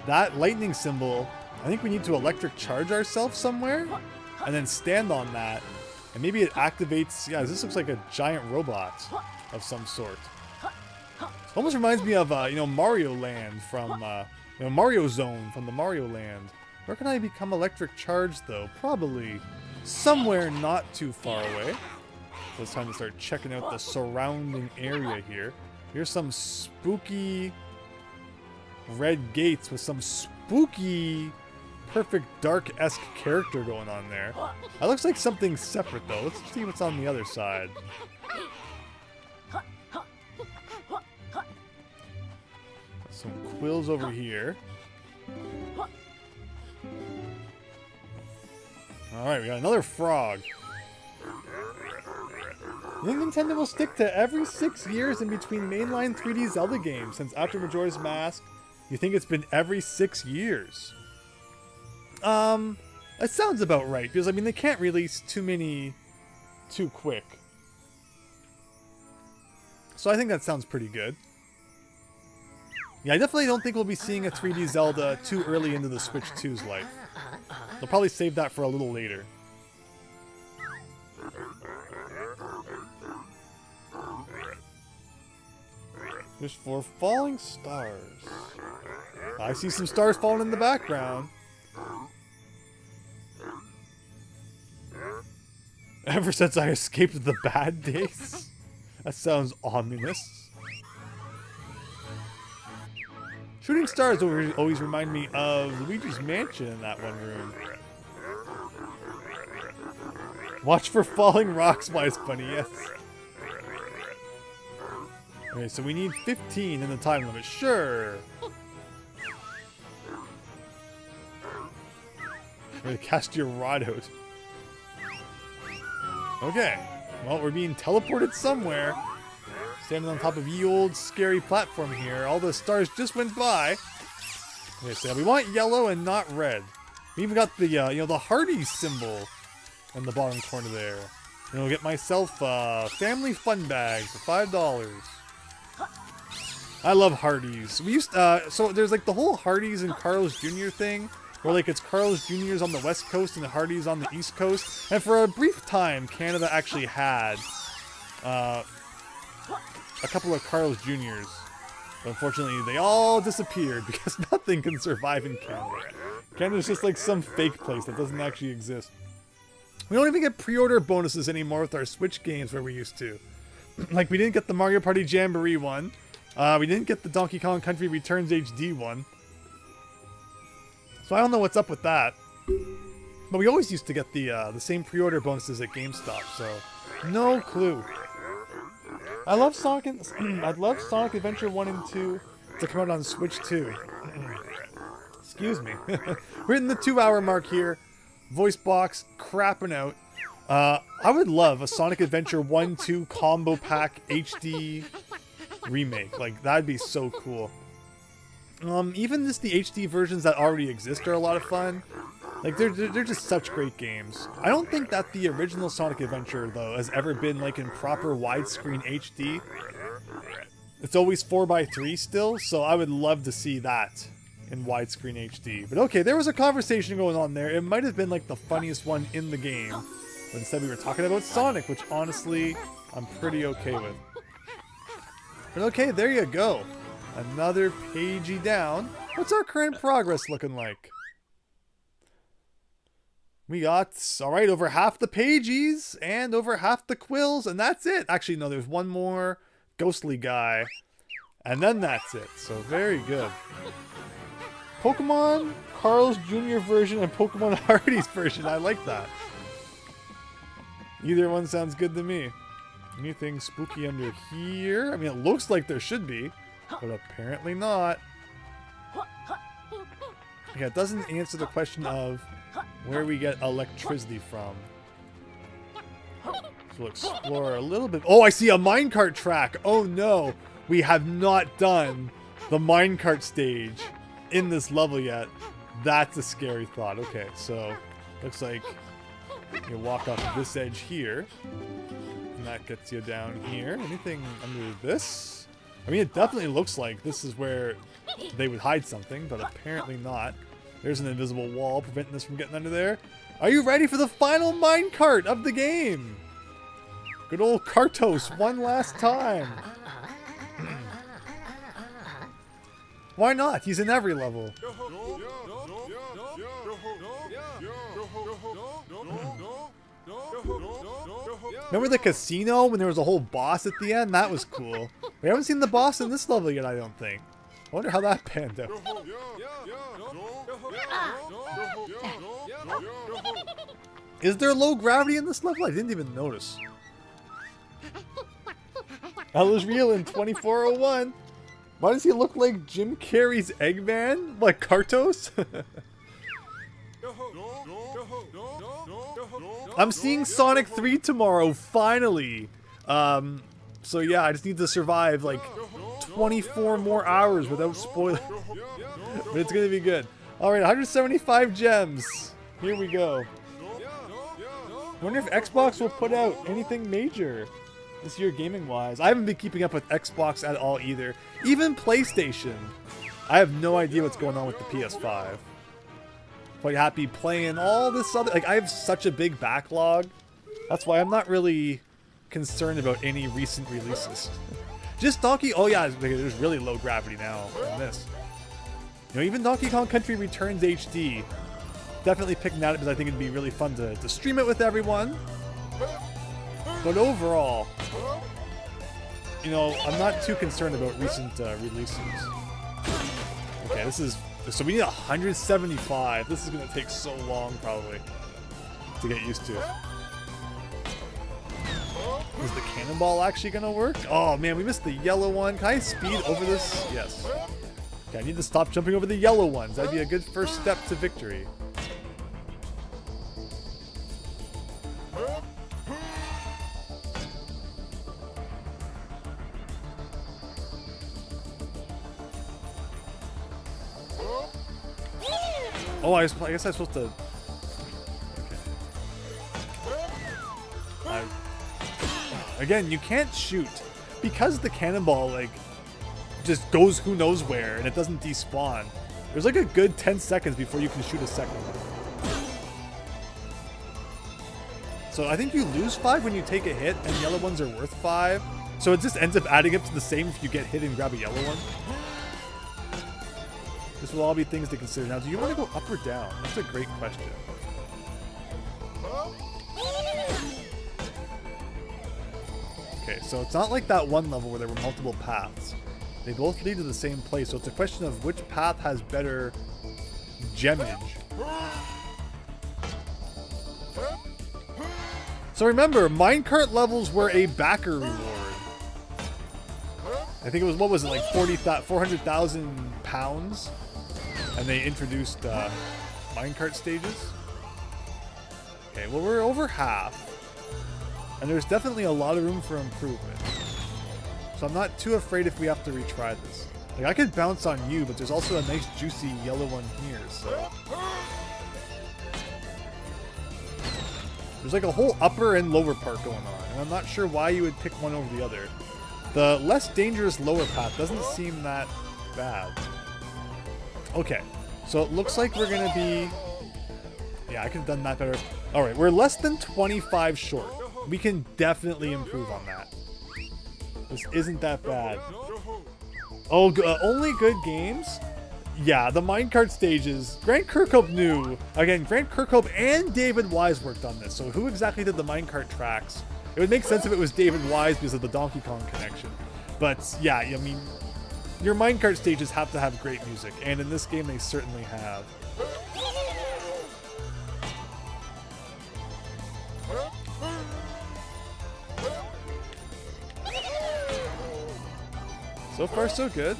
that lightning symbol. I think we need to electric charge ourselves somewhere and then stand on that. And maybe it activates... Yeah, this looks like a giant robot of some sort. Almost reminds me of, you know, Mario Land from, you know, Mario Zone from the Mario Land. Where can I become electric charged, though? Probably somewhere not too far away. So it's time to start checking out the surrounding area here. Here's some spooky red gates with some spooky perfect dark-esque character going on there. That looks like something separate though. Let's see what's on the other side. Some quills over here. Alright, we got another frog. I think Nintendo will stick to every 6 years in between mainline 3D Zelda games. Since after Majora's Mask, you think it's been every 6 years? That sounds about right, because I mean they can't release too many too quick. So I think that sounds pretty good. Yeah, I definitely don't think we'll be seeing a 3D Zelda too early into the Switch 2's life. They'll probably save that for a little later. There's 4 falling stars. I see some stars falling in the background. Ever since I escaped the bad days? That sounds ominous. Shooting stars always remind me of Luigi's Mansion in that one room. Watch for falling rocks, Wise Bunny, yes. Okay, so we need 15 in the time limit. Sure. Cast your rod out. Okay. Well, we're being teleported somewhere. Standing on top of ye old scary platform here. All the stars just went by. Okay, so we want yellow and not red. We even got the, the Hardee's symbol in the bottom corner there. And I'll get myself a family fun bag for $5. I love Hardee's. We used so there's like the whole Hardee's and Carl's Jr. thing, where like it's Carl's Jr.'s on the West Coast and the Hardee's on the East Coast. And for a brief time, Canada actually had a couple of Carl's Jr.'s. But unfortunately, they all disappeared because nothing can survive in Canada. Canada's just like some fake place that doesn't actually exist. We don't even get pre-order bonuses anymore with our Switch games where we used to. Like, we didn't get the Mario Party Jamboree one. We didn't get the Donkey Kong Country Returns HD one. So I don't know what's up with that. But we always used to get the same pre-order bonuses at GameStop, so no clue. I'd love Sonic Adventure 1 and 2 to come out on Switch 2. Excuse me. We're hitting the 2-hour mark here. Voice box crapping out. I would love a Sonic Adventure 1-2 combo pack HD remake. Like, that'd be so cool. Even just the HD versions that already exist are a lot of fun. Like, they're just such great games. I don't think that the original Sonic Adventure, though, has ever been, like, in proper widescreen HD. It's always 4:3 still, so I would love to see that in widescreen HD. But okay, there was a conversation going on there. It might have been, like, the funniest one in the game. But instead we were talking about Sonic, which, honestly, I'm pretty okay with. But okay, there you go. Another pagey down. What's our current progress looking like? We got, alright, over half the Pagies and over half the Quills, and that's it. Actually, no, there's one more ghostly guy, and then that's it. So, very good. Pokemon Carl's Jr. version and Pokemon Hardee's version. I like that. Either one sounds good to me. Anything spooky under here? I mean, it looks like there should be, but apparently not. Yeah, it doesn't answer the question of where we get electricity from. So we'll explore a little bit. Oh, I see a minecart track. Oh no, we have not done the minecart stage in this level yet. That's a scary thought. Okay, so looks like you walk off this edge here, and that gets you down here. Anything under this? I mean, it definitely looks like this is where they would hide something, but apparently not. There's an invisible wall preventing us from getting under there. Are you ready for the final minecart of the game? Good old Kartos, one last time. Why not? He's in every level. Remember the casino when there was a whole boss at the end? That was cool. We haven't seen the boss in this level yet, I don't think. I wonder how that panned out. Is there low gravity in this level? I didn't even notice. Ella's real in 2401. Why does he look like Jim Carrey's Eggman? Like Kartos? I'm seeing Sonic 3 tomorrow, finally. So yeah, I just need to survive like 24 more hours without spoiling. But it's gonna be good. Alright, 175 gems. Here we go. Wonder if Xbox will put out anything major this year gaming-wise. I haven't been keeping up with Xbox at all either. Even PlayStation. I have no idea what's going on with the PS5. Quite happy playing all this other... Like, I have such a big backlog. That's why I'm not really concerned about any recent releases. Just Donkey... Oh yeah, there's really low gravity now in this. You know, even Donkey Kong Country Returns HD. Definitely picking that up because I think it'd be really fun to stream it with everyone. But overall, you know, I'm not too concerned about recent releases. Okay, this is... So we need 175. This is going to take so long, probably, to get used to. Is the cannonball actually going to work? Oh, man, we missed the yellow one. Can I speed over this? Yes. Okay, I need to stop jumping over the yellow ones. That'd be a good first step to victory. Oh, I guess I'm supposed to... Okay. Again, you can't shoot. Because the cannonball, like, just goes who knows where, and it doesn't despawn. There's like a good 10 seconds before you can shoot a second one. So I think you lose 5 when you take a hit, and yellow ones are worth 5. So it just ends up adding up to the same if you get hit and grab a yellow one. This will all be things to consider. Now, do you want to go up or down? That's a great question. Okay, so it's not like that one level where there were multiple paths. They both lead to the same place, so it's a question of which path has better gemmage. So remember, minecart levels were a backer reward. I think it was, what was it, like 400,000 pounds? And they introduced minecart stages. Okay, well, we're over half. And there's definitely a lot of room for improvement. So I'm not too afraid if we have to retry this. Like, I could bounce on you, but there's also a nice juicy yellow one here, so... There's like a whole upper and lower part going on, and I'm not sure why you would pick one over the other. The less dangerous lower path doesn't seem that bad. Okay, so it looks like we're gonna be... Yeah, I could have done that better. Alright, we're less than 25 short. We can definitely improve on that. This isn't that bad. Oh, only good games? Yeah, the minecart stages. Grant Kirkhope knew. Again, Grant Kirkhope and David Wise worked on this. So who exactly did the minecart tracks? It would make sense if it was David Wise because of the Donkey Kong connection. But yeah, I mean, your minecart stages have to have great music. And in this game, they certainly have. So far, so good.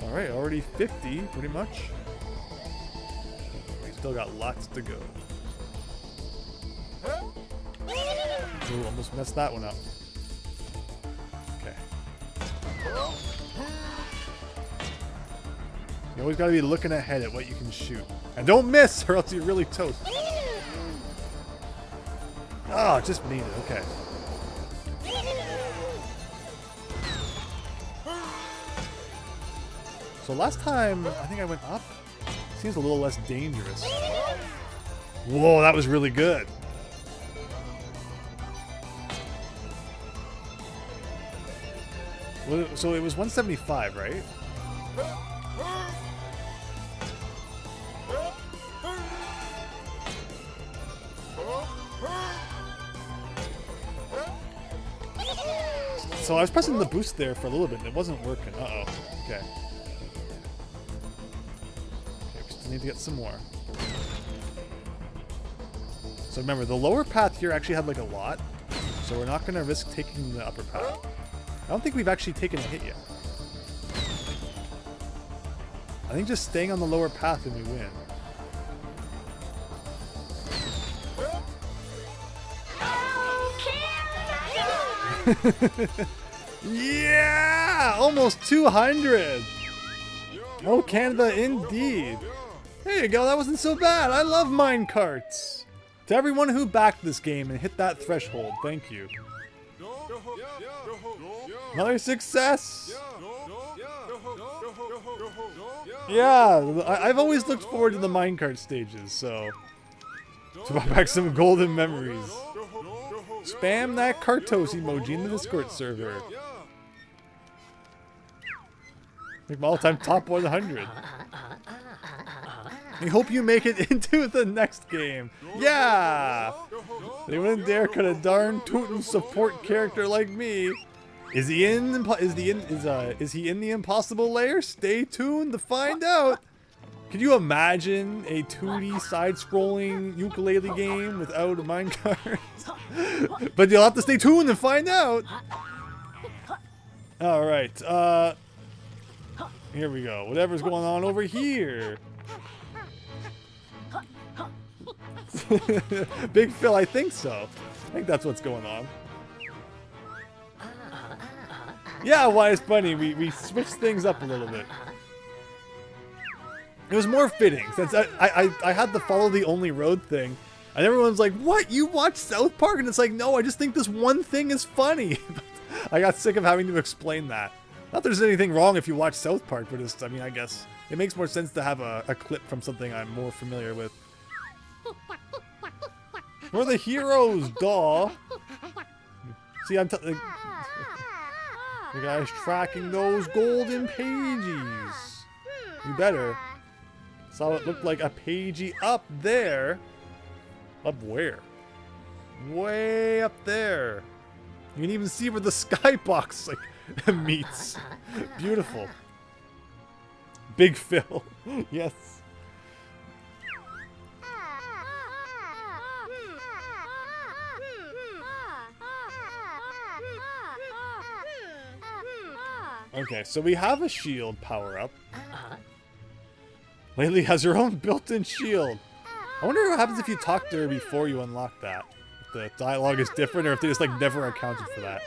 Alright, already 50, pretty much. We still got lots to go. Ooh, almost messed that one up. Okay. You always gotta be looking ahead at what you can shoot. And don't miss, or else you're really toast. Oh, just made it, okay. So last time, I think I went up. Seems a little less dangerous. Whoa, that was really good. So it was 175, right? So I was pressing the boost there for a little bit and it wasn't working. Uh-oh. Okay. We still need to get some more. So remember, the lower path here actually had like a lot. So we're not going to risk taking the upper path. I don't think we've actually taken a hit yet. I think just staying on the lower path and we win. Yeah! Almost 200! Oh, Canada indeed. There you go, that wasn't so bad. I love minecarts. To everyone who backed this game and hit that threshold, thank you. Another success! Yeah, I've always looked forward to the minecart stages, so... to bring back some golden memories. Spam that Kartos emoji in the Discord server. Make my all-time top 100. I hope you make it into the next game. Yeah! They wouldn't dare cut a darn tootin' support character like me. Is he in the impossible layer? Stay tuned to find out. Could you imagine a 2D side-scrolling Yooka-Laylee game without a minecart? But you'll have to stay tuned and find out. All right. Here we go. Whatever's going on over here. Big Phil, I think so. I think that's what's going on. Yeah, Wise Bunny, we switched things up a little bit. It was more fitting since I had to follow the only road thing, and everyone's like, "What? You watch South Park?" And it's like, "No, I just think this one thing is funny." I got sick of having to explain that. Not that there's anything wrong if you watch South Park, but just, I mean, I guess it makes more sense to have a clip from something I'm more familiar with. We're the heroes, daw. See, the guy's tracking those golden pages. You better. Saw it looked like a pagey up there. Up where? Way up there. You can even see where the skybox like meets. Beautiful. Big Phil. Yes. Okay, so we have a shield power-up. Laylee has her own built-in shield. I wonder what happens if you talk to her before you unlock that. If the dialogue is different or if they just like never accounted for that.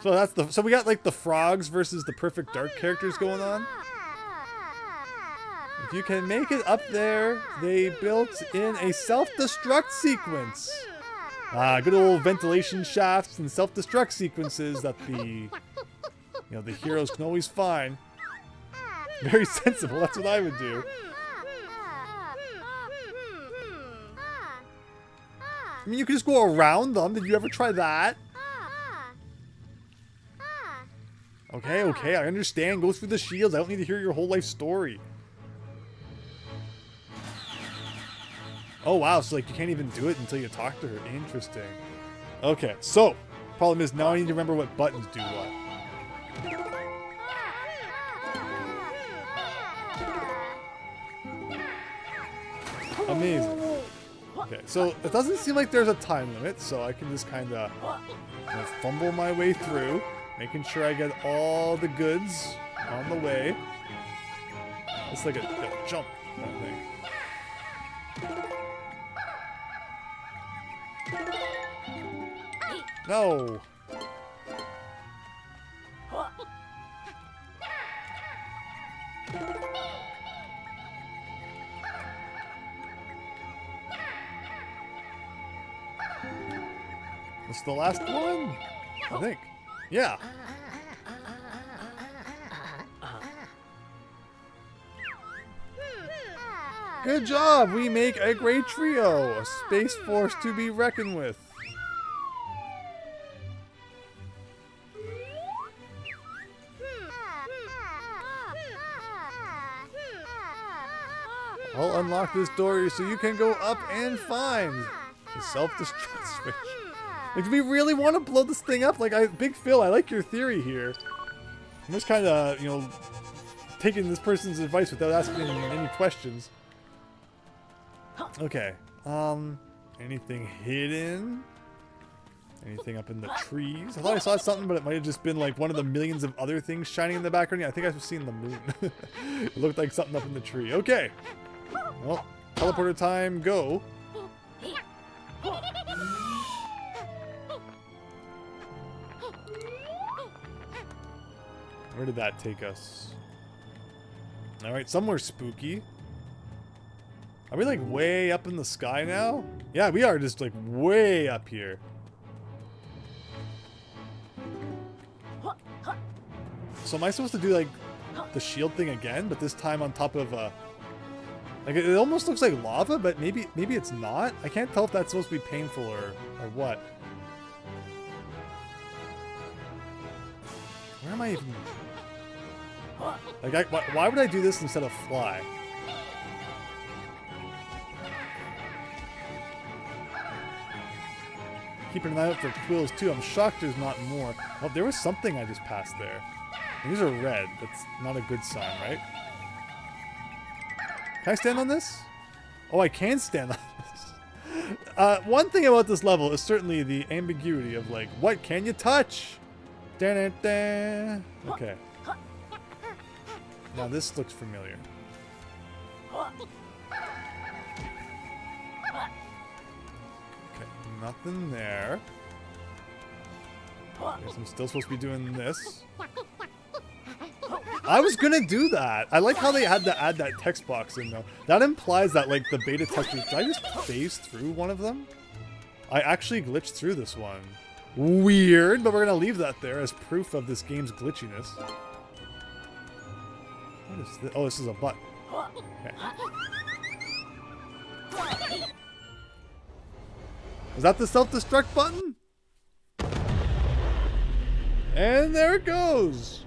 So so we got like the frogs versus the perfect dark characters going on. If you can make it up there, they built in a self-destruct sequence. Good old ventilation shafts and self-destruct sequences that the heroes can always find. Very sensible, that's what I would do. I mean, you could just go around them. Did you ever try that? Okay, I understand. Go through the shields. I don't need to hear your whole life story. Oh wow, so like you can't even do it until you talk to her. Interesting. Okay, so problem is now I need to remember what buttons do what. Amazing. Okay, so it doesn't seem like there's a time limit, so I can just kind of fumble my way through, making sure I get all the goods on the way. It's like a jump kind of thing. No! It's the last one, I think. Yeah. Good job! We make a great trio! A space force to be reckoned with. I'll unlock this door so you can go up and find the self-destruct switch. Like, do we really want to blow this thing up? Like, Big Phil, I like your theory here. I'm just kind of, you know, taking this person's advice without asking any questions. Okay. Anything hidden? Anything up in the trees? I thought I saw something, but it might have just been like one of the millions of other things shining in the background. Yeah, I think I've seen the moon. It looked like something up in the tree. Okay. Well, teleporter time, go. Where did that take us? Alright, somewhere spooky. Are we like way up in the sky now? Yeah, we are just like way up here. So am I supposed to do like the shield thing again, but this time on top of like it almost looks like lava, but maybe it's not. I can't tell if that's supposed to be painful or what. Where am I even? Like, why would I do this instead of fly? Keeping an eye out for quills too. I'm shocked there's not more. Oh, there was something I just passed there. These are red. That's not a good sign, right? Can I stand on this? Oh, I can stand on this. One thing about this level is certainly the ambiguity of like, what can you touch? Da-da-da. Okay. Now this looks familiar. Okay, nothing there. Guess I'm still supposed to be doing this. I was gonna do that. I like how they had to add that text box in though. That implies that like the beta testers. Did I just phase through one of them? I actually glitched through this one. Weird, but we're gonna leave that there as proof of this game's glitchiness. What is this? Oh, this is a button. Okay. Is that the self-destruct button? And there it goes.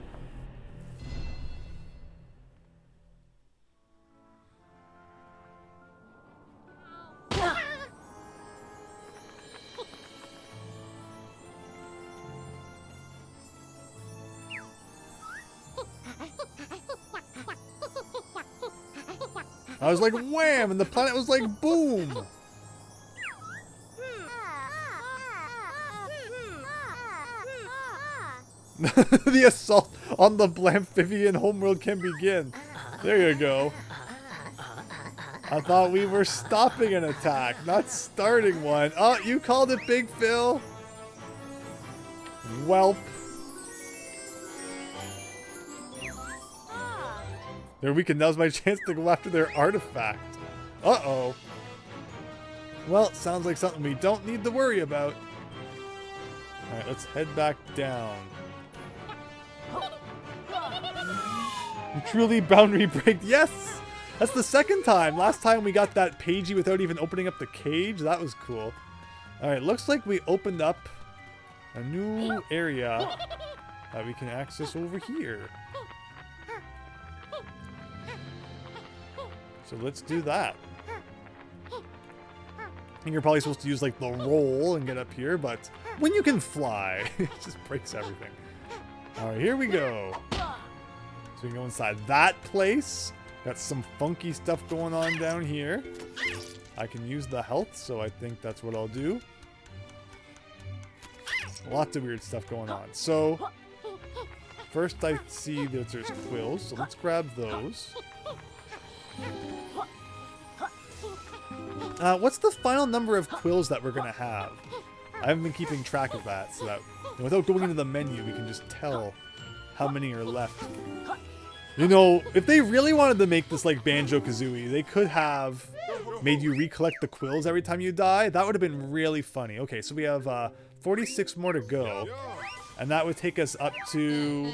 I was like, wham! And the planet was like, boom! The assault on the Blamphibian homeworld can begin. There you go. I thought we were stopping an attack, not starting one. Oh, you called it, Big Phil. Welp. They're weakened. Now's my chance to go after their artifact. Uh-oh. Well, sounds like something we don't need to worry about. Alright, let's head back down. Truly boundary break. Yes! That's the second time. Last time we got that Pagie without even opening up the cage. That was cool. Alright, looks like we opened up a new area that we can access over here. So let's do that. I think you're probably supposed to use like the roll and get up here, but when you can fly, it just breaks everything. Alright, here we go. So we can go inside that place. Got some funky stuff going on down here. I can use the health, so I think that's what I'll do. Lots of weird stuff going on. So, first I see that there's quills, so let's grab those. What's the final number of quills that we're gonna have? I haven't been keeping track of that, so that without going into the menu, we can just tell how many are left. You know, if they really wanted to make this like Banjo-Kazooie, they could have made you recollect the quills every time you die. That would have been really funny. Okay, so we have 46 more to go, and that would take us up to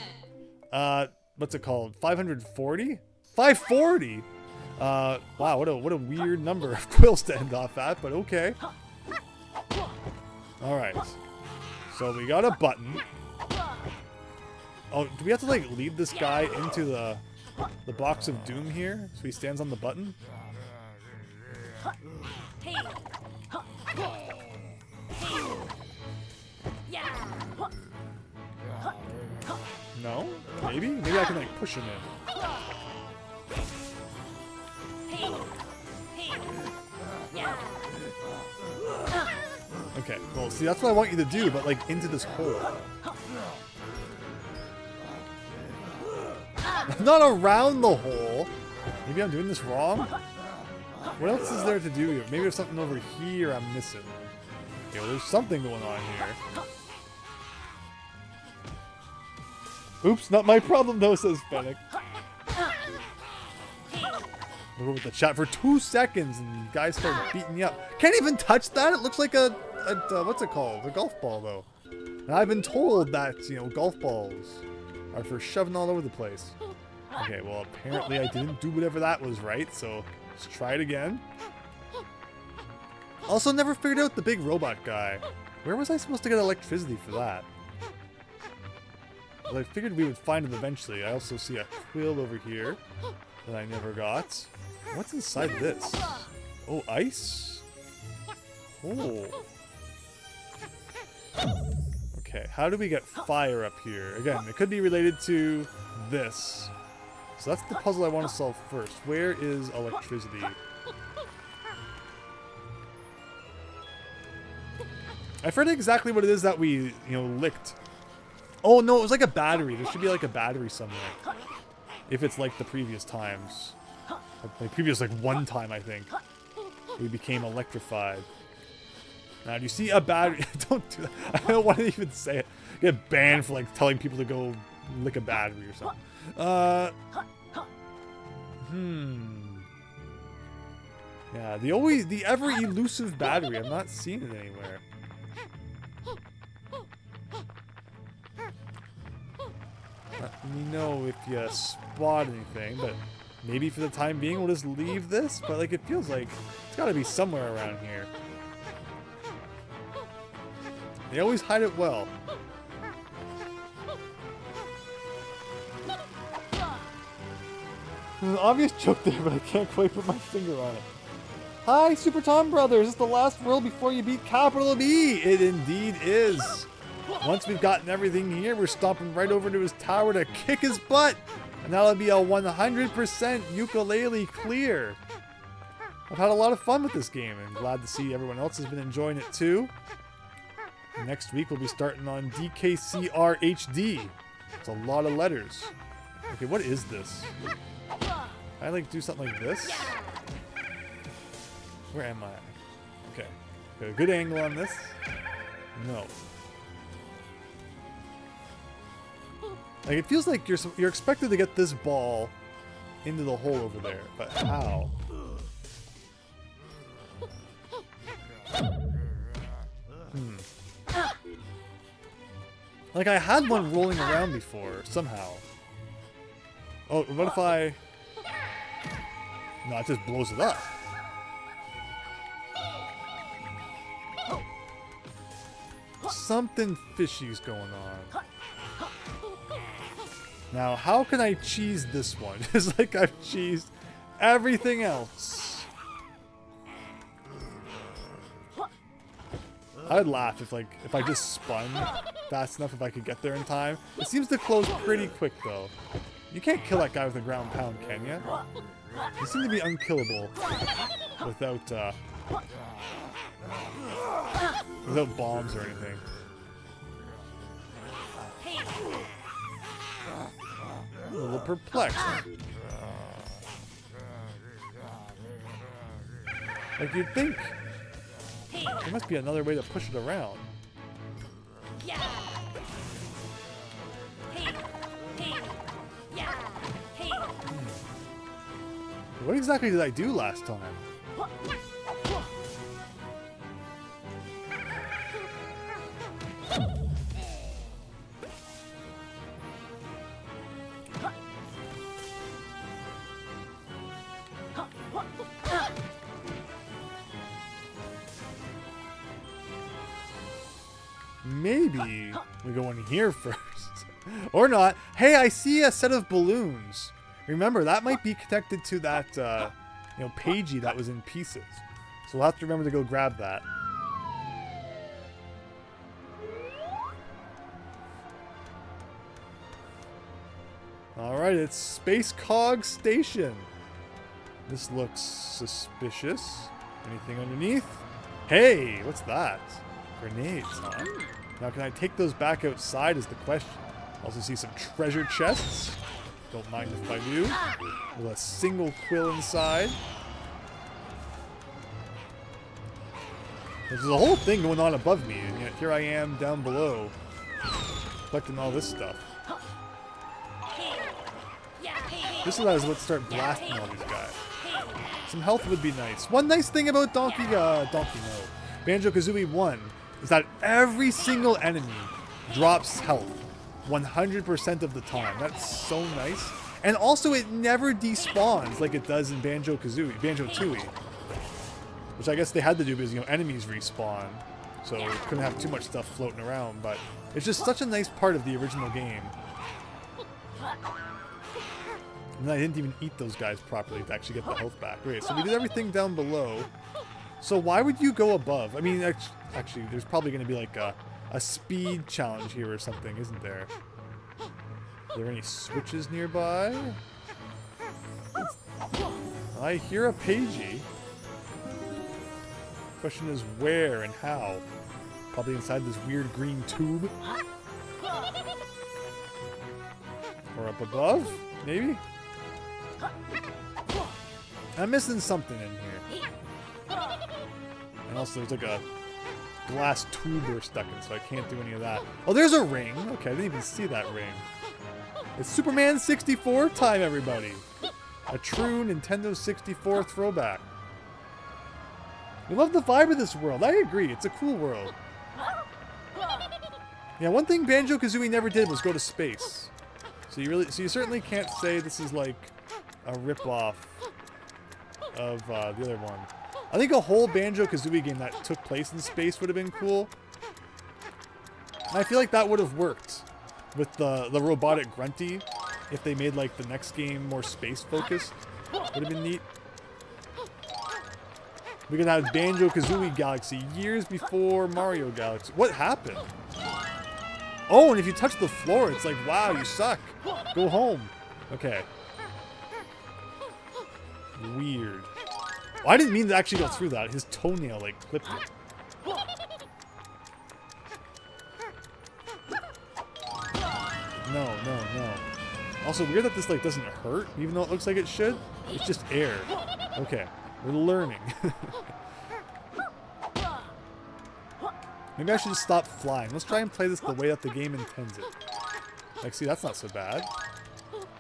what's it called? 540? 540. Wow, what a weird number of quills to end off at, but okay. All right. So we got a button. Oh, do we have to like lead this guy into the box of doom here so he stands on the button? No? Maybe? Maybe I can like push him in. Okay, well, see, that's what I want you to do, but like into this hole. Not around the hole. Maybe I'm doing this wrong. What else is there to do here? Maybe there's something over here I'm missing. Okay, well, there's something going on here. Oops, not my problem though, says Fennec. We're with the chat for 2 seconds and guys start beating you up. Can't even touch that? It looks like a what's it called? A golf ball though. And I've been told that, you know, golf balls are for shoving all over the place. Okay, well apparently I didn't do whatever that was right, so let's try it again. Also never figured out the big robot guy. Where was I supposed to get electricity for that? Well, I figured we would find it eventually. I also see a quill over here that I never got. What's inside this? Oh, ice? Oh. Okay, how do we get fire up here? Again, it could be related to this. So that's the puzzle I want to solve first. Where is electricity? I forget exactly what it is that we, you know, licked. Oh no, it was like a battery. There should be like a battery somewhere. If it's like the previous times. Like previous, like one time, I think. We became electrified. Now, do you see a battery? Don't do that. I don't want to even say it. Get banned for like telling people to go lick a battery or something. Yeah, the ever elusive battery. I'm not seeing it anywhere. Let me know if you spot anything, but maybe for the time being we'll just leave this, but like it feels like it's gotta be somewhere around here. They always hide it well. There's an obvious joke there, but I can't quite put my finger on it. Hi, Super Tom Brothers! Is this the last world before you beat Capital B? It indeed is. Once we've gotten everything here, we're stomping right over to his tower to kick his butt. And that'll be a 100% Yooka-Laylee clear. I've had a lot of fun with this game, and glad to see everyone else has been enjoying it too. Next week we'll be starting on DKCR HD. It's a lot of letters. Okay, what is this? Can I like do something like this? Where am I? Okay. Got a good angle on this. No. Like it feels like you're expected to get this ball into the hole over there, but how? Like I had one rolling around before somehow. Oh, what if I? No, it just blows it up. Something fishy's going on. Now, how can I cheese this one? It's like I've cheesed everything else. I'd laugh if I just spun fast enough if I could get there in time. It seems to close pretty quick though. You can't kill that guy with a ground pound, can you? You seem to be unkillable without bombs or anything. I'm a little perplexed. Like you'd think there must be another way to push it around. What exactly did I do last time? Maybe we go in here first. Or not. Hey, I see a set of balloons. Remember, that might be connected to that, Pagie that was in pieces. So we'll have to remember to go grab that. Alright, it's Space Cog Station. This looks suspicious. Anything underneath? Hey, what's that? Grenades, huh? Now can I take those back outside is the question. Also see some treasure chests. Don't mind if I do. With a single quill inside. There's a whole thing going on above me, and yet here I am down below, collecting all this stuff. This allows us to start blasting all these guys. Some health would be nice. One nice thing about Banjo-Kazooie 1 is that every single enemy drops health 100% of the time. That's so nice. And also it never despawns like it does in Banjo-Tooie. Which I guess they had to do because, you know, enemies respawn. So we couldn't have too much stuff floating around, but it's just such a nice part of the original game. And I didn't even eat those guys properly to actually get the health back. Okay, so we did everything down below. So why would you go above? I mean, actually, there's probably going to be like a speed challenge here or something, isn't there? Are there any switches nearby? I hear a Pagie. Question is where and how? Probably inside this weird green tube. Or up above, maybe? I'm missing something in here. And also there's like a glass tube we're stuck in, so I can't do any of that. Oh, there's a ring. Okay, I didn't even see that ring. It's Superman 64 time, everybody. A true Nintendo 64 throwback. We love the vibe of this world. I agree. It's a cool world. Yeah, one thing Banjo-Kazooie never did was go to space. So you certainly can't say this is like a rip-off of the other one. I think a whole Banjo-Kazooie game that took place in space would have been cool. And I feel like that would have worked with the robotic Grunty if they made like the next game more space-focused. Would have been neat. We could have Banjo-Kazooie Galaxy years before Mario Galaxy. What happened? Oh, and if you touch the floor, it's like, wow, you suck. Go home. Okay. Weird. Well, I didn't mean to actually go through that. His toenail, like, clipped it. No. Also, weird that this, like, doesn't hurt, even though it looks like it should. It's just air. Okay. We're learning. Maybe I should just stop flying. Let's try and play this the way that the game intends it. Like, see, that's not so bad.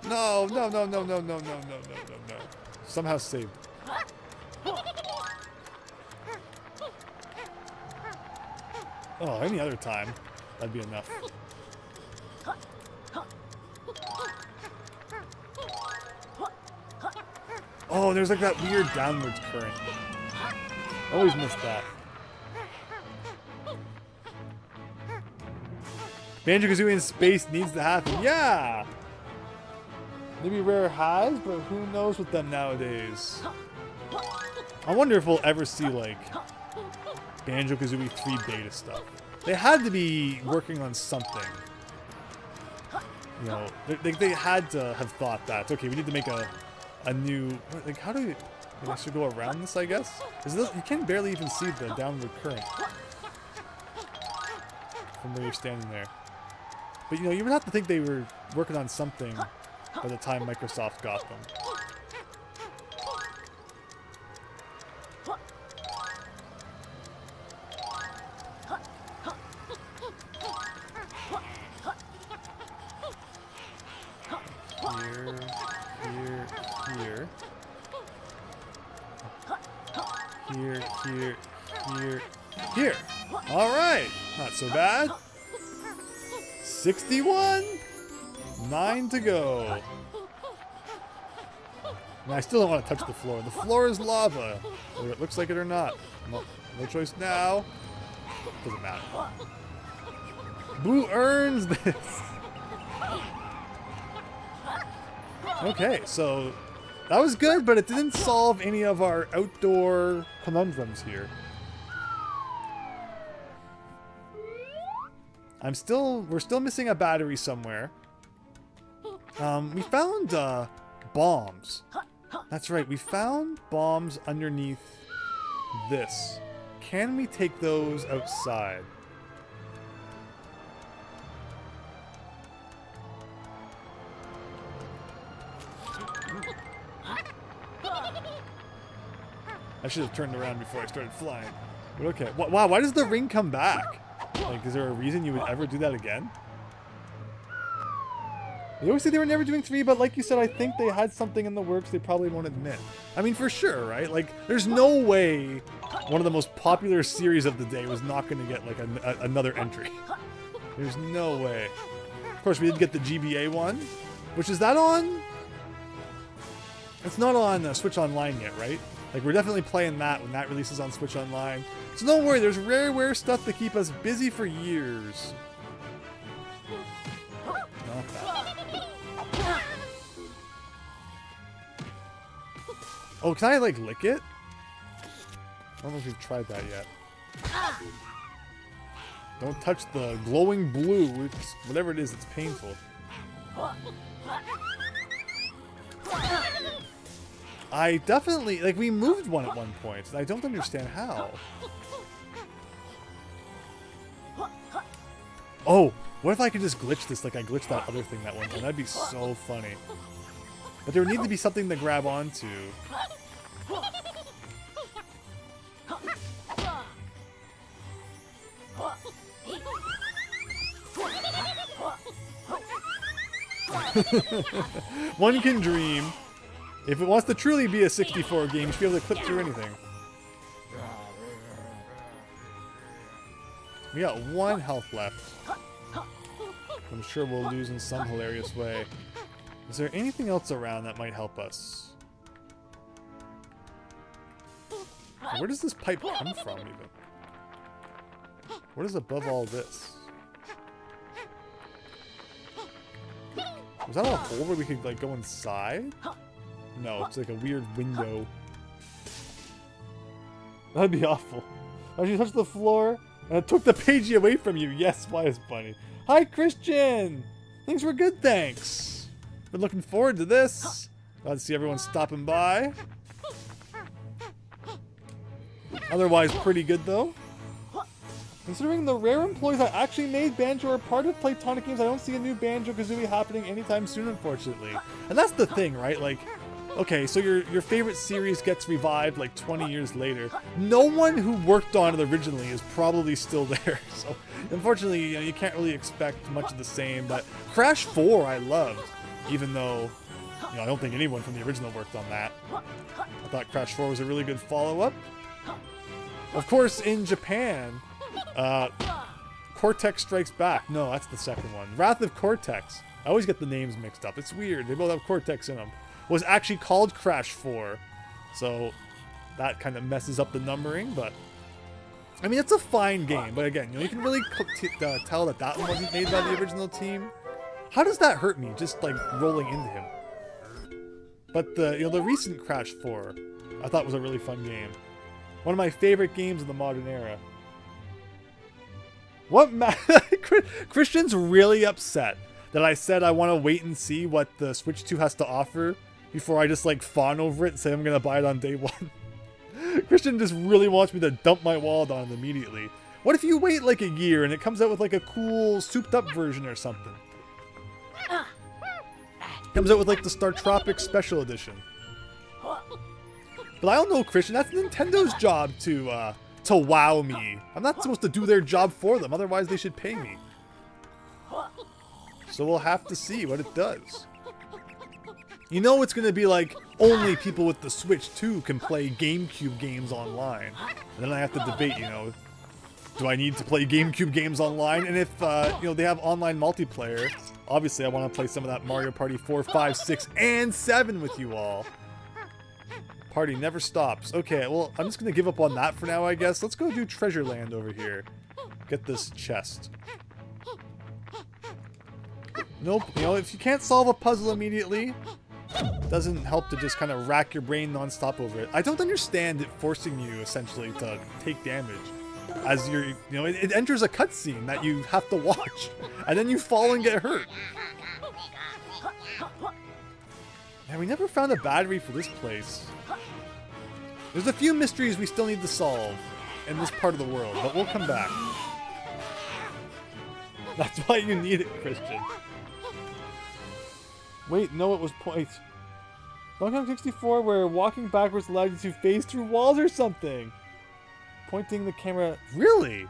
No. Somehow saved. Oh, any other time, that'd be enough. Oh, there's like that weird downwards current. Always missed that. Banjo-Kazooie in space needs to happen. Yeah! Maybe Rare has, but who knows with them nowadays. I wonder if we'll ever see, like, Banjo-Kazooie 3 beta stuff. They had to be working on something. You know, they had to have thought that. Okay, we need to make a new... Like, how do we... I should go around this, I guess? You can barely even see the downward current from where you're standing there. But, you know, you would have to think they were working on something by the time Microsoft got them. Here. All right. Not so bad. 61. 9 to go. And I still don't want to touch the floor. The floor is lava, whether it looks like it or not. No choice now. Doesn't matter. Who earns this? Okay, so That was good, but it didn't solve any of our outdoor conundrums here. We're still missing a battery somewhere. We found bombs. That's right, we found bombs underneath this. Can we take those outside? I should have turned around before I started flying. But okay. Wow, why does the ring come back? Like, is there a reason you would ever do that again? They always say they were never doing 3, but like you said, I think they had something in the works they probably won't admit. I mean, for sure, right? Like, there's no way one of the most popular series of the day was not going to get, like, another entry. There's no way. Of course, we did get the GBA one, which is that on? It's not on Switch Online yet, right? Like, we're definitely playing that when that releases on Switch Online. So don't worry, there's rare stuff to keep us busy for years. Not that. Oh, can I, like, lick it? I don't know if we've tried that yet. Don't touch the glowing blue. It's, whatever it is, it's painful. I definitely, like, we moved one at one point. I don't understand how. Oh, what if I could just glitch this like I glitched that other thing that one time? That'd be so funny. But there would need to be something to grab onto. One can dream. If it wants to truly be a 64 game, you should be able to clip through anything. We got 1 health left. I'm sure we'll lose in some hilarious way. Is there anything else around that might help us? Where does this pipe come from, even? What is above all this? Was that a hole where we could, like, go inside? No, it's like a weird window. That'd be awful. As you touch the floor, and it took the Pagie away from you. Yes, why is funny? Hi, Christian! Things were good, thanks. Been looking forward to this. Glad to see everyone stopping by. Otherwise, pretty good, though. Considering the rare employees that actually made Banjo are part of Playtonic Games, I don't see a new Banjo-Kazooie happening anytime soon, unfortunately. And that's the thing, right? Like, okay, so your favorite series gets revived like 20 years later. No one who worked on it originally is probably still there. So, unfortunately, you know, you can't really expect much of the same. But Crash 4 I loved, even though, you know, I don't think anyone from the original worked on that. I thought Crash 4 was a really good follow-up. Of course, in Japan, Cortex Strikes Back. No, that's the second one. Wrath of Cortex. I always get the names mixed up. It's weird. They both have Cortex in them. Was actually called Crash 4. So that kind of messes up the numbering, but I mean, it's a fine game. But again, you know, you can really tell that that one wasn't made by the original team. How does that hurt me, just like rolling into him? But the recent Crash 4, I thought was a really fun game. One of my favorite games in the modern era. What Christian's really upset that I said I want to wait and see what the Switch 2 has to offer before I just like fawn over it and say I'm gonna buy it on day one. Christian just really wants me to dump my wallet on it immediately. What if you wait like a year and it comes out with like a cool souped up version or something? Comes out with like the Star Tropics Special Edition. But I don't know, Christian, that's Nintendo's job to wow me. I'm not supposed to do their job for them, otherwise they should pay me. So we'll have to see what it does. You know it's going to be like, only people with the Switch 2 can play GameCube games online. And then I have to debate, you know, do I need to play GameCube games online? And if, you know, they have online multiplayer, obviously I want to play some of that Mario Party 4, 5, 6, and 7 with you all. Party never stops. Okay, well, I'm just going to give up on that for now, I guess. Let's go do Treasure Land over here. Get this chest. Nope. You know, if you can't solve a puzzle immediately, doesn't help to just kind of rack your brain nonstop over it. I don't understand it forcing you essentially to take damage as you're, it enters a cutscene that you have to watch, and then you fall and get hurt. Yeah, we never found a battery for this place. There's a few mysteries we still need to solve in this part of the world, but we'll come back. That's why you need it, Christian. Wait, no, it was point. Donkey Kong 64, where walking backwards allowed you to phase through walls or something. Pointing the camera. Really?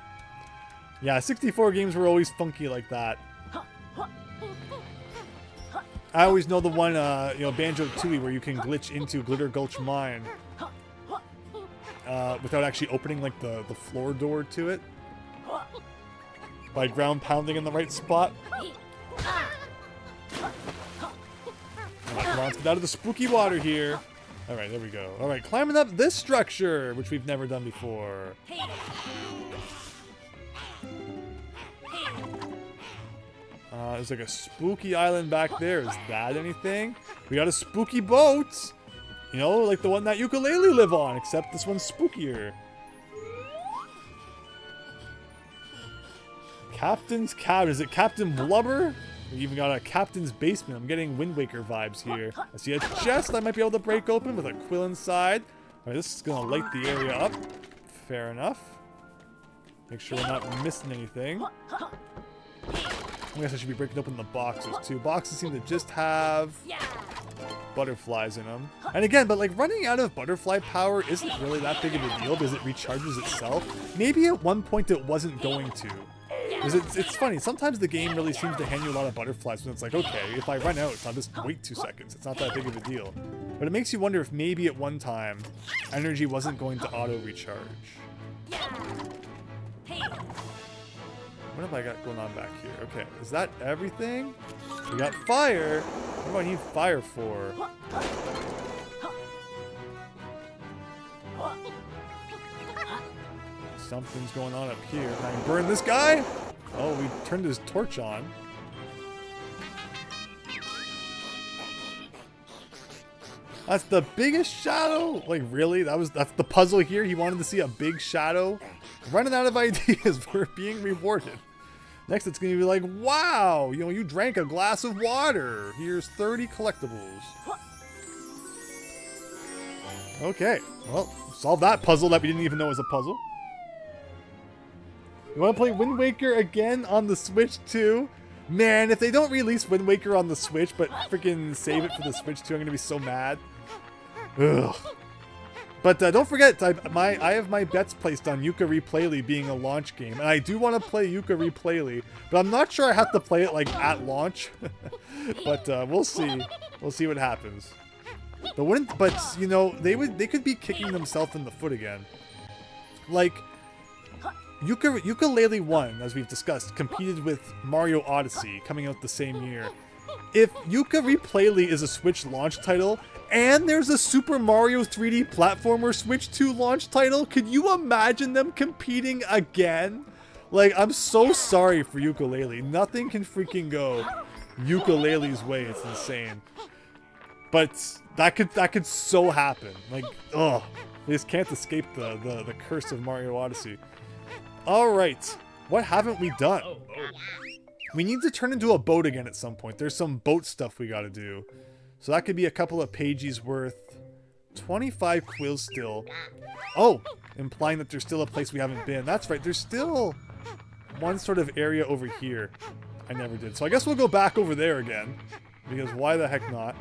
Yeah, 64 games were always funky like that. I always know the one, Banjo-Tooie, where you can glitch into Glitter Gulch Mine without actually opening like the floor door to it by ground pounding in the right spot. Come on, let's get out of the spooky water here. Alright, there we go. Alright, climbing up this structure, which we've never done before. There's like a spooky island back there. Is that anything? We got a spooky boat. Like the one that Yooka-Laylee live on, except this one's spookier. Captain's cabin. Is it Captain Blubber? We even got a captain's basement. I'm getting Wind Waker vibes here. I see a chest I might be able to break open with a quill inside. Alright, this is going to light the area up. Fair enough. Make sure we're not missing anything. I guess I should be breaking open the boxes too. Boxes seem to just have butterflies in them. And again, but like running out of butterfly power isn't really that big of a deal because it recharges itself. Maybe at one point it wasn't going to. Because it's funny, sometimes the game really seems to hand you a lot of butterflies when it's like, okay, if I run out, I'll just wait 2 seconds. It's not that big of a deal. But it makes you wonder if maybe at one time, energy wasn't going to auto-recharge. What have I got going on back here? Okay, is that everything? We got fire. What do I need fire for? Something's going on up here. Can I burn this guy? Oh, we turned his torch on. That's the biggest shadow? Like, really? That's the puzzle here? He wanted to see a big shadow? Running out of ideas. We're being rewarded. Next, it's going to be like, wow, you drank a glass of water. Here's 30 collectibles. Okay, well, solve that puzzle that we didn't even know was a puzzle. You want to play Wind Waker again on the Switch too? Man, if they don't release Wind Waker on the Switch, but freaking save it for the Switch too, I'm going to be so mad. Ugh. But don't forget, I have my bets placed on Yooka-Laylee being a launch game, and I do want to play Yooka-Laylee, but I'm not sure I have to play it like at launch. But we'll see. We'll see what happens. But they could be kicking themselves in the foot again. Like Yooka-Laylee 1, as we've discussed, competed with Mario Odyssey coming out the same year. If Yooka-Laylee is a Switch launch title, and there's a Super Mario 3D platformer Switch 2 launch title, could you imagine them competing again? Like, I'm so sorry for Yooka-Laylee. Nothing can freaking go Yooka-Laylee's way. It's insane. But that could so happen. Like, ugh. They just can't escape the curse of Mario Odyssey. Alright. What haven't we done? We need to turn into a boat again at some point. There's some boat stuff we gotta do. So that could be a couple of Pagies worth. 25 quills still. Oh, implying that there's still a place we haven't been. That's right, there's still one sort of area over here I never did. So I guess we'll go back over there again. Because why the heck not?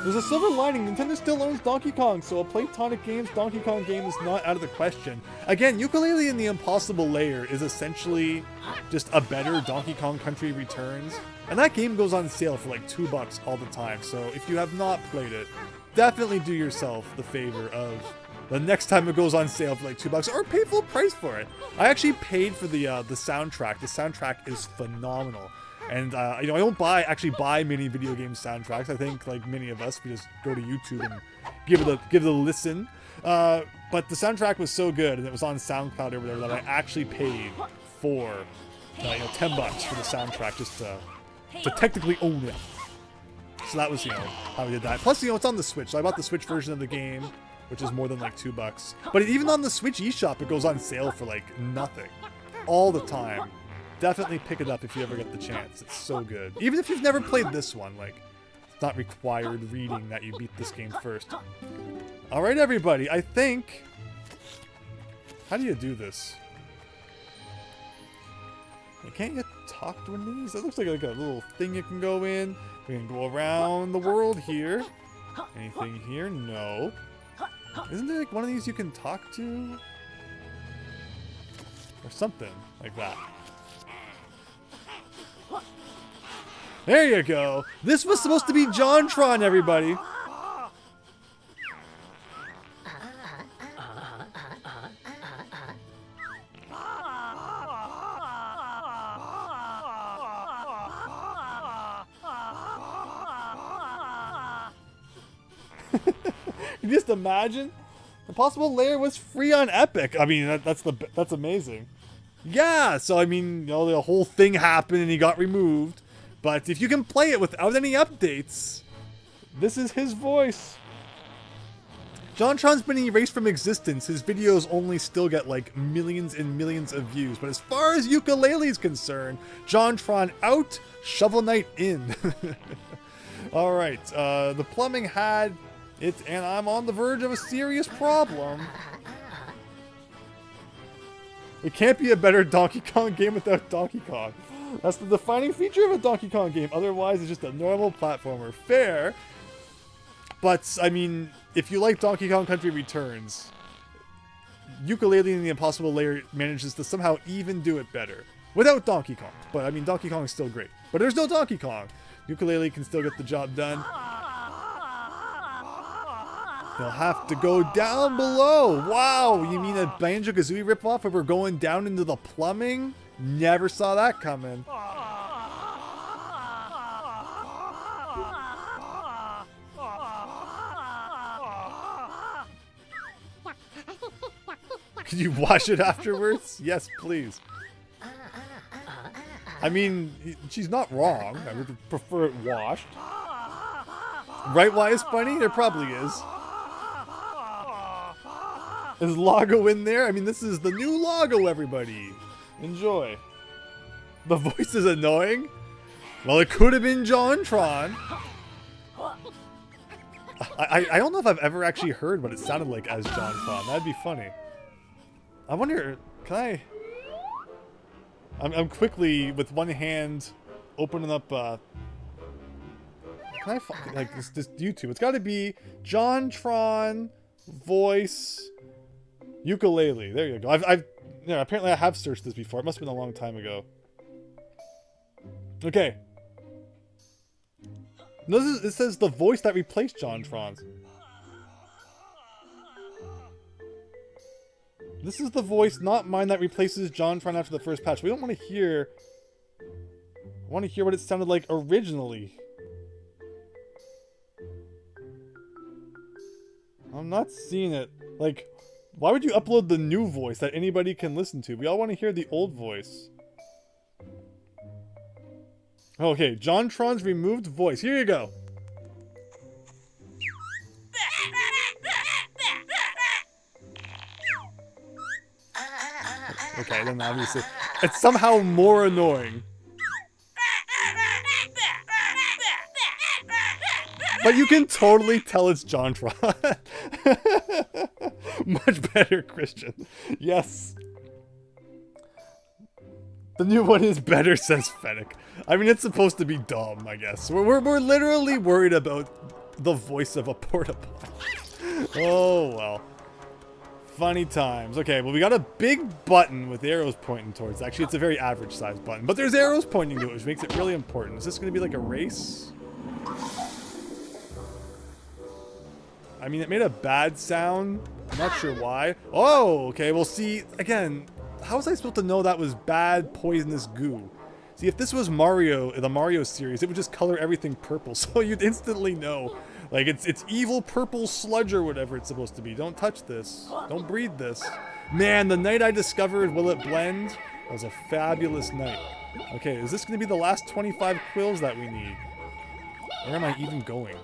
There's a silver lining. Nintendo still owns Donkey Kong, so a Playtonic Games Donkey Kong game is not out of the question. Again, Yooka-Laylee and the Impossible Lair is essentially just a better Donkey Kong Country Returns. And that game goes on sale for like $2 all the time, so if you have not played it, definitely do yourself the favor of the next time it goes on sale for like $2 or pay full price for it. I actually paid for the soundtrack. The soundtrack is phenomenal. And, I don't actually buy many video game soundtracks. I think, like many of us, we just go to YouTube and give it a listen. But the soundtrack was so good, and it was on SoundCloud or whatever, that I actually paid for $10 for the soundtrack just to technically own it. So that was, how we did that. Plus, it's on the Switch. So I bought the Switch version of the game, which is more than like $2. But even on the Switch eShop, it goes on sale for like nothing. All the time. Definitely pick it up if you ever get the chance. It's so good. Even if you've never played this one, like, it's not required reading that you beat this game first. Alright, everybody, I think... How do you do this? Can't you talk to one of these? That looks like a little thing you can go in. We can go around the world here. Anything here? No. Isn't there like one of these you can talk to? Or something like that. There you go. This was supposed to be JonTron, everybody. You just imagine? The possible layer was free on Epic. I mean, that's amazing. Yeah, so I mean, the whole thing happened and he got removed. But if you can play it without any updates, this is his voice. JonTron's been erased from existence. His videos only still get like millions and millions of views. But as far as Yooka-Laylee is concerned, JonTron out, Shovel Knight in. Alright, the plumbing had it, and I'm on the verge of a serious problem. It can't be a better Donkey Kong game without Donkey Kong. That's the defining feature of a Donkey Kong game. Otherwise, it's just a normal platformer. Fair. But, I mean, if you like Donkey Kong Country Returns, Yooka-Laylee and the Impossible Layer manages to somehow even do it better. Without Donkey Kong. But, I mean, Donkey Kong is still great. But there's no Donkey Kong. Yooka-Laylee can still get the job done. They'll have to go down below. Wow, you mean a Banjo-Kazooie ripoff where we're going down into the plumbing? Never saw that coming. Can you wash it afterwards? Yes, please. I mean, she's not wrong. I would prefer it washed. Right, why it's funny? There probably is. Is Logo in there? I mean, this is the new Logo, everybody. Enjoy. The voice is annoying? Well, it could have been JonTron. I don't know if I've ever actually heard what it sounded like as JonTron. That'd be funny. I wonder, can I... I'm quickly, with one hand, opening up, can I find, like, this YouTube? It's gotta be JonTron voice Yooka-Laylee. There you go. Apparently I have searched this before. It must have been a long time ago. Okay. No, this says the voice that replaced JonTron's. This is the voice, not mine, that replaces JonTron after the first patch. We don't want to hear... I want to hear what it sounded like originally. I'm not seeing it. Like, why would you upload the new voice that anybody can listen to? We all want to hear the old voice. Okay, JonTron's removed voice. Here you go. Okay, then obviously it's somehow more annoying. But you can totally tell it's JonTron. Much better, Christian. Yes. The new one is better, says Fennec. I mean, it's supposed to be dumb, I guess. We're literally worried about the voice of a portable. Oh, well. Funny times. Okay, well, we got a big button with arrows pointing towards. Actually, it's a very average sized button, but there's arrows pointing to it, which makes it really important. Is this going to be like a race? I mean, it made a bad sound. I'm not sure why. Oh, okay. Well, see, again, how was I supposed to know that was bad, poisonous goo? See, if this was Mario, the Mario series, it would just color everything purple, so you'd instantly know. Like, it's evil purple sludge or whatever it's supposed to be. Don't touch this. Don't breathe this. Man, the night I discovered Will It Blend, That was a fabulous night. Okay, is this going to be the last 25 quills that we need? Where am I even going?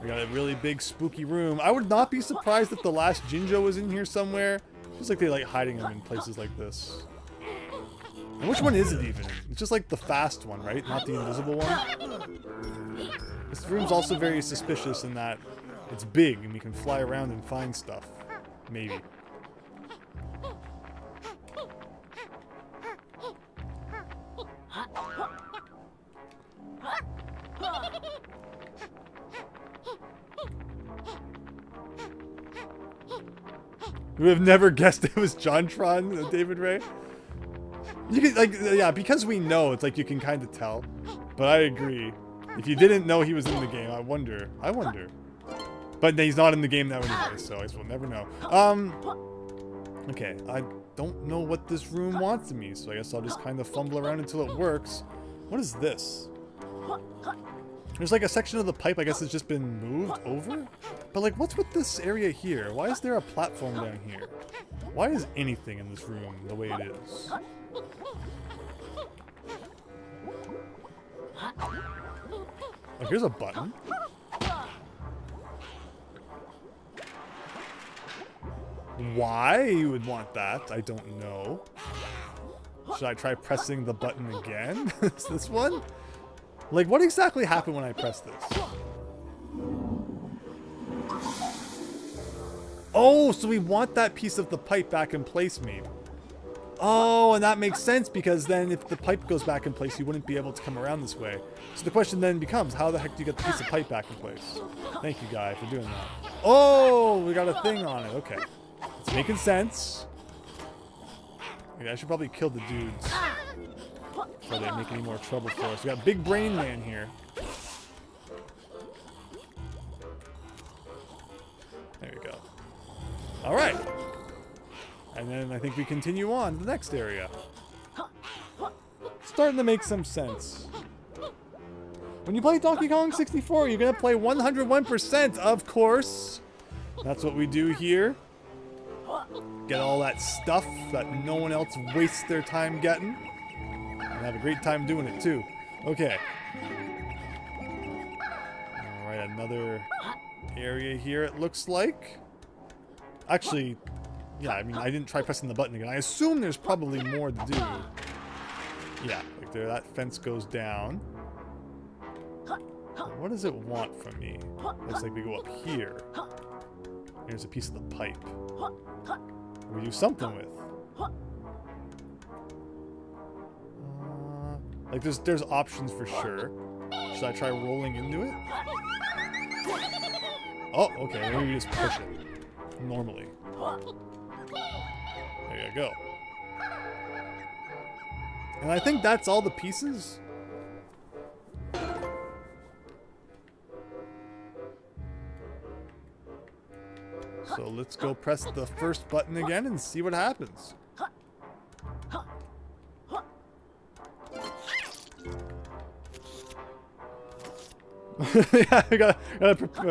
We got a really big spooky room. I would not be surprised if the last Jinjo was in here somewhere. Feels like they like hiding them in places like this. And which one is it even? It's just like the fast one, right? Not the invisible one. This room's also very suspicious in that it's big and we can fly around and find stuff. Maybe. We have never guessed it was JonTron, David Ray. You can, like, yeah, because we know, it's like you can kind of tell. But I agree. If you didn't know he was in the game, I wonder. But he's not in the game now anyway, so I guess we'll never know. Okay, I don't know what this room wants of me, so I guess I'll just kind of fumble around until it works. What is this? There's like a section of the pipe, I guess, has just been moved over? But like, what's with this area here? Why is there a platform down here? Why is anything in this room the way it is? Oh, here's a button. Why you would want that, I don't know. Should I try pressing the button again? Is this one? Like, what exactly happened when I pressed this? Oh, so we want that piece of the pipe back in place, maybe. Oh, and that makes sense, because then if the pipe goes back in place, you wouldn't be able to come around this way. So the question then becomes, how the heck do you get the piece of pipe back in place? Thank you, guy, for doing that. Oh, we got a thing on it. Okay. It's making sense. Okay, I should probably kill the dudes before they make any more trouble for us. We got Big Brain Man here. There you go. All right. And then I think we continue on to the next area. Starting to make some sense. When you play Donkey Kong 64, you're going to play 101%, of course. That's what we do here. Get all that stuff that no one else wastes their time getting. And have a great time doing it, too. Okay. Alright, another area here, it looks like. Actually, yeah, I mean, I didn't try pressing the button again. I assume there's probably more to do. Yeah, like there, that fence goes down. What does it want from me? Looks like we go up here. Here's a piece of the pipe. We do something with. Like there's options for sure. Should I try rolling into it? Oh, okay. Maybe we just push it normally. There you go. And I think that's all the pieces. So let's go press the first button again and see what happens. Yeah, I gotta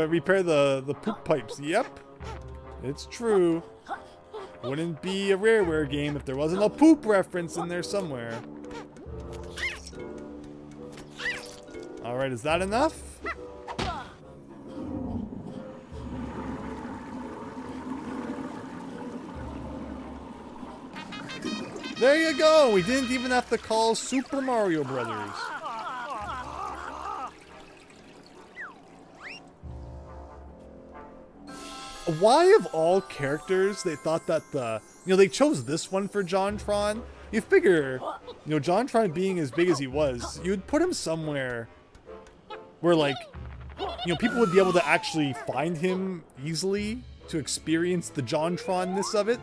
repair the poop pipes. Yep, it's true. Wouldn't be a Rareware game if there wasn't a poop reference in there somewhere. Alright, is that enough? There you go! We didn't even have to call Super Mario Brothers. Why of all characters they thought that they chose this one for JonTron? You figure, JonTron being as big as he was, you'd put him somewhere where like, people would be able to actually find him easily to experience the JonTron-ness of it.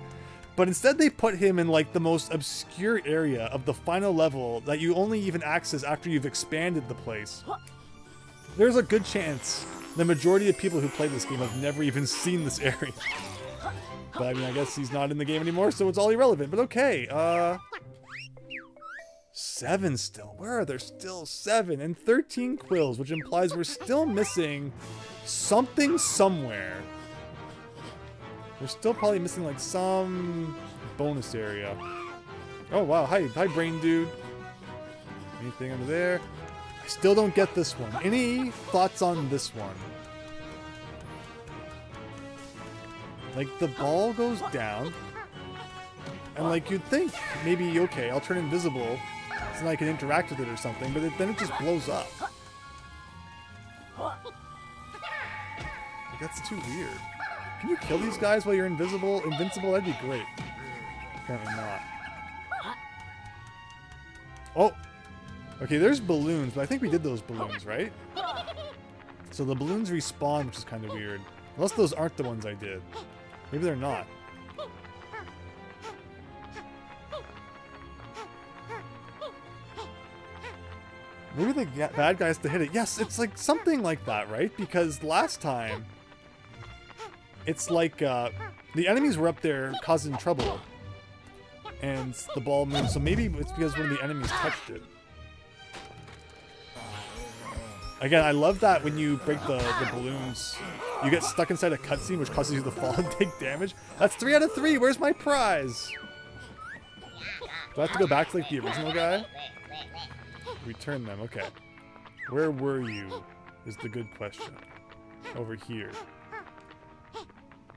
But instead they put him in like the most obscure area of the final level that you only even access after you've expanded the place. There's a good chance the majority of people who play this game have never even seen this area. But I mean, I guess he's not in the game anymore, so it's all irrelevant. But okay, 7 still. Where are there still 7? And 13 quills, which implies we're still missing something somewhere. We're still probably missing like some bonus area. Oh, wow. Hi, brain dude. Anything under there? I still don't get this one. Any thoughts on this one? Like, the ball goes down. And, like, you'd think maybe, okay, I'll turn invisible so then I can interact with it or something, but then it just blows up. Like, that's too weird. Can you kill these guys while you're invincible? That'd be great. Apparently not. Oh! Okay, there's balloons, but I think we did those balloons, right? So the balloons respawn, which is kind of weird. Unless those aren't the ones I did. Maybe they're not. Maybe the bad guy has to hit it. Yes, it's like something like that, right? Because last time, it's like the enemies were up there causing trouble. And the ball moved, so maybe it's because one of the enemies touched it. Again, I love that when you break the balloons, you get stuck inside a cutscene which causes you to fall and take damage. That's 3 out of 3. Where's my prize? Do I have to go back to like the original guy? Return them. Okay. Where were you? Is the good question. Over here.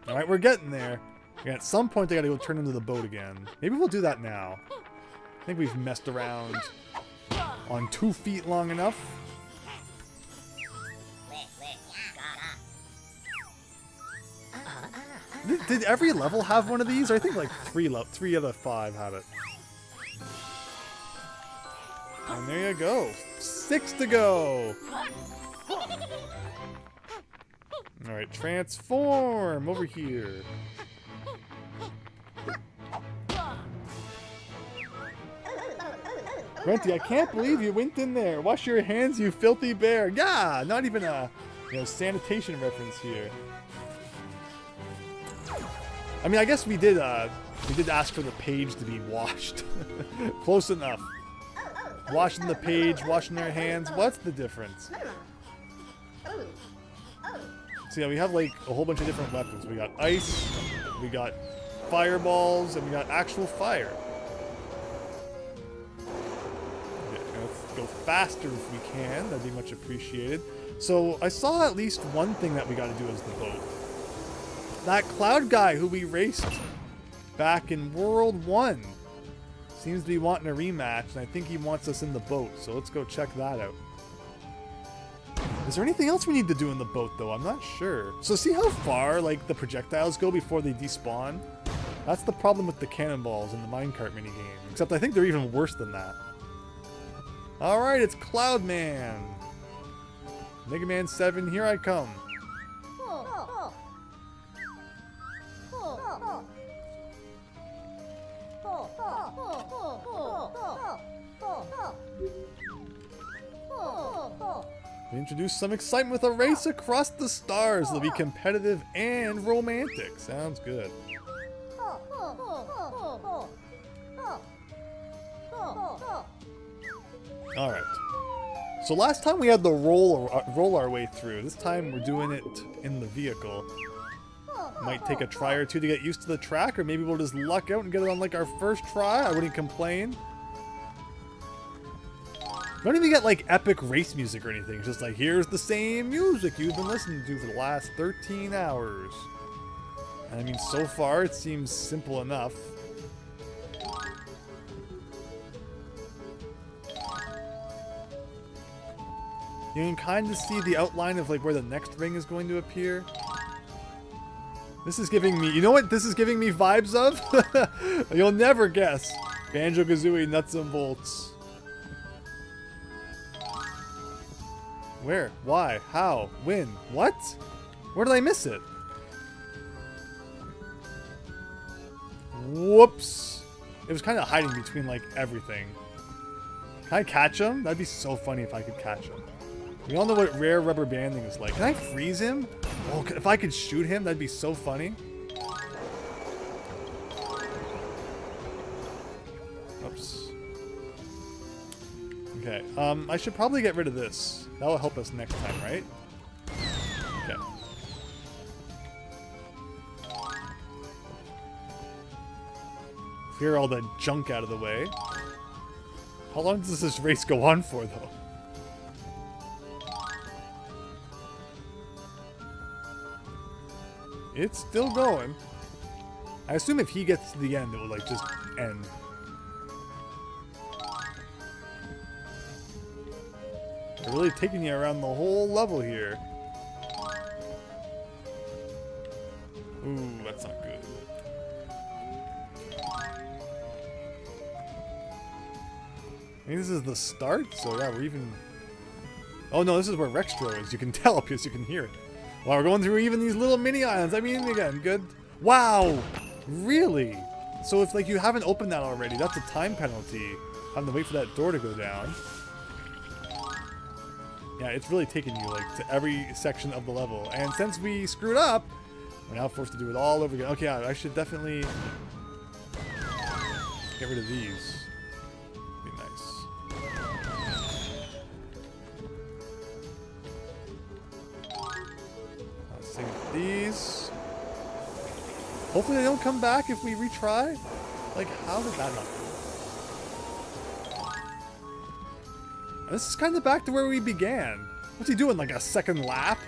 Alright, we're getting there. And at some point, I gotta go turn into the boat again. Maybe we'll do that now. I think we've messed around on 2 feet long enough. Did every level have one of these? I think like 3 out of 5 have it. And there you go. 6 to go. Alright, transform over here. Grunty, I can't believe you went in there. Wash your hands, you filthy bear. Yeah, not even a sanitation reference here. I mean, I guess we did ask for the page to be washed. Close enough. Washing the page, washing their hands. What's the difference? So yeah, we have like a whole bunch of different weapons. We got ice, we got fireballs, and we got actual fire. Okay, let's go faster if we can. That'd be much appreciated. So I saw at least one thing that we got to do as the boat. That cloud guy who we raced back in World 1 seems to be wanting a rematch, and I think he wants us in the boat, so let's go check that out. Is there anything else we need to do in the boat, though? I'm not sure. So see how far, like, the projectiles go before they despawn? That's the problem with the cannonballs in the minecart minigame. Except I think they're even worse than that. Alright, it's Cloudman! Mega Man 7, here I come. We introduced some excitement with a race across the stars. It'll be competitive and romantic. Sounds good. Alright. So last time we had to roll our way through. This time we're doing it in the vehicle. Might take a try or two to get used to the track, or maybe we'll just luck out and get it on like our first try. I wouldn't complain. We don't even get like epic race music or anything. It's just like, here's the same music you've been listening to for the last 13 hours. And I mean, so far it seems simple enough. You can kind of see the outline of like where the next ring is going to appear. This is giving me, you know what this is giving me vibes of? You'll never guess. Banjo-Kazooie Nuts and Bolts. Where? Why? How? When? What? Where did I miss it? Whoops. It was kind of hiding between like everything. Can I catch him? That'd be so funny if I could catch him. We all know what rare rubber banding is like. Can I freeze him? Oh, if I could shoot him, that'd be so funny. Oops. Okay, I should probably get rid of this. That'll help us next time, right? Okay. Clear all the junk out of the way. How long does this race go on for, though? It's still going. I assume if he gets to the end, it will, like, just end. They're really taking you around the whole level here. Ooh, that's not good. I think this is the start, so yeah, we're even... Oh no, this is where Rextro is. You can tell because you can hear it. Well, we're going through even these little mini islands. I mean, again, good. Wow! Really? So if, like, you haven't opened that already, that's a time penalty. Having to wait for that door to go down. Yeah, it's really taking you, like, to every section of the level. And since we screwed up, we're now forced to do it all over again. Okay, yeah, I should definitely get rid of these. Be nice. Same with these. Hopefully they don't come back if we retry. Like, how did that not go? And this is kind of back to where we began. What's he doing, like a second lap?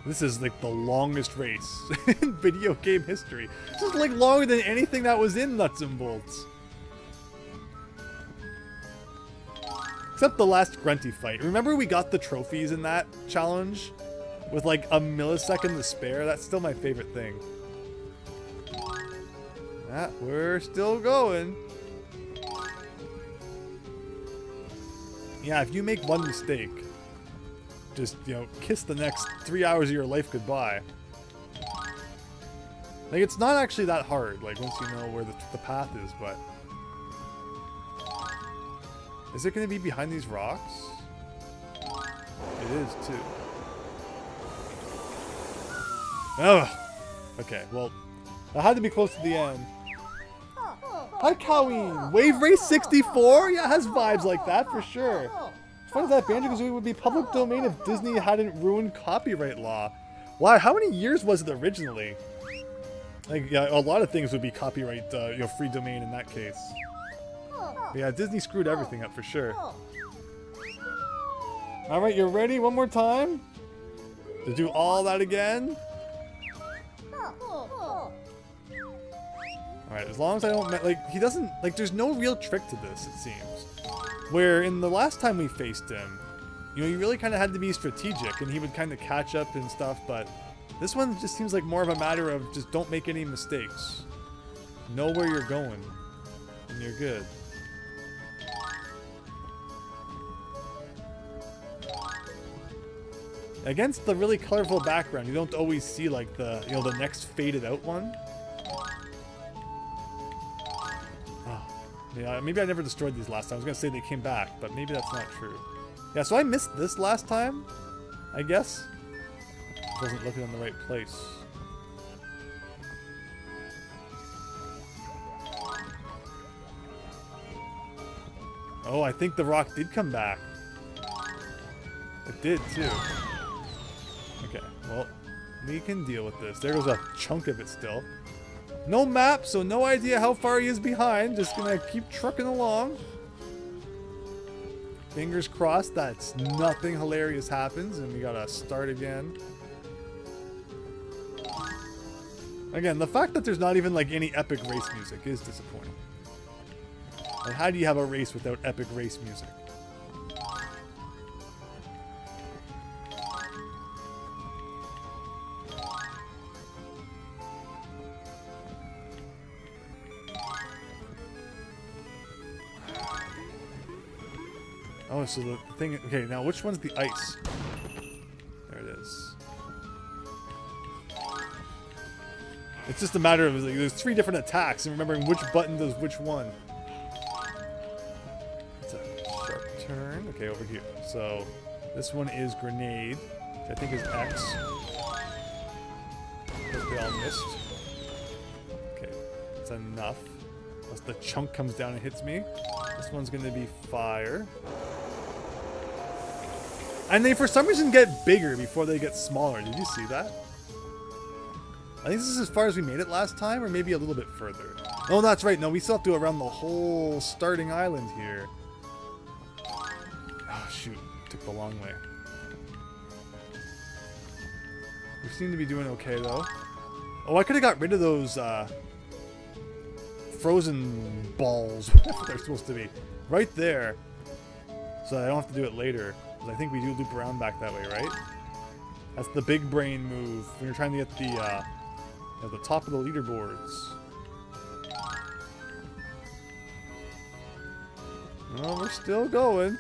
This is like the longest race in video game history. This is like longer than anything that was in Nuts and Bolts. Except the last Grunty fight. Remember we got the trophies in that challenge? With like a millisecond to spare? That's still my favorite thing. Ah, we're still going. Yeah, if you make one mistake, just, you know, kiss the next 3 hours of your life goodbye. Like, it's not actually that hard, like, once you know where the path is, but... Is it going to be behind these rocks? It is, too. Oh! Okay, well, I had to be close to the end. Hi, Colleen! Wave Race 64? Yeah, it has vibes like that, for sure. It's funny that Banjo-Kazooie would be public domain if Disney hadn't ruined copyright law. Wow, how many years was it originally? Like, yeah, a lot of things would be copyright, you know, free domain in that case. But yeah, Disney screwed everything up for sure. Alright, you're ready one more time? To do all that again? Alright, as long as I don't... Like, he doesn't... Like, there's no real trick to this, it seems. Where in the last time we faced him, you know, you really kind of had to be strategic, and he would kind of catch up and stuff, but this one just seems like more of a matter of just don't make any mistakes. Know where you're going, and you're good. Against the really colorful background, you don't always see, like, the, you know, the next faded out one. Yeah, maybe I never destroyed these last time. I was going to say they came back, but maybe that's not true. Yeah, so I missed this last time, I guess. I wasn't looking in the right place. Oh, I think the rock did come back. It did, too. Okay, well, we can deal with this. There goes a chunk of it still. No map, so no idea how far he is behind. Just gonna keep trucking along. Fingers crossed that's nothing hilarious happens and we gotta start again. Again, the fact that there's not even like any epic race music is disappointing. Like, how do you have a race without epic race music? Oh, so the thing... Okay, now which one's the ice? There it is. It's just a matter of... Like, there's 3 different attacks, and remembering which button does which one. It's a sharp turn. Okay, over here. So, this one is grenade, which I think is X. Hope they all missed. Okay, that's enough. Unless the chunk comes down and hits me. This one's going to be fire. And they for some reason get bigger before they get smaller. Did you see that? I think this is as far as we made it last time, or maybe a little bit further. Oh, that's right. No, we still have to go around the whole starting island here. Oh, shoot. Took the long way. We seem to be doing okay, though. Oh, I could have got rid of those frozen balls. What they're supposed to be. Right there. So I don't have to do it later. Because I think we do loop around back that way, right? That's the big brain move when you're trying to get the at the top of the leaderboards. Well, we're still going.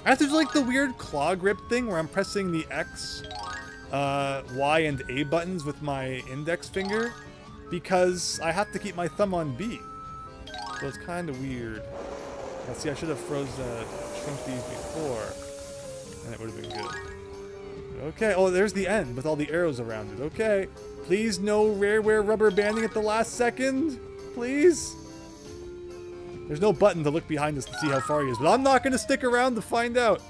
I have to do like the weird claw grip thing where I'm pressing the X, Y, and A buttons with my index finger because I have to keep my thumb on B. So it's kind of weird. Now, see, I should have shrunk these before, and it would have been good. Okay, oh, there's the end with all the arrows around it. Okay, please no rareware rubber banding at the last second, please. There's no button to look behind us to see how far he is, but I'm not going to stick around to find out.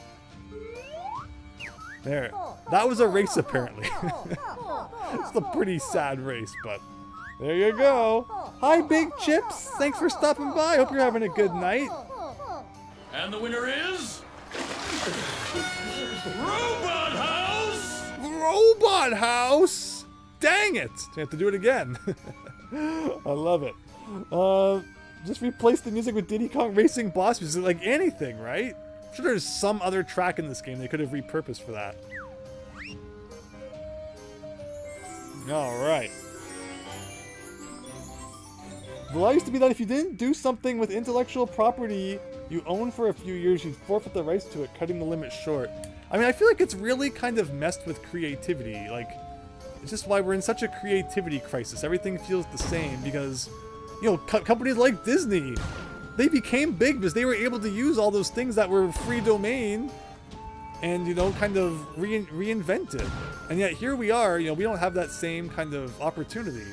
There, that was a race apparently. It's a pretty sad race, but there you go. Hi, Big Chips. Thanks for stopping by. Hope you're having a good night. And the winner is... Robot House! Robot House! Dang it! I have to do it again. I love it. Just replace the music with Diddy Kong Racing boss music, like anything, right? I'm sure there's some other track in this game they could have repurposed for that. Alright. The law used to be that if you didn't do something with intellectual property you own for a few years, you'd forfeit the rights to it, cutting the limit short. I mean, I feel like it's really kind of messed with creativity. Like, it's just why we're in such a creativity crisis. Everything feels the same because, you know, companies like Disney, they became big because they were able to use all those things that were free domain and, you know, kind of reinvent it. And yet here we are, you know, we don't have that same kind of opportunity.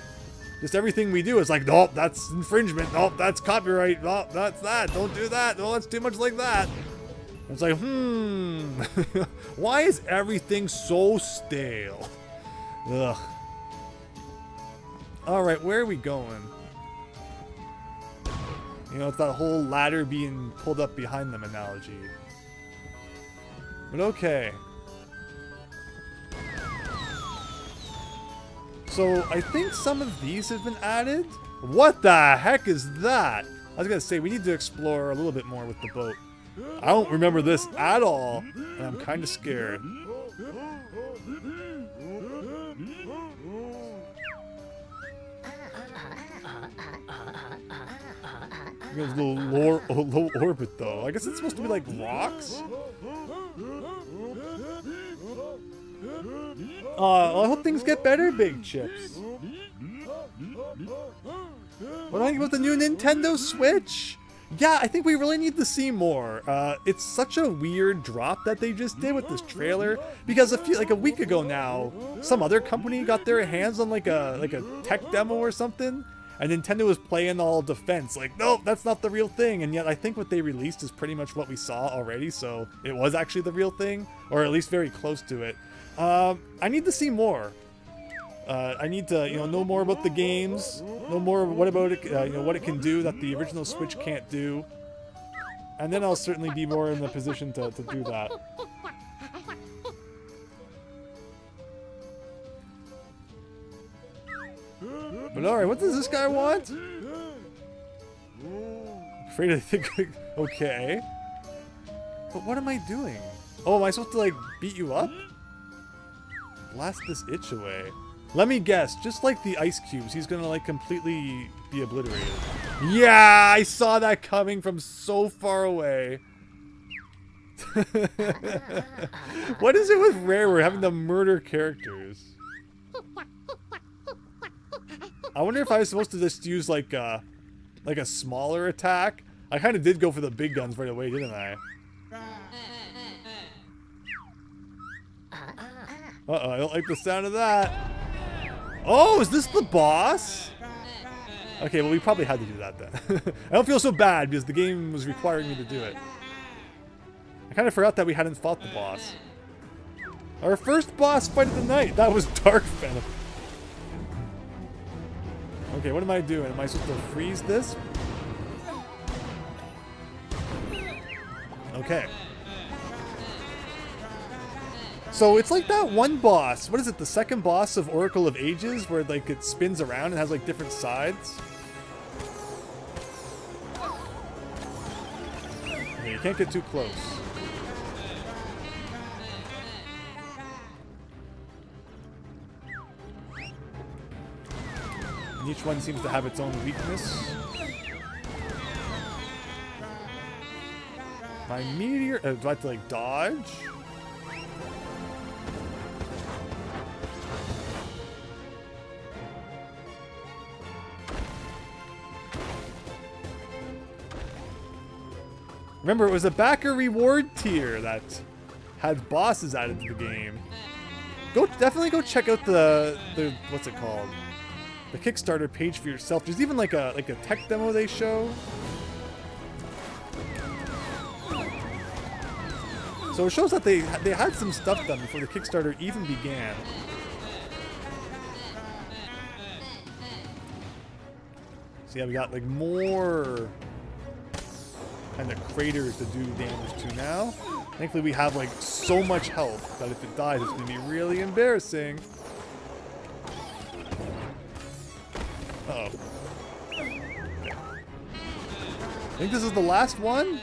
Just everything we do is like, nope, that's infringement. Nope, that's copyright. Nope, that's that. Don't do that. No, that's too much like that. It's like, why is everything so stale? Ugh. Alright, where are we going? You know, it's that whole ladder being pulled up behind them analogy. But okay. So, I think some of these have been added. What the heck is that? I was gonna say, we need to explore a little bit more with the boat. I don't remember this at all, and I'm kind of scared. There's a little low orbit, though. I guess it's supposed to be like rocks? Well, I hope things get better, Big Chips. What do I think about the new Nintendo Switch? Yeah, I think we really need to see more. It's such a weird drop that they just did with this trailer because like a week ago now, some other company got their hands on like a tech demo or something, and Nintendo was playing all defense, like, nope, that's not the real thing. And yet I think what they released is pretty much what we saw already, so it was actually the real thing, or at least very close to it. I need to see more. I need to, you know more about the games, know more what about it, you know, what it can do that the original Switch can't do, and then I'll certainly be more in the position to do that. But alright, what does this guy want? Afraid I think, okay. But what am I doing? Oh, am I supposed to like beat you up? Blast this itch away. Let me guess, just like the ice cubes, he's gonna like completely be obliterated. Yeah, I saw that coming from so far away. What is it with Rare? We're having to murder characters. I wonder if I was supposed to just use like a smaller attack. I kind of did go for the big guns right away, didn't I? Uh-oh, I don't like the sound of that. Oh, is this the boss? Okay, well, we probably had to do that then. I don't feel so bad because the game was requiring me to do it. I kind of forgot that we hadn't fought the boss. Our first boss fight of the night. That was Dark Venom. Okay, what am I doing? Am I supposed to freeze this? Okay. So it's like that one boss. What is it? The second boss of Oracle of Ages, where like it spins around and has like different sides. Okay, you can't get too close. And each one seems to have its own weakness. My meteor. Do I have to like dodge? Remember, it was a backer reward tier that had bosses added to the game. Definitely go check out the what's it called? The Kickstarter page for yourself. There's even like a tech demo they show. So it shows that they had some stuff done before the Kickstarter even began. So yeah, we got like more kind of craters to do damage to now. Thankfully we have like so much health that if it dies it's going to be really embarrassing. Uh-oh. Okay. I think this is the last one.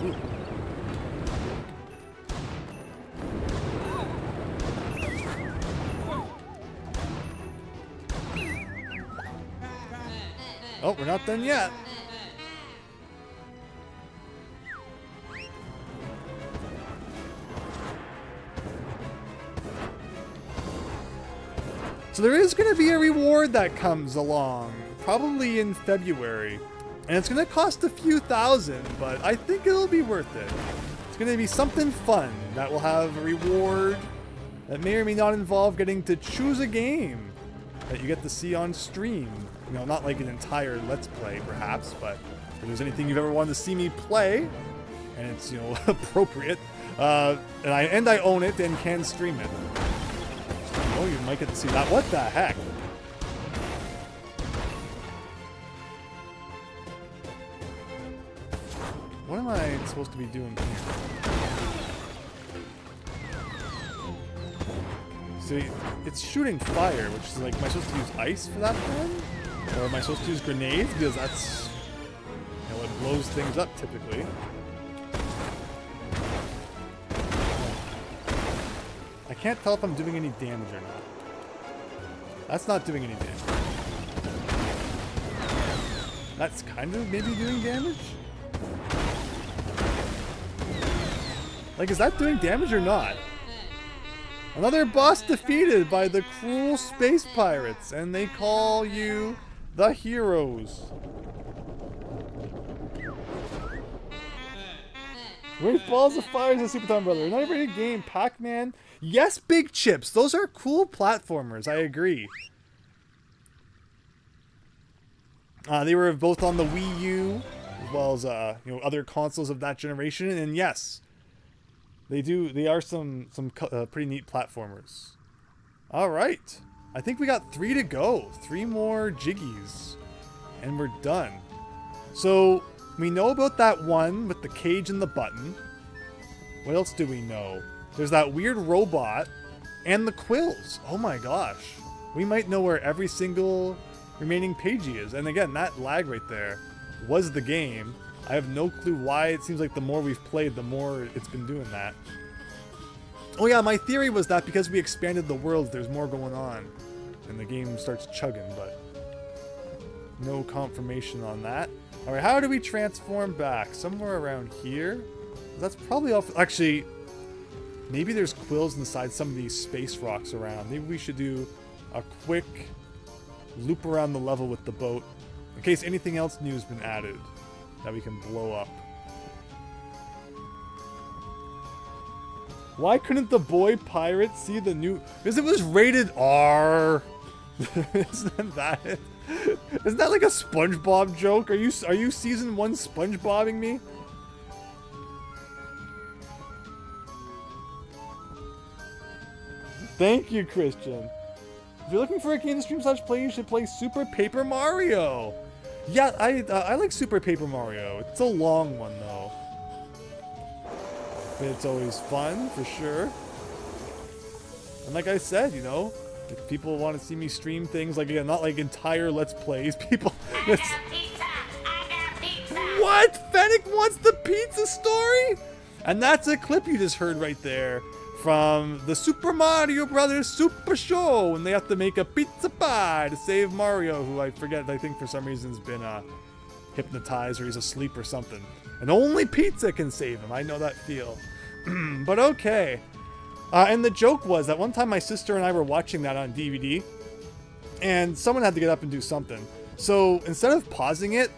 Ooh. Oh, we're not done yet. So there is going to be a reward that comes along, probably in February. And it's going to cost a few thousand, but I think it'll be worth it. It's going to be something fun that will have a reward that may or may not involve getting to choose a game that you get to see on stream. You know, not like an entire Let's Play, perhaps, but if there's anything you've ever wanted to see me play, and it's, you know, appropriate, and I own it and can stream it. Oh, you might get to see that. What the heck? What am I supposed to be doing here? See, it's shooting fire, which is like, am I supposed to use ice for that one? Or am I supposed to use grenades? Because that's, you know, what blows things up typically. I can't tell if I'm doing any damage or not. That's not doing any damage. That's kind of maybe doing damage? Like, is that doing damage or not? Another boss defeated by the cruel space pirates, and they call you the heroes. Great Balls of Fire is a Super Time Brother. Not a very good game. Pac-Man. Yes, Big Chips. Those are cool platformers. I agree. They were both on the Wii U, as well as you know, other consoles of that generation. And yes, they are some pretty neat platformers. All right, I think we got 3 to go. 3 more jiggies, and we're done. So we know about that one with the cage and the button. What else do we know? There's that weird robot and the quills. Oh my gosh, we might know where every single remaining Pagie is. And again, that lag right there was the game. I have no clue why. It seems like the more we've played, the more it's been doing that. Oh yeah, my theory was that because we expanded the world, there's more going on, and the game starts chugging, but no confirmation on that. All right, how do we transform back? Somewhere around here? That's probably off. Actually, maybe there's quills inside some of these space rocks around. Maybe we should do a quick loop around the level with the boat in case anything else new has been added that we can blow up. Why couldn't the boy pirate see the new... Because it was rated R. Isn't that it? Isn't that like a SpongeBob joke? Are you season 1 SpongeBobbing me? Thank you, Christian. If you're looking for a game to stream / play, you should play Super Paper Mario. Yeah, I like Super Paper Mario. It's a long one though. But it's always fun for sure. And like I said, you know, if people want to see me stream things, like again, not like entire Let's Plays, people. I got pizza. What? Fennec wants the pizza story? And that's a clip you just heard right there from the Super Mario Brothers Super Show, when they have to make a pizza pie to save Mario, who I forget, I think for some reason has been hypnotized or he's asleep or something. And only pizza can save him. I know that feel. But okay. And the joke was that one time my sister and I were watching that on DVD, and someone had to get up and do something. So instead of pausing it,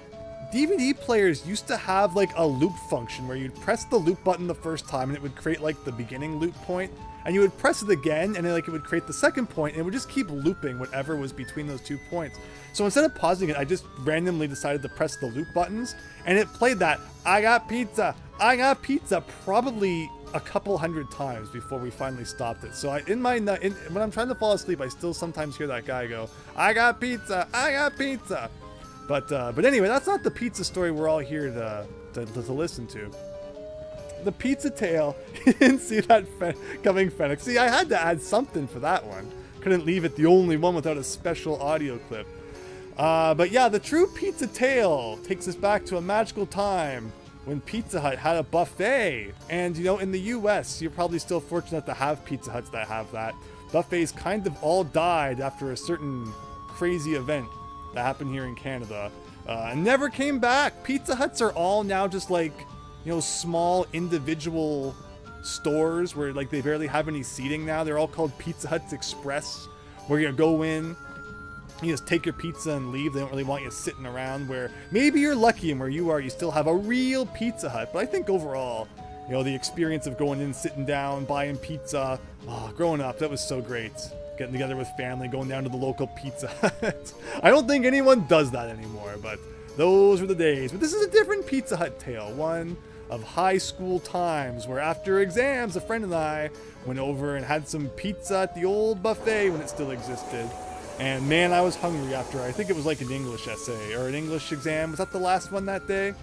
DVD players used to have like a loop function where you'd press the loop button the first time and it would create like the beginning loop point, and you would press it again and then like it would create the second point, and it would just keep looping whatever was between those 2 points. So instead of pausing it, I just randomly decided to press the loop buttons, and it played that I got pizza probably a couple hundred times before we finally stopped it. So when I'm trying to fall asleep, I still sometimes hear that guy go, I got pizza. But anyway, that's not the pizza story we're all here to listen to. The pizza tale. You didn't see that coming, Fennec. See, I had to add something for that one. Couldn't leave it the only one without a special audio clip. But yeah, the true pizza tale takes us back to a magical time when Pizza Hut had a buffet. And, you know, in the US, you're probably still fortunate to have Pizza Huts that have that. Buffets kind of all died after a certain crazy event that happened here in Canada, and never came back. Pizza Huts are all now just like, you know, small individual stores where like they barely have any seating now. They're all called Pizza Huts Express, where you go in, you just take your pizza and leave. They don't really want you sitting around, where maybe you're lucky and where you are, you still have a real Pizza Hut. But I think overall, you know, the experience of going in, sitting down, buying pizza, growing up, that was so great. Getting together with family, going down to the local Pizza Hut. I don't think anyone does that anymore, but those were the days. But this is a different Pizza Hut tale, one of high school times, where after exams, a friend and I went over and had some pizza at the old buffet when it still existed. And man, I was hungry after, I think it was like an English essay or an English exam. Was that the last one that day?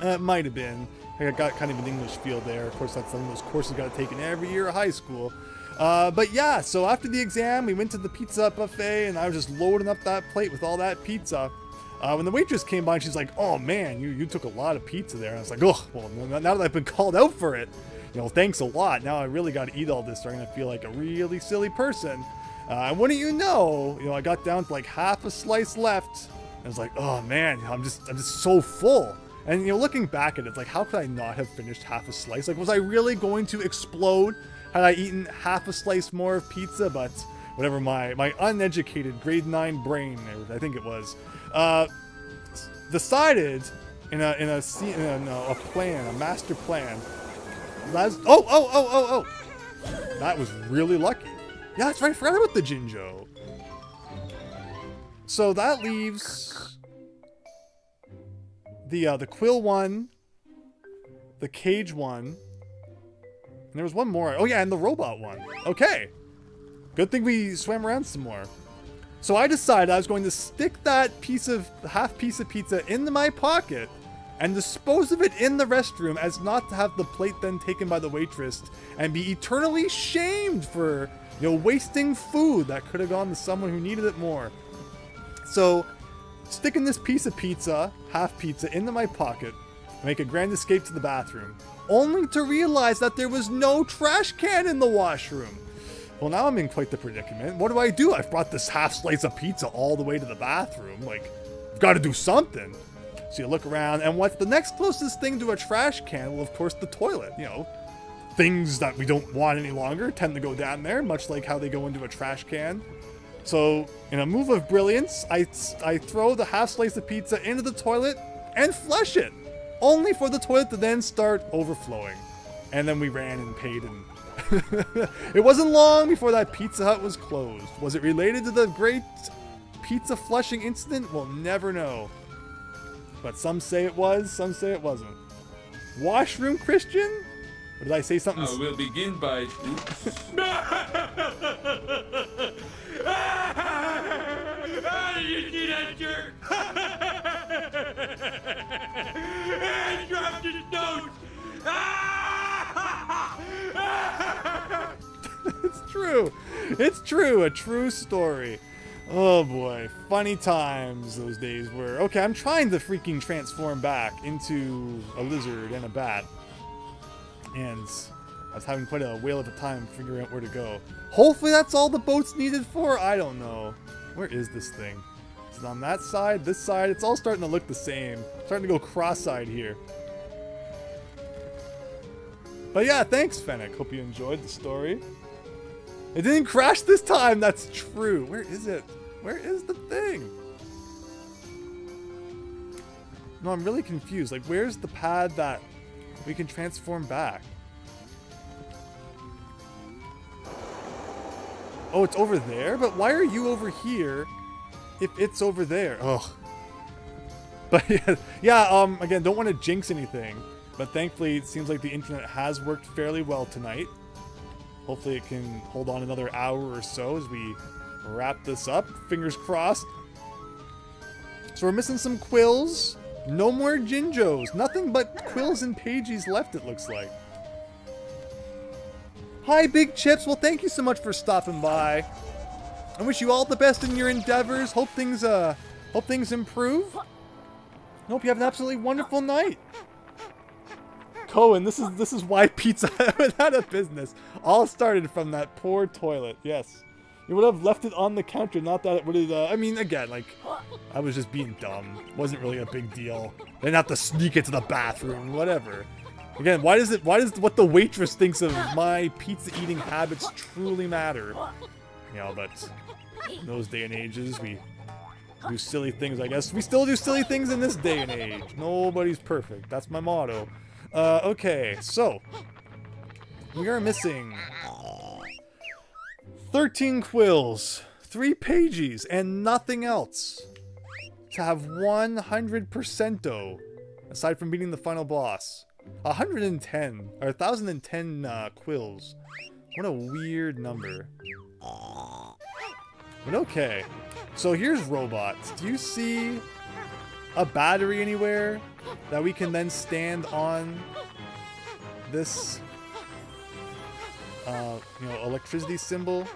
It might have been. I got kind of an English field there. Of course, that's one of those courses I got taken every year of high school. But yeah, so after the exam, we went to the Pizza buffet, and I was just loading up that plate with all that pizza. When the waitress came by, she's like, "Oh man, you took a lot of pizza there." And I was like, "Oh, well, now that I've been called out for it, you know, thanks a lot. Now I really got to eat all this, or I'm gonna feel like a really silly person." And wouldn't you know, I got down to like half a slice left. I was like, "Oh man, I'm just so full." And you know, looking back at it, it's like, how could I not have finished half a slice? Like, was I really going to explode had I eaten half a slice more of pizza? But whatever, my uneducated grade 9 brain, I think it was, decided in a master plan. Oh! That was really lucky. Yeah, that's right. I forgot about the Jinjo. So that leaves the Quill one, the Cage one, and there was one more. Oh yeah, and the Robot one. Okay. Good thing we swam around some more. So I decided I was going to stick that half piece of pizza into my pocket and dispose of it in the restroom, as not to have the plate then taken by the waitress and be eternally shamed for, wasting food that could have gone to someone who needed it more. So, sticking this piece of pizza, half pizza, into my pocket, I make a grand escape to the bathroom, only to realize that there was no trash can in the washroom. Well, now I'm in quite the predicament. What do? I've brought this half slice of pizza all the way to the bathroom. Like, I've got to do something. So you look around, and what's the next closest thing to a trash can? Well, of course, the toilet. Things that we don't want any longer tend to go down there, much like how they go into a trash can. So, in a move of brilliance, I throw the half slice of pizza into the toilet and flush it, only for the toilet to then start overflowing. And then we ran and paid and It wasn't long before that Pizza Hut was closed. Was it related to the great pizza flushing incident? We'll never know. But some say it was, some say it wasn't. Washroom Christian? Or did I say something? I will begin by... You see that jerk? He dropped his nose. It's true. It's true. A true story. Oh boy. Funny times those days were. Okay, I'm trying to freaking transform back into a lizard and a bat. And I was having quite a whale of a time figuring out where to go. Hopefully that's all the boat's needed for. I don't know. Where is this thing? Is it on that side? This side? It's all starting to look the same. Starting to go cross-eyed here. But yeah, thanks, Fennec. Hope you enjoyed the story. It didn't crash this time. That's true. Where is it? Where is the thing? No, I'm really confused. Like, where's the pad that we can transform back? Oh, it's over there? But why are you over here if it's over there? Ugh. But yeah, again, don't want to jinx anything. But thankfully, it seems like the internet has worked fairly well tonight. Hopefully it can hold on another hour or so as we wrap this up. Fingers crossed. So we're missing some quills. No more Jinjos. Nothing but quills and Pagies left, it looks like. Hi, Big Chips. Well, thank you so much for stopping by. I wish you all the best in your endeavors. Hope things improve. I hope you have an absolutely wonderful night. Cohen, this is why Pizza Hut went out of business. All started from that poor toilet. Yes. You would have left it on the counter, not that it would have, I mean, again, like, I was just being dumb. Wasn't really a big deal. They didn't have to sneak it to the bathroom, whatever. Again, why does what the waitress thinks of my pizza eating habits truly matter? You know, but in those day and ages, we do silly things, I guess. We still do silly things in this day and age. Nobody's perfect. That's my motto. Okay, so we are missing 13 quills, 3 Pagies, and nothing else to have 100%, aside from beating the final boss. 110 or 1,010 quills. What a weird number. But okay, so here's robots. Do you see a battery anywhere that we can then stand on this electricity symbol?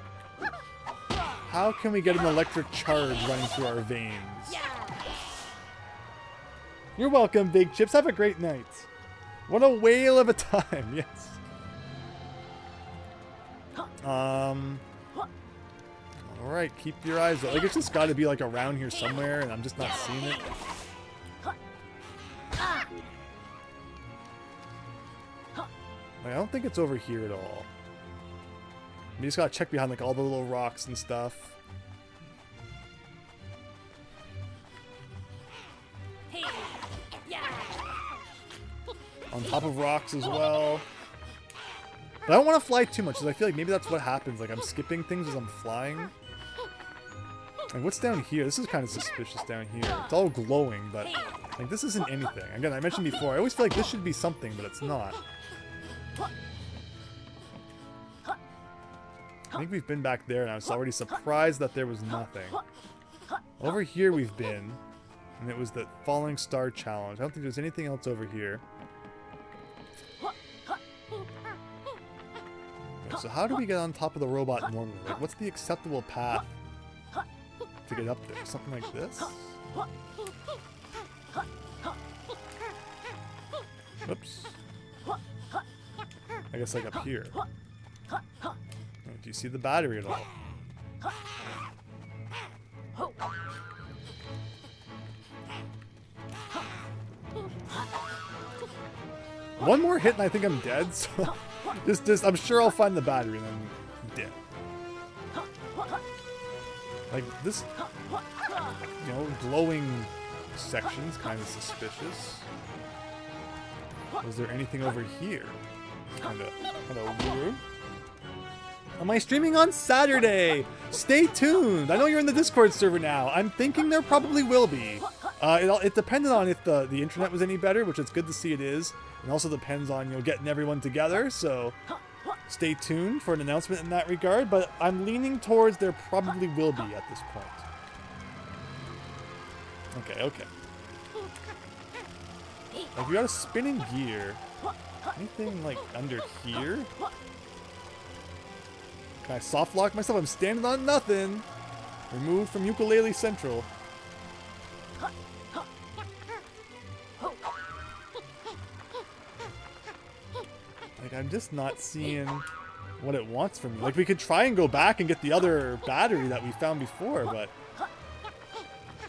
How can we get an electric charge running through our veins? You're welcome, Big Chips. Have a great night. What a whale of a time. Yes. Alright, keep your eyes open. Like, it's just gotta be like around here somewhere and I'm just not seeing it. I don't think it's over here at all. We just gotta check behind like all the little rocks and stuff. On top of rocks as well. But I don't want to fly too much because I feel like maybe that's what happens. Like I'm skipping things as I'm flying. And what's down here? This is kind of suspicious down here. It's all glowing, but like this isn't anything. Again, I mentioned before, I always feel like this should be something, but it's not. I think we've been back there and I was already surprised that there was nothing. Over here we've been, and it was the Falling Star Challenge. I don't think there's anything else over here. Okay, so how do we get on top of the robot normally? Like, what's the acceptable path to get up there? Something like this? Oops. I guess like up here. Do you see the battery at all? One more hit and I think I'm dead, so just I'm sure I'll find the battery and then I'm dead. Like this, you know, glowing section's kind of suspicious. Was there anything over here? It's kind of weird. Am I streaming on Saturday? Stay tuned. I know you're in the Discord server now. I'm thinking there probably will be. It depended on if the internet was any better, which it's good to see it is. It also depends on, you know, getting everyone together. So stay tuned for an announcement in that regard. But I'm leaning towards there probably will be at this point. Okay, okay. Like, we got a spinning gear. Anything, like, under here? Can I soft lock myself? I'm standing on nothing. Removed from Yooka-Laylee Central. Like, I'm just not seeing what it wants from me. Like, we could try and go back and get the other battery that we found before, but...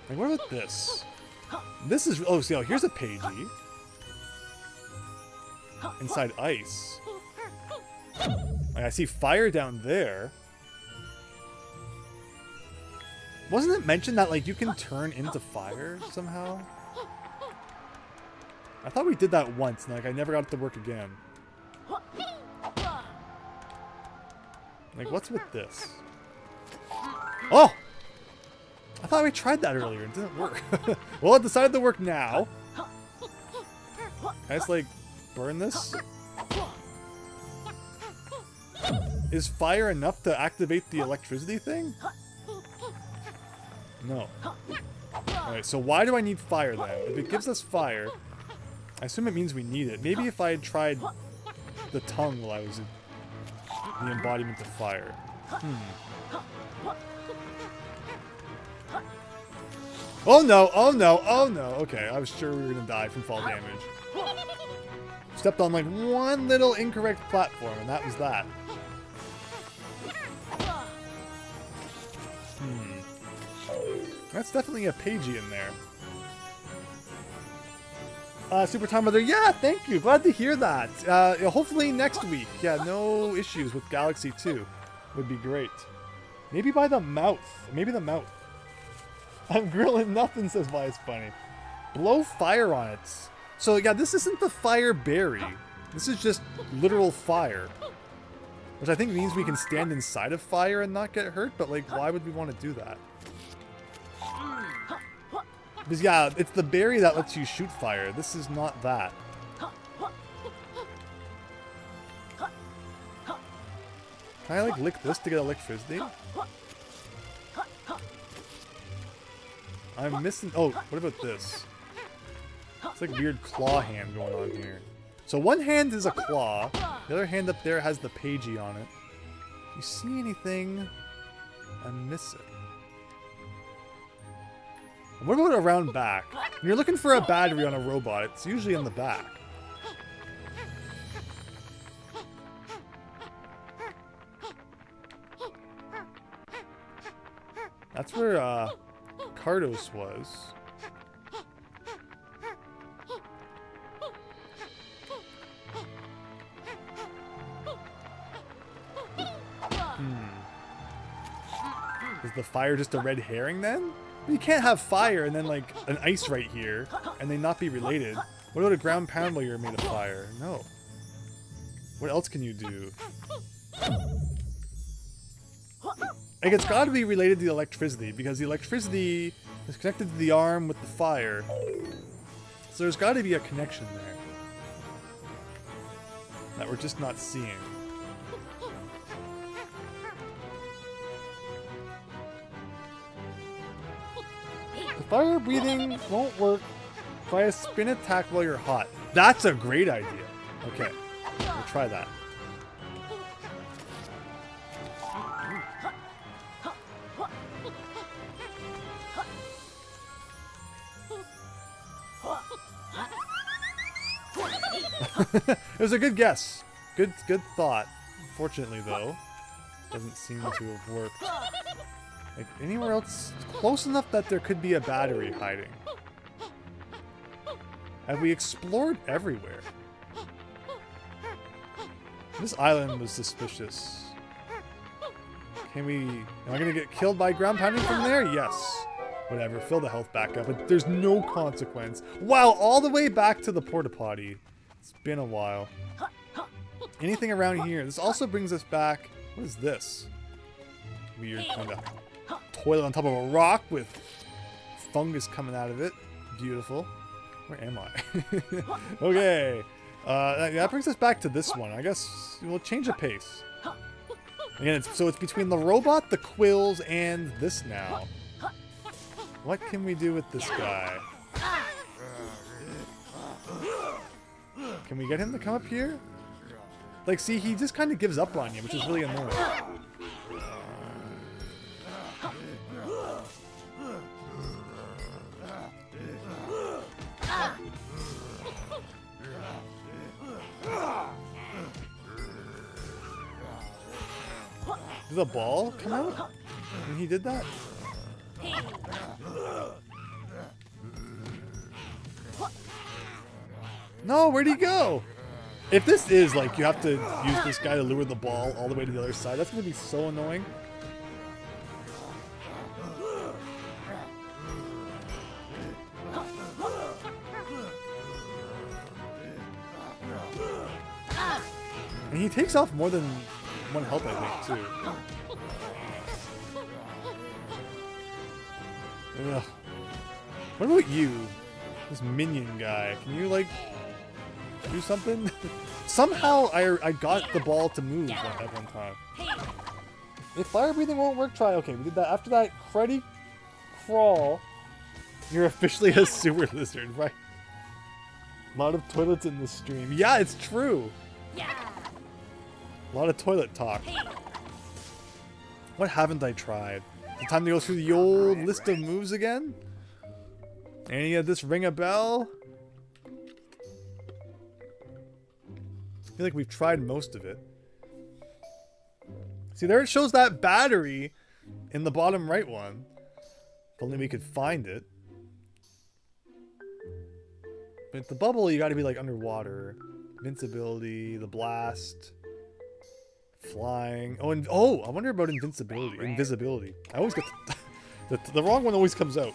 Like, what about this? This is... Oh, see, oh, here's a Pagie. Inside ice. Like, I see fire down there. Wasn't it mentioned that, like, you can turn into fire somehow? I thought we did that once, and, like, I never got it to work again. Like, what's with this? Oh! I thought we tried that earlier. It didn't work. Well, it decided to work now. Can I just, like, burn this? Is fire enough to activate the electricity thing? No. Alright, so why do I need fire then? If it gives us fire, I assume it means we need it. Maybe if I had tried the tongue while I was in the embodiment of fire. Oh no, oh no, oh no. Okay, I was sure we were gonna die from fall damage. Stepped on like one little incorrect platform, and that was that. That's definitely a Pagie in there. Super Tom Mother, yeah, thank you. Glad to hear that. Hopefully next week. Yeah, no issues with Galaxy 2. Would be great. Maybe by the mouth. Maybe the mouth. I'm grilling nothing, says Why It's Funny. Blow fire on it. So yeah, this isn't the fire berry. This is just literal fire. Which I think means we can stand inside of fire and not get hurt, but like, why would we want to do that? Because yeah, it's the berry that lets you shoot fire. This is not that. Can I like lick this to get electricity? I'm missing... Oh, what about this? It's like weird claw hand going on here. So one hand is a claw. The other hand up there has the Pagie on it. You see anything? I'm missing. What about around back? When you're looking for a battery on a robot, it's usually in the back. That's where Cardos was. Is the fire just a red herring then? You can't have fire and then like an ice right here and they not be related. What about a ground pound while you're made of fire? No. What else can you do? Like, it's got to be related to the electricity because the electricity is connected to the arm with the fire. So there's got to be a connection there that we're just not seeing. The fire breathing won't work. Try a spin attack while you're hot. That's a great idea. Okay, we'll try that. It was a good guess. Good thought. Unfortunately, though, doesn't seem to have worked. Like, anywhere else close enough that there could be a battery hiding. Have we explored everywhere? This island was suspicious. Am I gonna get killed by ground pounding from there? Yes. Whatever, fill the health back up, but there's no consequence. Wow, all the way back to the porta potty. It's been a while. Anything around here? This also brings us back. What is this? Weird kind of toilet on top of a rock with fungus coming out of it. Beautiful. Where am I? Okay. That brings us back to this one. I guess we'll change the pace. Again, so it's between the robot, the quills, and this now. What can we do with this guy? Can we get him to come up here? Like, see, he just kind of gives up on you, which is really annoying. Did the ball come out when he did that? No, where'd he go? If this is like you have to use this guy to lure the ball all the way to the other side, that's gonna be so annoying. And he takes off more than one health, I think, too. Ugh. What about you? This minion guy. Can you, like, do something? Somehow I got the ball to move at one time. If fire breathing won't work, try. Okay, we did that. After that cruddy crawl, you're officially a sewer lizard, right? A lot of toilets in this stream. Yeah, it's true. A lot of toilet talk. What haven't I tried? The time to go through the old list of moves again? Any of this ring a bell? I feel like we've tried most of it. See, there it shows that battery in the bottom right one. If only we could find it. But the bubble, you gotta be like underwater. Invincibility, the blast. Flying. Oh, and I wonder about invincibility. Invisibility. I always get the wrong one always comes out.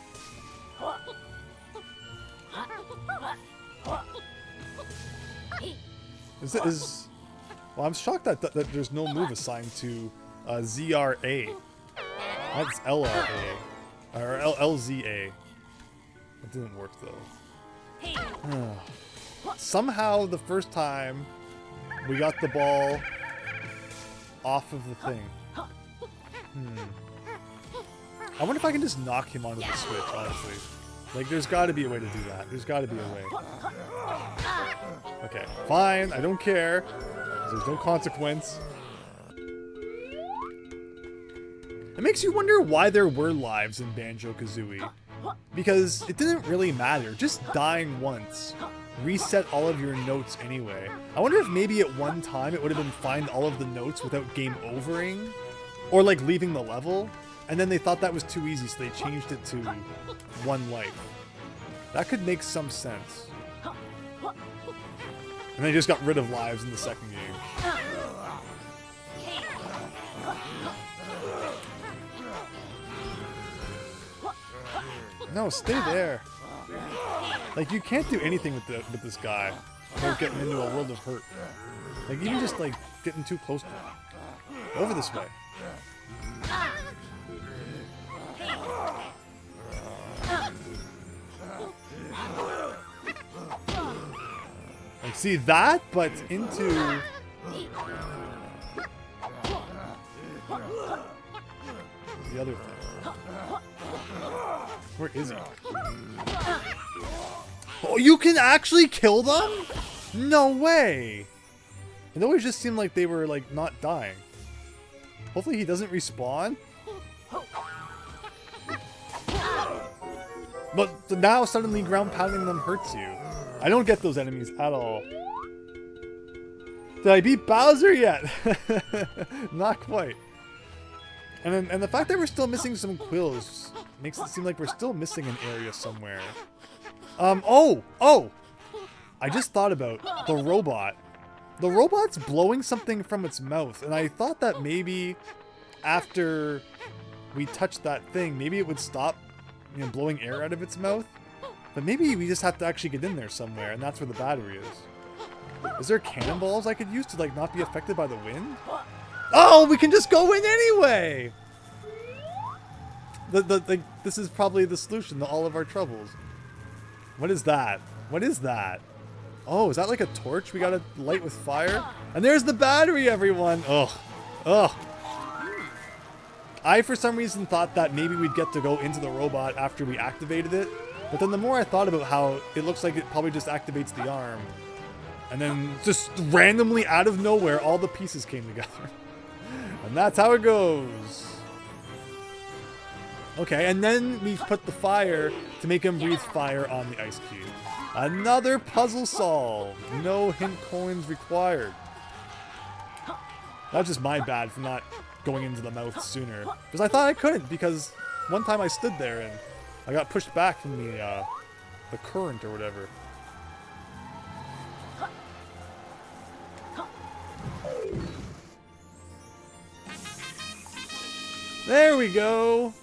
Well, I'm shocked that there's no move assigned to ZRA. That's LRA or LZA. That didn't work though. Somehow the first time we got the ball off of the thing. I wonder if I can just knock him onto the switch, honestly. Like, there's got to be a way to do that. There's got to be a way. Okay, fine. I don't care. There's no consequence. It makes you wonder why there were lives in Banjo-Kazooie. Because it didn't really matter. Just dying once reset all of your notes anyway. I wonder if maybe at one time it would have been find all of the notes without game overing. Or like leaving the level. And then they thought that was too easy, so they changed it to one life. That could make some sense. And they just got rid of lives in the second game. No, stay there. Like, you can't do anything with this guy without getting into a world of hurt. Like, even just like getting too close to him. Over this way. Like, see that, but into the other thing. Where is he? Oh, you can actually kill them? No way! It always just seemed like they were, like, not dying. Hopefully he doesn't respawn. But now suddenly ground pounding them hurts you. I don't get those enemies at all. Did I beat Bowser yet? Not quite. And the fact that we're still missing some quills makes it seem like we're still missing an area somewhere. Oh! I just thought about the robot. The robot's blowing something from its mouth, and I thought that maybe after we touched that thing, maybe it would stop, you know, blowing air out of its mouth. But maybe we just have to actually get in there somewhere, and that's where the battery is. Is there cannonballs I could use to, like, not be affected by the wind? Oh, we can just go in anyway! This is probably the solution to all of our troubles. What is that? What is that? Oh, is that like a torch we gotta light with fire? And there's the battery, everyone! Ugh. Ugh. I, for some reason, thought that maybe we'd get to go into the robot after we activated it. But then the more I thought about how it looks like it probably just activates the arm. And then just randomly out of nowhere, all the pieces came together. And that's how it goes. Okay, and then we put the fire to make him breathe fire on the ice cube. Another puzzle solved. No hint coins required. That was just my bad for not going into the mouth sooner. Because I thought I couldn't, because one time I stood there and I got pushed back from the current or whatever. There we go.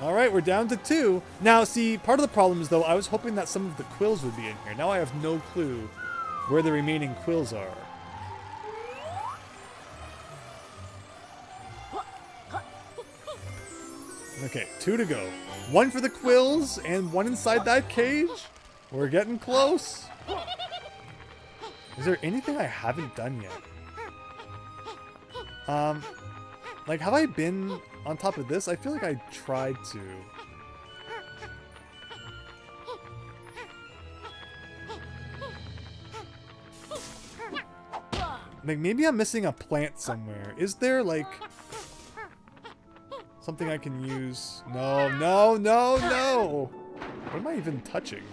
Alright, we're down to 2. Now, see, part of the problem is, though, I was hoping that some of the quills would be in here. Now I have no clue where the remaining quills are. Okay, 2 to go. 1 for the quills and 1 inside that cage. We're getting close. Is there anything I haven't done yet? Like, have I been on top of this? I feel like I tried to. Like, maybe I'm missing a plant somewhere. Is there, like, something I can use? No, no, no, no! What am I even touching?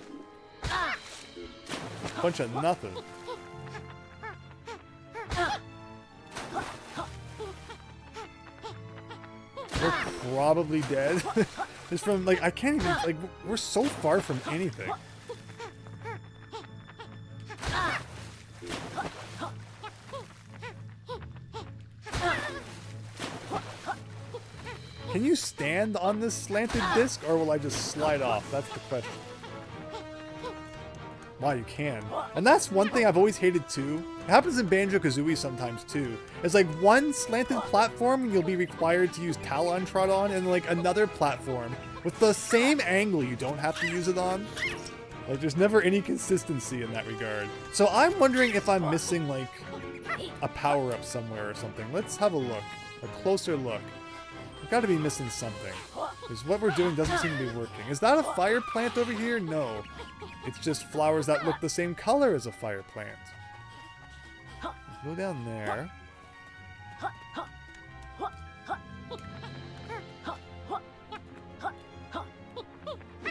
Bunch of nothing. We're probably dead. Just from, like, I can't even, like, we're so far from anything. Can you stand on this slanted disc, or will I just slide off? That's the question. Wow, you can. And that's one thing I've always hated too. It happens in Banjo-Kazooie sometimes too. It's like one slanted platform you'll be required to use Talon Trot on, and like another platform with the same angle you don't have to use it on. Like, there's never any consistency in that regard. So I'm wondering if I'm missing like a power-up somewhere or something. Let's have a look. A closer look. We've got to be missing something. Because what we're doing doesn't seem to be working. Is that a fire plant over here? No. It's just flowers that look the same color as a fire plant. Go down there.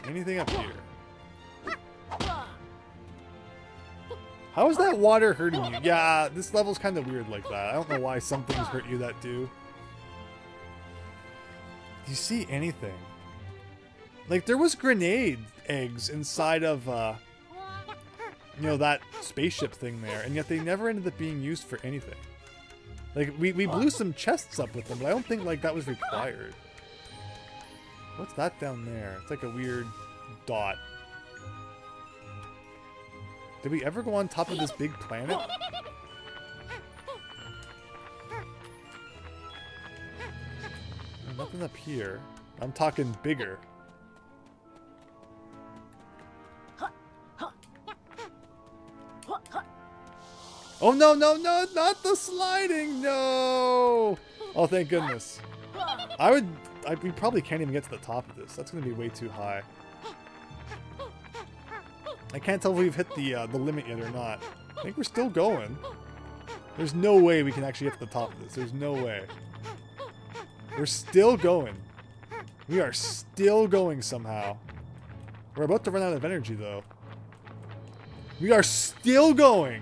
Anything up here? How is that water hurting you? Yeah, this level's kind of weird like that. I don't know why some things hurt you that do. Do you see anything? Like, there was grenade eggs inside of, you know, that spaceship thing there, and yet they never ended up being used for anything. Like, we blew some chests up with them, but I don't think, like, that was required. What's that down there? It's like a weird dot. Did we ever go on top of this big planet? Nothing up here. I'm talking bigger. Oh no, no, no, not the sliding, no! Oh, thank goodness. We probably can't even get to the top of this. That's gonna be way too high. I can't tell if we've hit the limit yet or not. I think we're still going. There's no way we can actually get to the top of this. There's no way. We're still going. We are still going somehow. We're about to run out of energy, though. We are still going.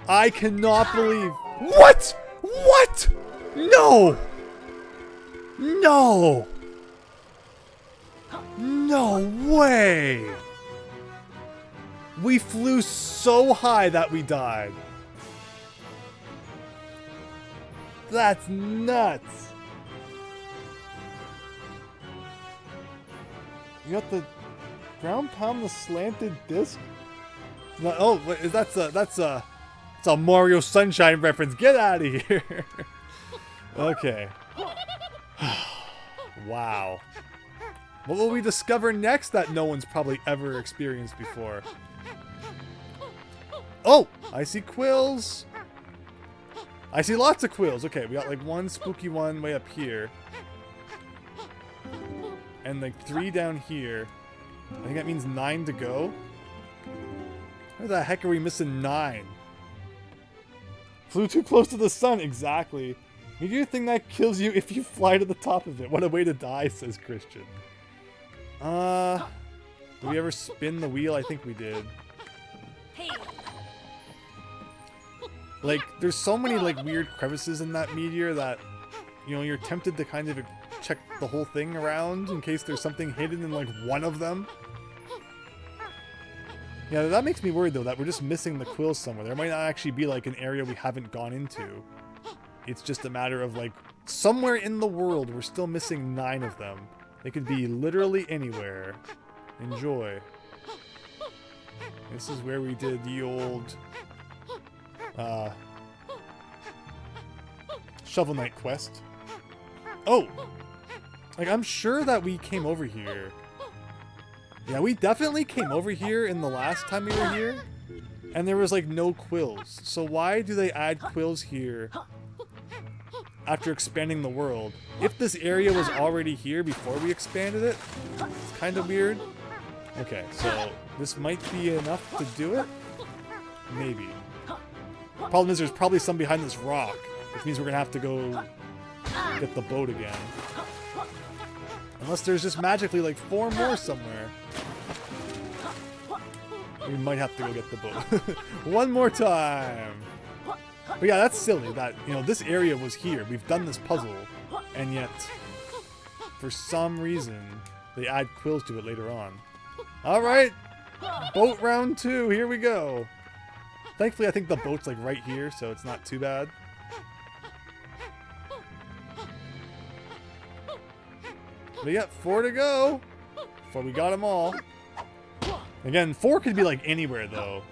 I cannot believe... What? What? No! No! No way! We flew so high that we died. That's nuts. You got the ground pound the slanted disc? No, oh, that's a Mario Sunshine reference. Get out of here. Okay. Wow. What will we discover next that no one's probably ever experienced before? Oh! I see quills! I see lots of quills. Okay, we got like one spooky one way up here. And like 3 down here. I think that means 9 to go. Where the heck are we missing 9? Flew too close to the sun. Exactly. Meteor thing that kills you if you fly to the top of it. What a way to die, says Christian. Did we ever spin the wheel? I think we did. Like, there's so many like weird crevices in that meteor that, you know, you're tempted to kind of check the whole thing around in case there's something hidden in like one of them. Yeah, that makes me worried though, that we're just missing the quills somewhere. There might not actually be like an area we haven't gone into. It's just a matter of like, somewhere in the world we're still missing 9 of them. They could be literally anywhere. Enjoy. This is where we did the old Shovel Knight quest. Oh! Like, I'm sure that we came over here. Yeah, we definitely came over here in the last time we were here. And there was, like, no quills. So why do they add quills here after expanding the world? If this area was already here before we expanded it, it's kind of weird. Okay, so this might be enough to do it? Maybe. Problem is there's probably some behind this rock, which means we're gonna have to go get the boat again. Unless there's just magically like 4 more somewhere. We might have to go get the boat. One more time! But yeah, that's silly that, you know, this area was here. We've done this puzzle, and yet, for some reason, they add quills to it later on. Alright! Boat round 2, here we go! Thankfully, I think the boat's like right here, so it's not too bad. We got 4 to go before we got them all. Again, 4 could be like anywhere though.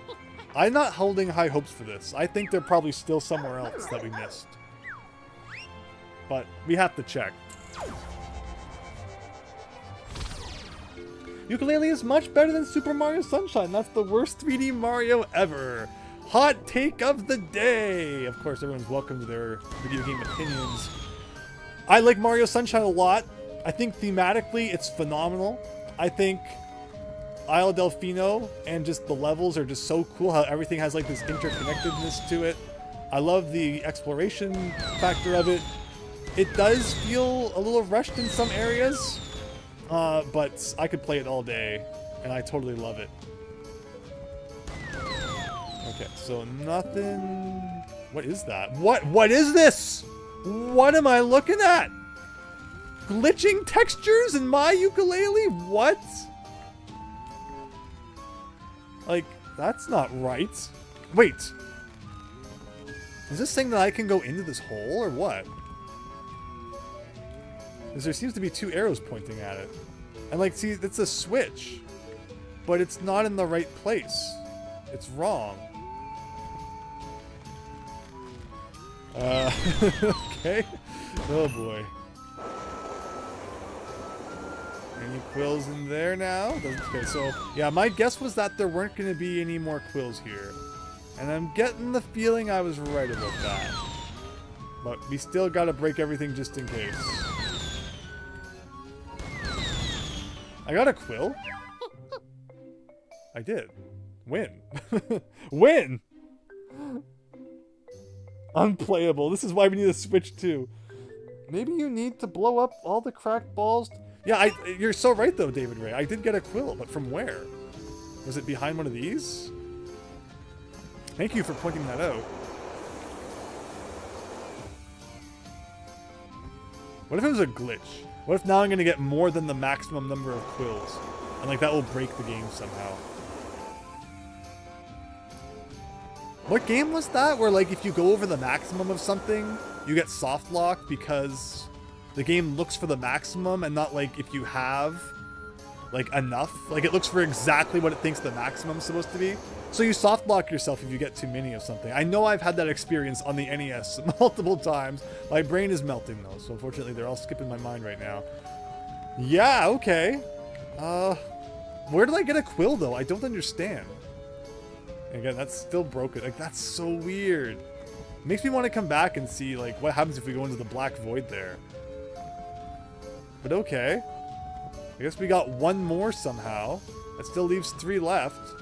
I'm not holding high hopes for this. I think they're probably still somewhere else that we missed. But we have to check. Yooka-Laylee is much better than Super Mario Sunshine. That's the worst 3D Mario ever. Hot take of the day. Of course, everyone's welcome to their video game opinions. I like Mario Sunshine a lot. I think thematically it's phenomenal. I think Isle Delfino and just the levels are just so cool, how everything has like this interconnectedness to it. I love the exploration factor of it. It does feel a little rushed in some areas, but I could play it all day, and I totally love it. Okay, so nothing... What is that? What is this? What am I looking at? Glitching textures in my Yooka-Laylee? What? Like, that's not right. Wait. Is this saying that I can go into this hole, or what? Because there seems to be 2 arrows pointing at it. And like, see, it's a switch. But it's not in the right place. It's wrong. Okay. Oh boy. Any quills in there now? Okay, so yeah, my guess was that there weren't going to be any more quills here. And I'm getting the feeling I was right about that. But we still got to break everything just in case. I got a quill? I did. Win. Win! Unplayable. This is why we need a Switch too. Maybe you need to blow up all the cracked balls. Yeah, you're so right though, David Ray. I did get a quill, but from where? Was it behind one of these? Thank you for pointing that out. What if it was a glitch? What if now I'm going to get more than the maximum number of quills? And like that will break the game somehow. What game was that where like if you go over the maximum of something, you get soft lock because the game looks for the maximum and not like if you have like enough? Like it looks for exactly what it thinks the maximum's supposed to be. So you soft block yourself if you get too many of something. I know I've had that experience on the NES multiple times. My brain is melting though, so unfortunately they're all skipping my mind right now. Yeah, okay. Where did I get a quill though? I don't understand. Again, that's still broken. Like, that's so weird. Makes me want to come back and see, like, what happens if we go into the black void there. But okay. I guess we got one more somehow. That still leaves 3 left.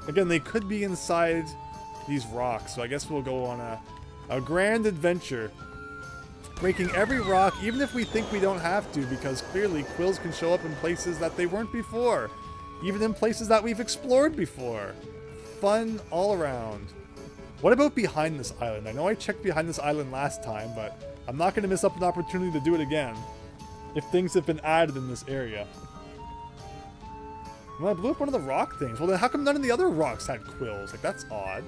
Again, they could be inside these rocks, so I guess we'll go on a grand adventure. Breaking every rock, even if we think we don't have to, because clearly quills can show up in places that they weren't before. Even in places that we've explored before. Fun all around. What about behind this island? I know I checked behind this island last time, but I'm not going to miss up an opportunity to do it again. If things have been added in this area. Well, I blew up one of the rock things. Well, then how come none of the other rocks had quills? Like, that's odd.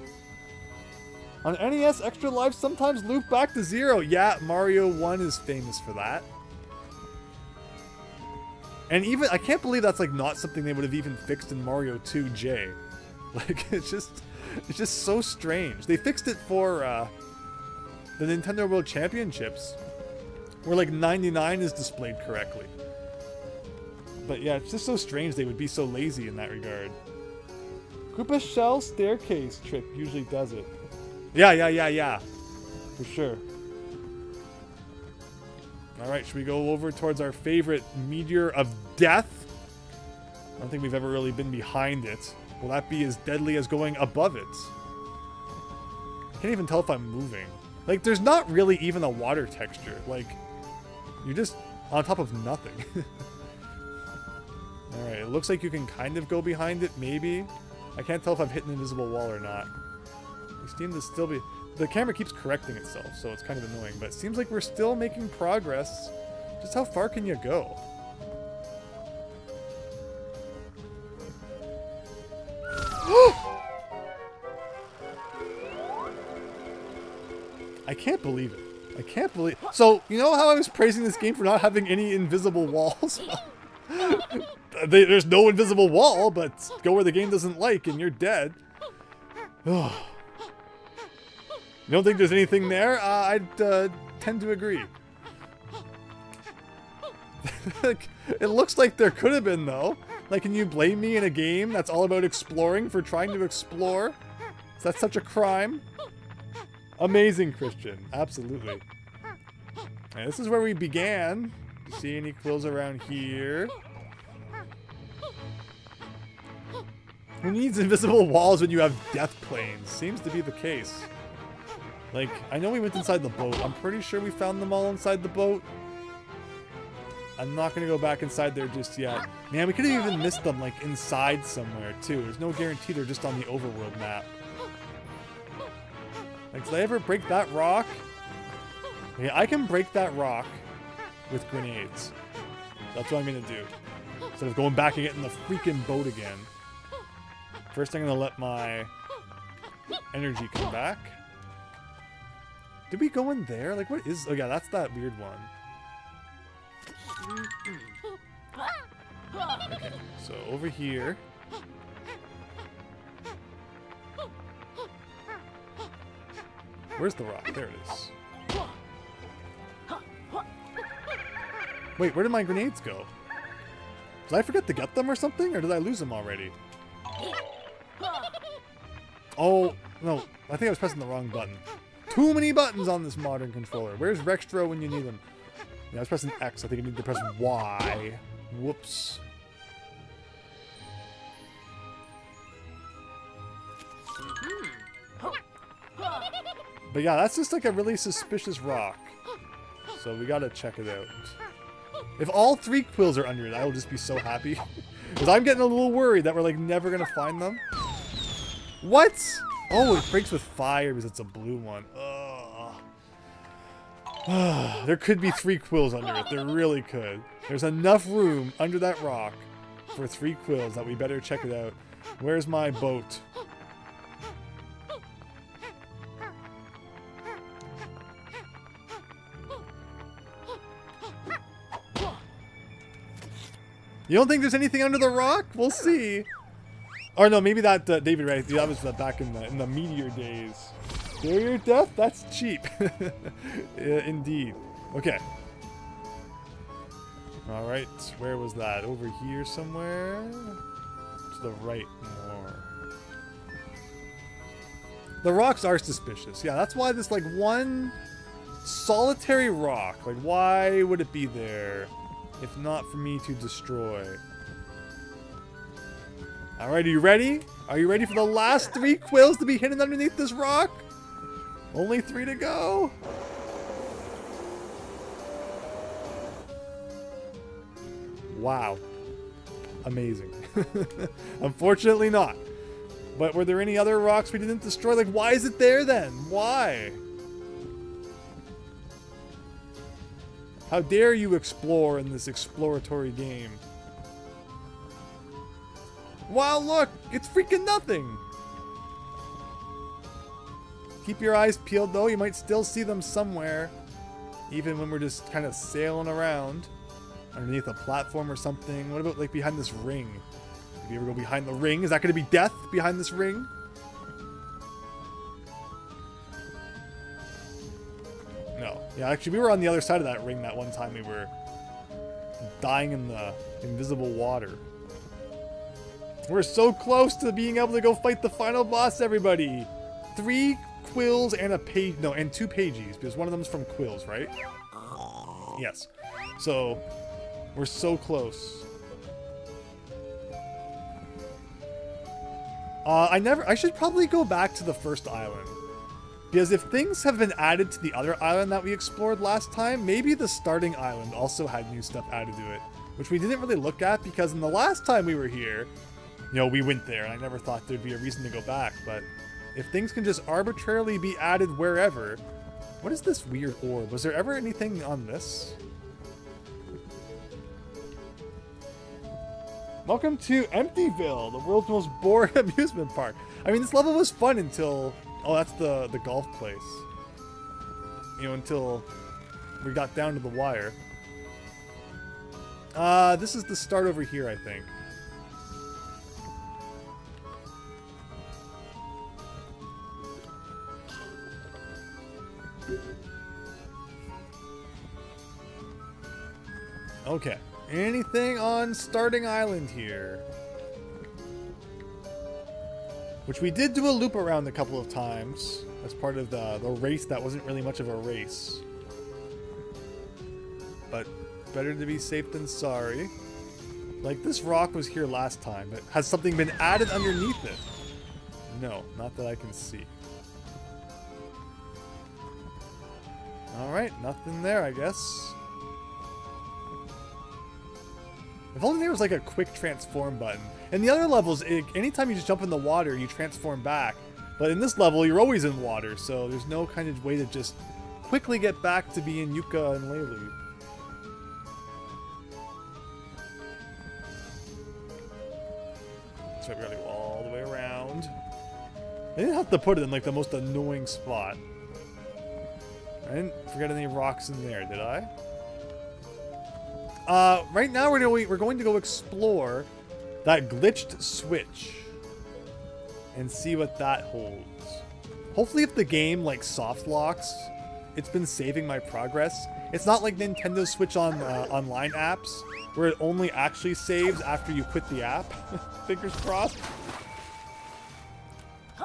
On NES, extra lives sometimes loop back to 0. Yeah, Mario 1 is famous for that. And even, I can't believe that's like not something they would have even fixed in Mario 2J. Like, it's just so strange. They fixed it for the Nintendo World Championships, where like 99 is displayed correctly. But yeah, it's just so strange they would be so lazy in that regard. Koopa Shell staircase trick usually does it. Yeah. For sure. Alright, should we go over towards our favorite meteor of death? I don't think we've ever really been behind it. Will that be as deadly as going above it? I can't even tell if I'm moving. Like, there's not really even a water texture. Like, you're just on top of nothing. Alright, it looks like you can kind of go behind it, maybe. I can't tell if I've hit an invisible wall or not. We seem to still be... The camera keeps correcting itself, so it's kind of annoying. But it seems like we're still making progress. Just how far can you go? I can't believe it. I can't believe... So, you know how I was praising this game for not having any invisible walls? There's no invisible wall, but go where the game doesn't like and you're dead. You don't think there's anything there? I'd tend to agree. It looks like there could have been, though. Like, can you blame me in a game that's all about exploring for trying to explore? Is that such a crime? Amazing, Christian. Absolutely. And this is where we began. See any quills around here? Who needs invisible walls when you have death planes? Seems to be the case. Like, I know we went inside the boat. I'm pretty sure we found them all inside the boat. I'm not going to go back inside there just yet. Man, we could have even missed them, like, inside somewhere, too. There's no guarantee they're just on the overworld map. Like, did I ever break that rock? Okay, I can break that rock with grenades. That's what I'm going to do. Instead of going back and getting the freaking boat again. First, I'm going to let my energy come back. Did we go in there? Like, what is... Oh, yeah, that's that weird one. Okay, so over here. Where's the rock? There it is. Wait, where did my grenades go? Did I forget to get them or something? Or did I lose them already? Oh, no. I think I was pressing the wrong button. Too many buttons on this modern controller. Where's Rextro when you need them? Yeah, I was pressing X. I think I need to press Y. Whoops. But yeah, that's just like a really suspicious rock. So we gotta check it out. If all 3 quills are under it, I will just be so happy. Because I'm getting a little worried that we're like never gonna find them. What? Oh, it breaks with fire because it's a blue one. Ugh. There could be 3 quills under it. There really could. There's enough room under that rock for 3 quills that we better check it out. Where's my boat? You don't think there's anything under the rock? We'll see. Or no, maybe that David right? That was back in the meteor days. Barrier death? That's cheap. Yeah, indeed. Okay. All right. Where was that? Over here somewhere. To the right more. The rocks are suspicious. Yeah, that's why this like one solitary rock. Like, why would it be there if not for me to destroy? All right, are you ready? Are you ready for the last 3 quills to be hidden underneath this rock? Only 3 to go. Wow. Amazing. Unfortunately not. But were there any other rocks we didn't destroy? Like, why is it there then? Why? How dare you explore in this exploratory game? Wow, look! It's freaking nothing! Keep your eyes peeled though, you might still see them somewhere. Even when we're just kind of sailing around. Underneath a platform or something. What about like behind this ring? If you ever go behind the ring, is that going to be death behind this ring? No. Yeah, actually we were on the other side of that ring that one time we were dying in the invisible water. We're so close to being able to go fight the final boss, everybody. 3 quills and a page, no, and 2 pages, because one of them is from quills, right? Yes. So, we're so close. I should probably go back to the first island. Because if things have been added to the other island that we explored last time, maybe the starting island also had new stuff added to it. Which we didn't really look at, because in the last time we were here, you know, we went there, and I never thought there'd be a reason to go back, but if things can just arbitrarily be added wherever... What is this weird orb? Was there ever anything on this? Welcome to Emptyville, the world's most boring amusement park. I mean, this level was fun until... Oh, that's the golf place. You know, until we got down to the wire. This is the start over here, I think. Okay. Anything on starting island here? Which we did do a loop around a couple of times as part of the race that wasn't really much of a race. But better to be safe than sorry. Like, this rock was here last time, but has something been added underneath it? No, not that I can see. Alright, nothing there, I guess. If only there was like a quick transform button. In the other levels, anytime you just jump in the water, you transform back. But in this level, you're always in water, so there's no kind of way to just quickly get back to being Yooka-Laylee. So we gotta go all the way around. They didn't have to put it in like the most annoying spot. I didn't forget any rocks in there, did I? Right now we're going to go explore that glitched switch and see what that holds. Hopefully if the game like soft locks, it's been saving my progress. It's not like Nintendo Switch on online apps where it only actually saves after you quit the app. Fingers crossed.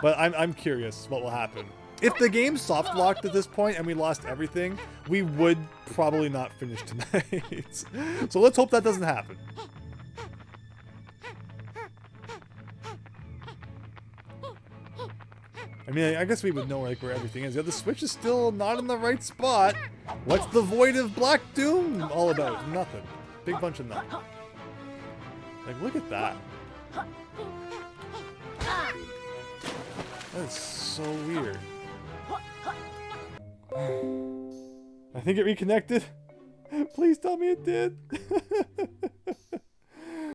But I'm curious what will happen. If the game soft locked at this point and we lost everything, we would probably not finish tonight. So let's hope that doesn't happen. I mean, I guess we would know like where everything is. Yeah, the switch is still not in the right spot. What's the void of Black Doom all about? Nothing. Big bunch of nothing. Like, look at that. That is so weird. I think it reconnected. Please tell me it did.